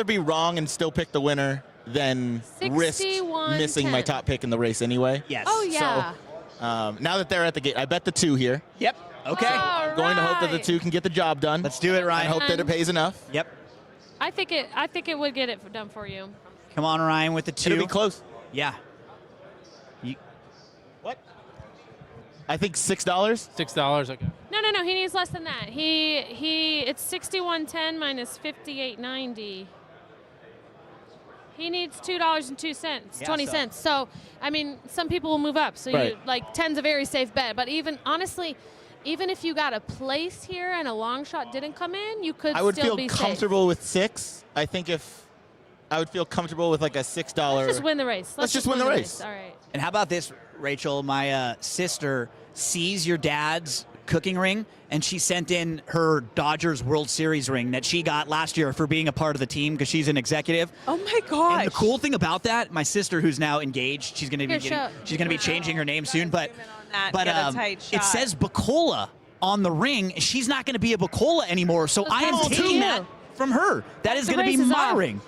be wrong and still pick the winner than risk missing my top pick in the race anyway. Yes. Oh, yeah. So, now that they're at the gate, I bet the 2 here. Yep. Okay. I'm going to hope that the 2 can get the job done. Let's do it, Ryan. I hope that it pays enough. Yep. I think it would get it done for you. Come on, Ryan, with the 2. It'll be close. Yeah. What? I think $6. $6. Okay. No. He needs less than that. It's 61.10 minus 58.90. He needs $2.02, 20 cents. So, I mean, some people will move up. So, you, like, 10's a very safe bet. But honestly, even if you got a place here and a long shot didn't come in, you could still be safe. I would feel comfortable with 6. I think if I would feel comfortable with like a $6. Let's just win the race. Let's just win the race. All right. And how about this, Rachel? My sister sees your dad's cooking ring, and she sent in her Dodgers World Series ring that she got last year for being a part of the team because she's an executive. Oh my gosh! And the cool thing about that, my sister, who's now engaged, she's going to be changing her name soon, but it says Buccola on the ring. She's not going to be a Buccola anymore, so I am taking that from her. That is going to be my ring.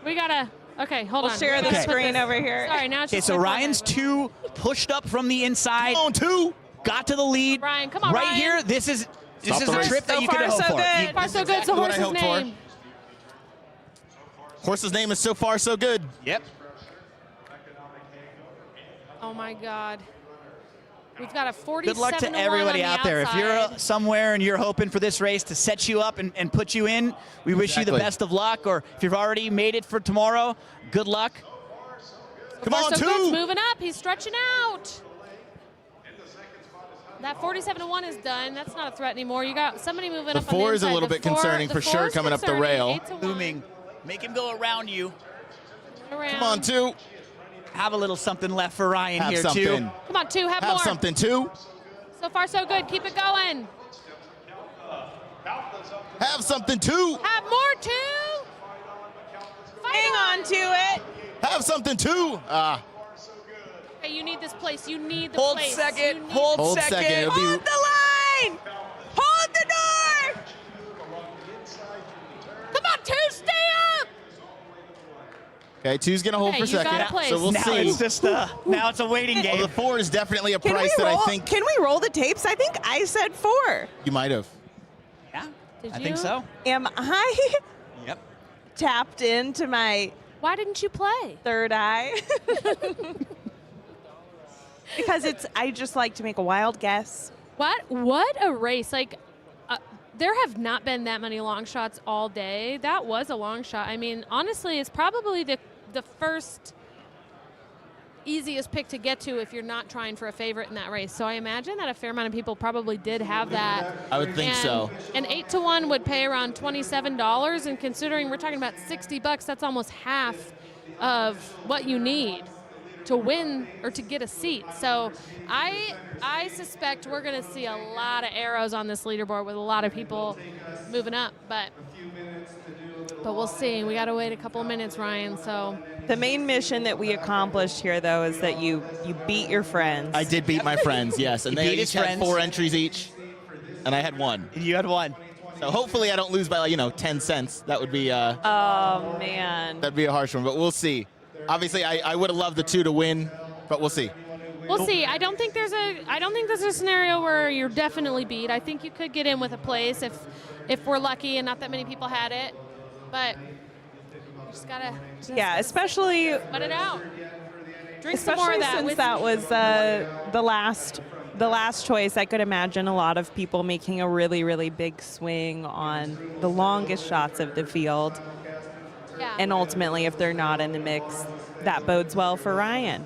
We gotta. Okay, hold on. We'll share the screen over here. Sorry, now it's okay. So Ryan's 2 pushed up from the inside. Come on, 2. Got to the lead. Ryan, come on, right Ryan. here. This is a trip that you could hope for. So far, so good. So horse's name. Horse's name is so far so good. Yep. Oh my God. We've got a 47-1 Good luck to everybody out there. If you're somewhere and you're hoping for this race to set you up and put you in, we wish you the best of luck. Or if you've already made it for tomorrow, good luck. Come on, 2. Good's moving up. He's stretching out. That 47-1 is done. That's not a threat anymore. You got somebody moving up on the inside. The 4 is a little bit concerning for sure coming up the rail. Booming. Make him go around you. Come on, 2. Have a little something left for Ryan Have here, something. 2. Come on, 2. Have more. Have something, 2. So far, so good. Keep it going. Have something, 2. Have more, 2. Hang on to it. Have something, 2. Okay, you need this place. You need the Hold place. second. Hold second. Hold the line. Hold the door. Come on, 2. Stay up. Okay, 2's going to hold for you got second. a place. So we'll now see. It's just now it's a waiting game. Well, the 4 is definitely a price that I think Can we roll the tapes? I think I said 4. you might have. Yeah, Did I you? think so. Am I Yep. tapped into my Why didn't you play? third eye? Because I just like to make a wild guess. What a race. Like, there have not been that many long shots all day. That was a long shot. I mean, honestly, it's probably the first easiest pick to get to if you're not trying for a favorite in that race. So I imagine that a fair amount of people probably did have that. I would think so. And 8-1 would pay around $27, and considering we're talking about $60, that's almost half of what you need to win or to get a seat. So I suspect we're going to see a lot of arrows on this leaderboard with a lot of people moving up, but we'll see. We got to wait a couple of minutes, Ryan. So the main mission that we accomplished here, though, is that you beat your friends. I did beat my friends, yes, and they each had 4 entries each, and I had 1. You had 1. So hopefully I don't lose by 10 cents. That would be oh man, that'd be a harsh one, but we'll see. Obviously, I would have loved the 2 to win, but we'll see. We'll see. I don't think there's a scenario where you're definitely beat. I think you could get in with a place if we're lucky and not that many people had it. But you just gotta especially let it out. Drink some more of that. Since that was the last choice, I could imagine a lot of people making a really, really big swing on the longest shots of the field. Yeah. And ultimately, if they're not in the mix, that bodes well for Ryan.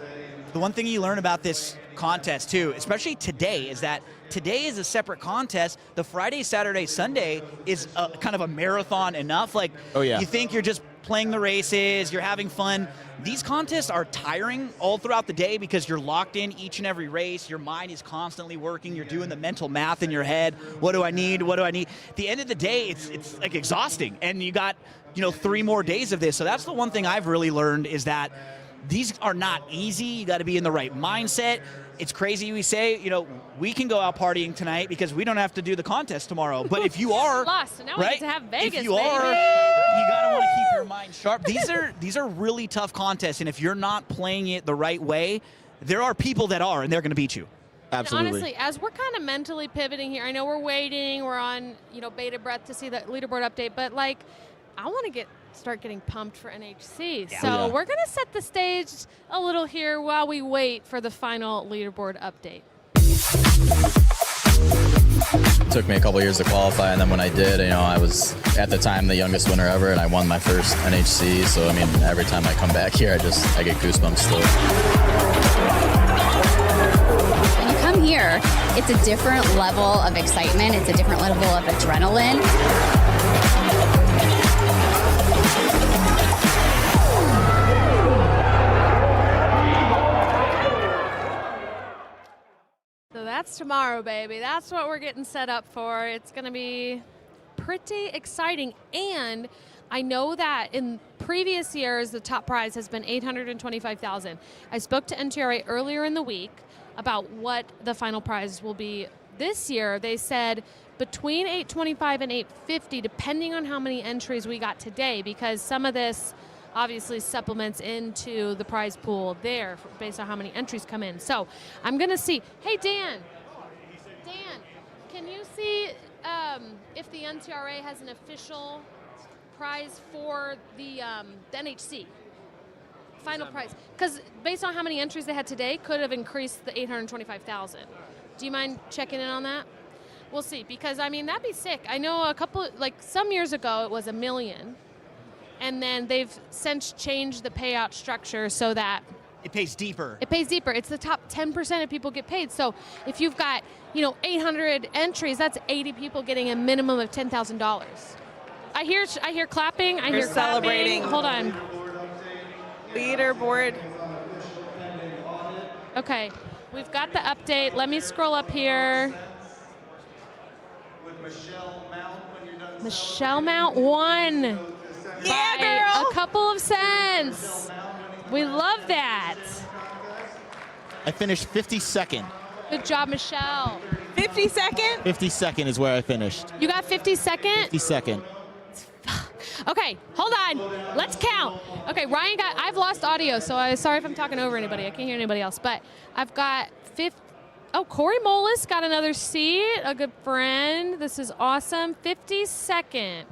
The one thing you learn about this contest too, especially today, is that today is a separate contest. The Friday, Saturday, Sunday is kind of a marathon enough. Like, you think you're just playing the races, you're having fun. These contests are tiring all throughout the day because you're locked in each and every race. Your mind is constantly working. You're doing the mental math in your head. What do I need? What do I need? At the end of the day, it's like exhausting. And you got, 3 more days of this. So that's the one thing I've really learned, is that these are not easy. You got to be in the right mindset. It's crazy we say, we can go out partying tonight because we don't have to do the contest tomorrow. But if you are, lost, so now we get to have Vegas, if you are, you got to want to keep your mind sharp. These are really tough contests, and if you're not playing it the right way, there are people that are, and they're going to beat you. Absolutely. And honestly, as we're kind of mentally pivoting here, I know we're waiting, we're on, bated breath to see the leaderboard update, but I want to start getting pumped for NHC. Yeah. So we're going to set the stage a little here while we wait for the final leaderboard update. It took me a couple years to qualify, and then when I did, I was at the time the youngest winner ever, and I won my first NHC. So every time I come back here, I get goosebumps still. When you come here, it's a different level of excitement. It's a different level of adrenaline. So that's tomorrow, baby. That's what we're getting set up for. It's going to be pretty exciting. And I know that in previous years, the top prize has been $825,000. I spoke to NTRA earlier in the week about what the final prize will be this year. They said between $825 and $850, depending on how many entries we got today, because some of this obviously supplements into the prize pool there based on how many entries come in. So I'm going to see. Hey, Dan, can you see if the NTRA has an official prize for the NHC? Final prize. Because based on how many entries they had today, could have increased the $825,000. Do you mind checking in on that? We'll see, because, that'd be sick. I know some years ago it was $1 million. And then they've since changed the payout structure so that it pays deeper. It's the top 10% of people get paid. So if you've got, 800 entries, that's 80 people getting a minimum of $10,000. I hear clapping. I hear celebrating. Clapping. Hold on. Leaderboard. Okay, we've got the update. Let me scroll up here. Michelle Mount won. Yeah, girl. A couple of cents. We love that. I finished 52nd. Good job, Michelle. 52nd? 52nd is where I finished. You got 52nd? 52nd. Okay, hold on. Let's count. Okay, I've lost audio, so I'm sorry if I'm talking over anybody. I can't hear anybody else. But I've got Corey Molis got another seat, a good friend. This is awesome. 52nd.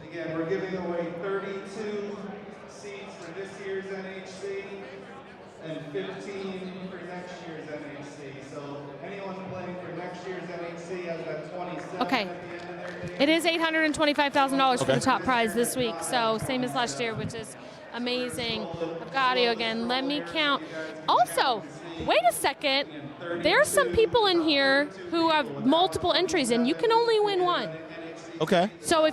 Again, we're giving away 32 seats for this year's NHC and 15 for next year's NHC. So anyone playing for next year's NHC has that 27 Okay. at the end of their day. It is $825,000 for the top prize this week, so same as last year, which is amazing. I've got audio again. Let me count. Also, wait a second. There's some people in here who have multiple entries, and you can only win one. Okay. So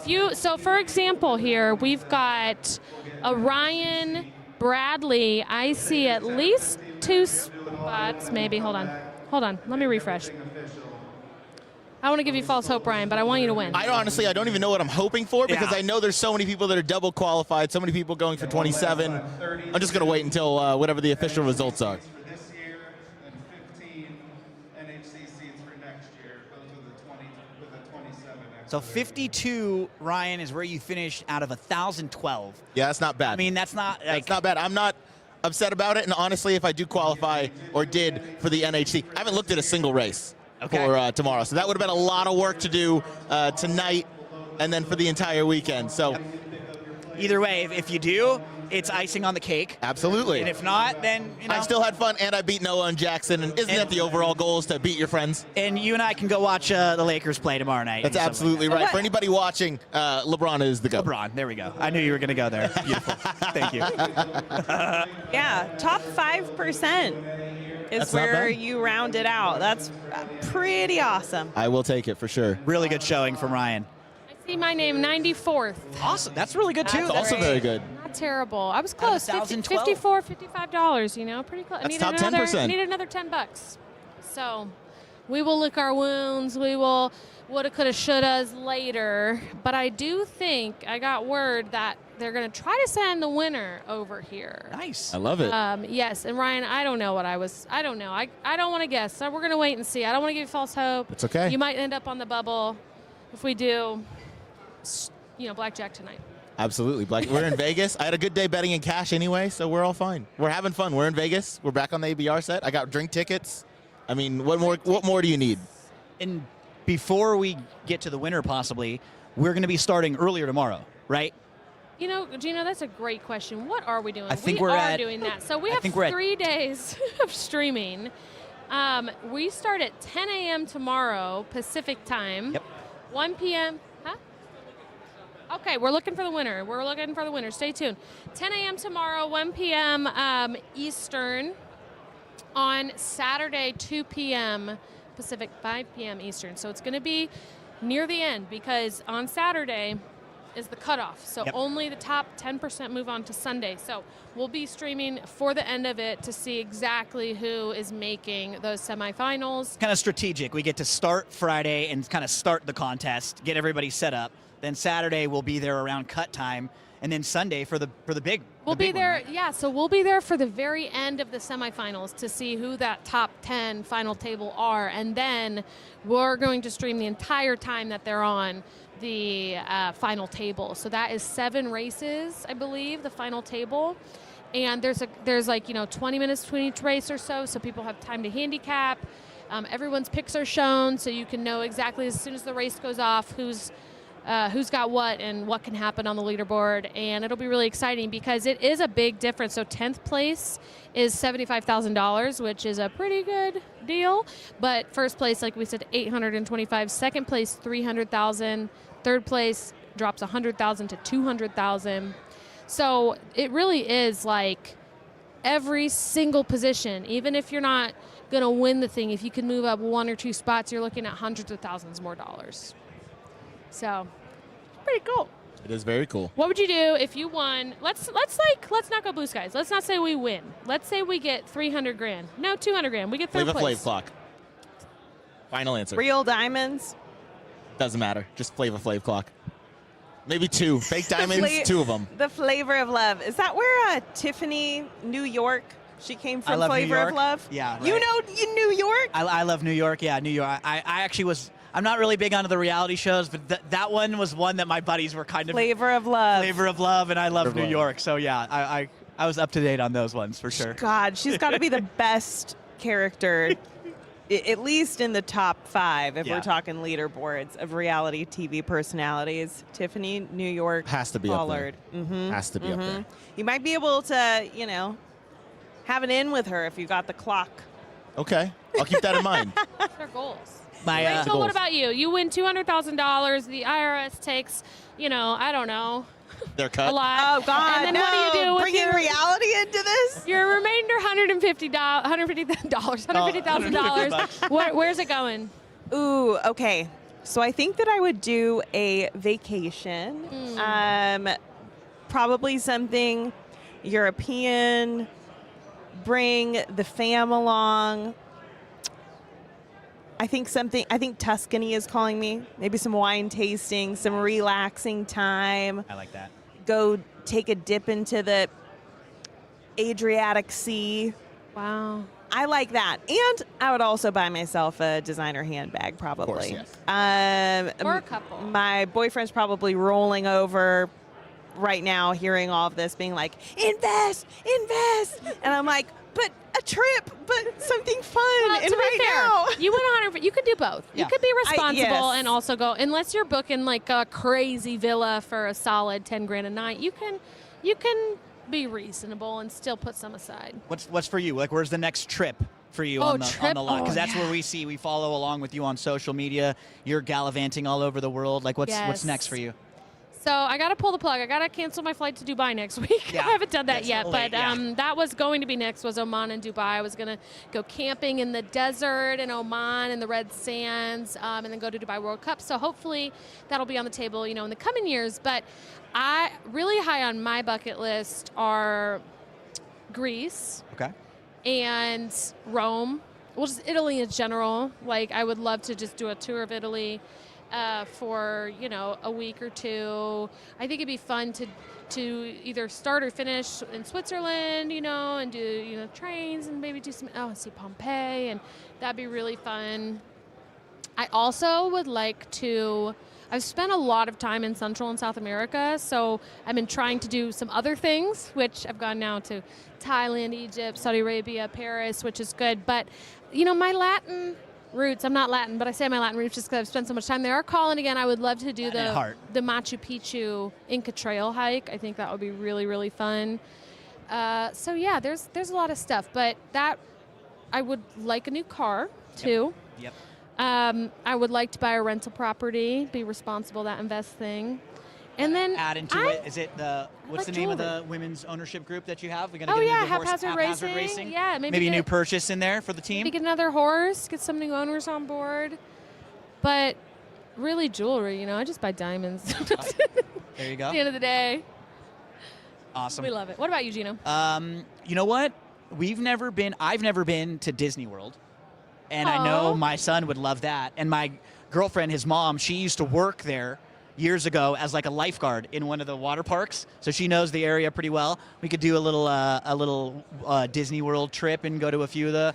for example here, we've got a Ryan Bradley. I see at least 2 spots, maybe. Hold on. Let me refresh. I want to give you false hope, Ryan, but I want you to win. I don't even know what I'm hoping for because I know there's so many people that are double qualified, so many people going for 27. I'm just going to wait until whatever the official results are. For this year and 15 NHC seats for next year, those with the 27 extra. So 52, Ryan, is where you finished out of 1,012. Yeah, that's not bad. That's not that's not bad. I'm not upset about it, and honestly, if I do qualify or did for the NHC, I haven't looked at a single race. For tomorrow. So that would have been a lot of work to do tonight and then for the entire weekend. So either way, if you do, it's icing on the cake. Absolutely. And if not, then, I still had fun, and I beat Noah and Jackson, and isn't that the overall goal, is to beat your friends? And you and I can go watch the Lakers play tomorrow night. That's absolutely right. For anybody watching, LeBron is the GOAT. LeBron, there we go. I knew you were going to go there. Beautiful. Thank you. Yeah, top 5%. is That's not where bad. you round it out. That's pretty awesome. I will take it for sure. Really good showing from Ryan. I see my name 94th. Awesome. That's really good too. That's also very good. Not terrible. I was close. 1,012. $54, $55. You know, pretty close. That's top 10%. Need another $10. So we will lick our wounds. We will woulda, coulda, shouldas later. But I do think I got word that they're going to try to send the winner over here. Nice. I love it. Yes, and Ryan, I don't know. I don't know. I don't want to guess. So we're going to wait and see. I don't want to give you false hope. It's okay. You might end up on the bubble if we do, blackjack tonight. Absolutely. We're in Vegas. I had a good day betting in cash anyway, so we're all fine. We're having fun. We're in Vegas. We're back on the ABR set. I got drink tickets. I mean, what more do you need? And before we get to the winner, possibly, we're going to be starting earlier tomorrow, right? Gino, that's a great question. What are we doing? I think we we're are at- doing that. So we I have think we're at- 3 days of streaming. We start at 10 a.m. tomorrow, Pacific time. Yep. 1 p.m. Huh? Okay, we're looking for the winner. Stay tuned. 10 a.m. tomorrow, 1 p.m. Eastern. On Saturday, 2 p.m. Pacific, 5 p.m. Eastern. So it's going to be near the end because on Saturday is the cutoff. So only the top 10% move on to Sunday. So we'll be streaming for the end of it to see exactly who is making those semifinals. Kind of strategic. We get to start Friday and kind of start the contest, get everybody set up. Then Saturday we'll be there around cut time, and then Sunday for the big. We'll the be big there, one, right? yeah. So we'll be there for the very end of the semifinals to see who that top 10 final table are, and then we're going to stream the entire time that they're on the final table. So that is 7 races, I believe, the final table. And there's 20 minutes between each race or so people have time to handicap. Everyone's picks are shown, so you can know exactly as soon as the race goes off who's got what and what can happen on the leaderboard. And it'll be really exciting because it is a big difference. So 10th place is $75,000, which is a pretty good deal. But first place, like we said, $825. Second place, $300,000. Third place drops $100,000 to $200,000. So it really is like every single position, even if you're not going to win the thing, if you can move up 1 or 2 spots, you're looking at hundreds of thousands more dollars. So, pretty cool. It is very cool. What would you do if you won? Let's not go blue skies. Let's not say we win. Let's say we get $300,000. No, $200,000. We get third Flavor place. Flav clock. Final answer. Real diamonds. Doesn't matter. Just Flavor Flav clock. Maybe 2. Fake diamonds, 2 of them. The Flavor of Love. Is that where Tiffany, New York, she came from? I love New Flavor York. of Love? Yeah, right. You know New York? I love New York. Yeah, New York. I actually was. I'm not really big onto the reality shows, but that one was one that my buddies were kind of. Flavor of Love. Flavor of Love, and I love Flavor New of York. So yeah, I was up to date on those ones for sure. God, she's got to be the best character, at least in the top 5, if Yeah. we're talking leaderboards of reality TV personalities. Tiffany, New York, Has to be up there. Pollard. Mm-hmm. Has to be up there. You might be able to, have an in with her if you got the clock. Okay. I'll keep that in mind. That's our goals. My Rachel, what about you? You win $200,000. The IRS takes, I don't know, They're cut. a lot. Oh, God, And then what do you do with Bringing your reality into this? Your remainder $150,000. Where's it going? Ooh, okay. So I think that I would do a vacation. Probably something European. Bring the fam along. I think Tuscany is calling me. Maybe some wine tasting, some relaxing time. I like that. Go take a dip into the Adriatic Sea. Wow. I like that. And I would also buy myself a designer handbag, probably. Of course, yes. Or a couple. My boyfriend's probably rolling over right now, hearing all of this, being like, invest. And I'm like, but a trip, but something fun. Well, and to be right fair, now. you win 100. You could do both. Yeah. You could be responsible yes. and also go. Unless you're booking like a crazy villa for a solid $10,000 a night, you can be reasonable and still put some aside. What's for you? Like, where's the next trip for you Oh, on the trip? lot? Because Oh, that's yeah. where we follow along with you on social media. You're gallivanting all over the world. Like, what's Yes. next for you? So I got to pull the plug. I got to cancel my flight to Dubai next week. I haven't done that yet, but that was going to be next, was Oman and Dubai. I was going to go camping in the desert in Oman in the red sands, and then go to Dubai World Cup. So hopefully that'll be on the table, in the coming years. But I really high on my bucket list are Greece. Okay. And Rome. Well, just Italy in general. Like, I would love to just do a tour of Italy for, a week or two. I think it'd be fun to either start or finish in Switzerland, and do, trains and maybe do some, see Pompeii, and that'd be really fun. I also would like to, I've spent a lot of time in Central and South America, so I've been trying to do some other things, which I've gone now to Thailand, Egypt, Saudi Arabia, Paris, which is good. But, my Latin roots, I'm not Latin, but I say my Latin roots just because I've spent so much time there, are calling again. I would love to do the Machu Picchu Inca Trail hike. I think that would be really, really fun. So yeah, there's a lot of stuff, but that I would like a new car too. Yep. I would like to buy a rental property, be responsible that invest thing. And then add into it. Is it what's the name of the women's ownership group that you have? We're gonna get Haphazard Racing. Yeah, maybe a new purchase in there for the team. Maybe get another horse, get some new owners on board. But really, jewelry. I just buy diamonds. There you go. At the end of the day. Awesome. We love it. What about you, Gino? You know what? I've never been to Disney World, and I know my son would love that. And my girlfriend, his mom, she used to work there years ago as like a lifeguard in one of the water parks, so she knows the area pretty well. We could do a little Disney World trip and go to a few of the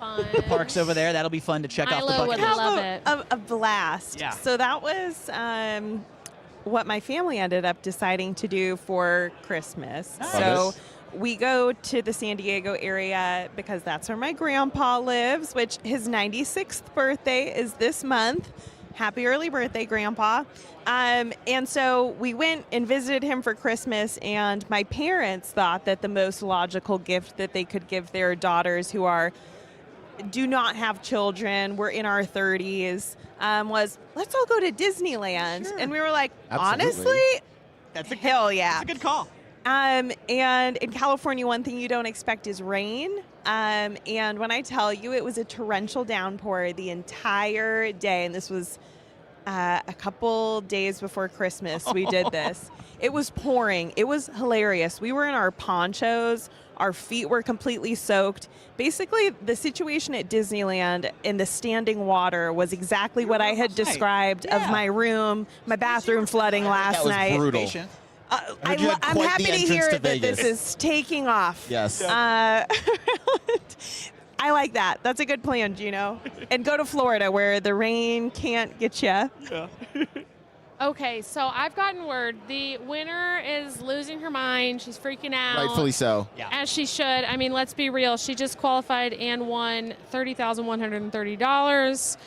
parks over there. That'll be fun to check out the bucket list. Love it. A blast. Yeah. So that was what my family ended up deciding to do for Christmas. Nice. So we go to the San Diego area because that's where my grandpa lives, which his 96th birthday is this month. Happy early birthday, Grandpa. And so we went and visited him for Christmas, and my parents thought that the most logical gift that they could give their daughters who do not have children, we're in our 30s, was let's all go to Disneyland. Sure. And we were like, honestly, hell yeah. That's a good call. And in California, one thing you don't expect is rain. And when I tell you, it was a torrential downpour the entire day, and this was a couple days before Christmas we did this. It was pouring. It was hilarious. We were in our ponchos. Our feet were completely soaked. Basically, the situation at Disneyland in the standing water was exactly what I had described of my room, my bathroom flooding last night. That was brutal. I'm happy to hear that this is taking off. Yes. I like that. That's a good plan, Gino. And go to Florida where the rain can't get you. Yeah. Okay, so I've gotten word. The winner is losing her mind. She's freaking out. Rightfully so. Yeah. As she should. I mean, let's be real. She just qualified and won $30,130.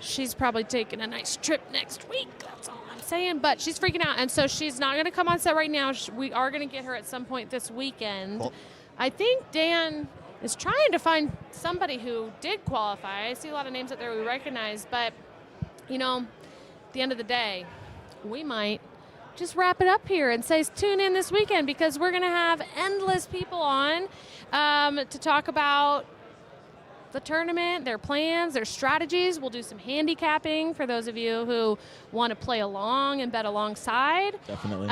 She's probably taking a nice trip next week. That's all I'm saying. But she's freaking out. And so she's not going to come on set right now. We are going to get her at some point this weekend. Cool. I think Dan is trying to find somebody who did qualify. I see a lot of names out there we recognize. But, at the end of the day, we might just wrap it up here and say tune in this weekend, because we're going to have endless people on to talk about the tournament, their plans, their strategies. We'll do some handicapping for those of you who want to play along and bet alongside. Definitely.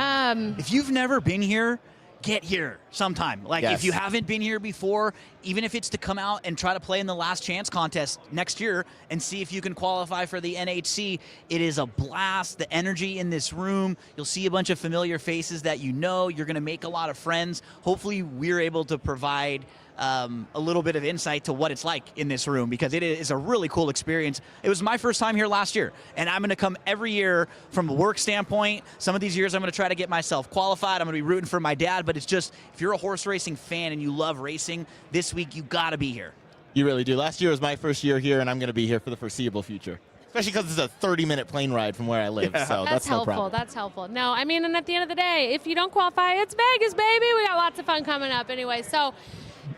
If you've never been here, get here sometime. Yes. If you haven't been here before, even if it's to come out and try to play in the last chance contest next year and see if you can qualify for the NHC, it is a blast. The energy in this room, you'll see a bunch of familiar faces that you know. You're going to make a lot of friends. Hopefully we're able to provide a little bit of insight to what it's like in this room, because it is a really cool experience. It was my first time here last year, and I'm going to come every year from a work standpoint. Some of these years I'm going to try to get myself qualified. I'm going to be rooting for my dad, but it's just, if you're a horse racing fan and you love racing, this week you got to be here. You really do. Last year was my first year here, and I'm going to be here for the foreseeable future. Especially because it's a 30-minute plane ride from where I live, so that's no helpful. problem. That's helpful. No, I mean, and at the end of the day, if you don't qualify, it's Vegas, baby. We got lots of fun coming up anyway. So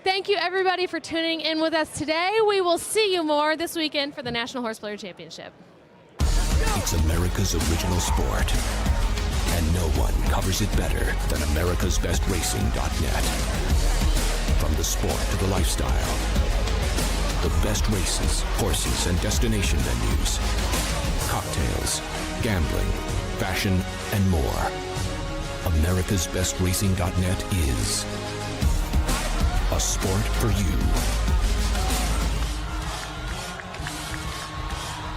thank you, everybody, for tuning in with us today. We will see you more this weekend for the National Horseplayers Championship. It's America's original sport. And no one covers it better than America'sBestRacing.net. From the sport to the lifestyle, the best races, horses, and destination venues, cocktails, gambling, fashion, and more. America'sBestRacing.net is a sport for you.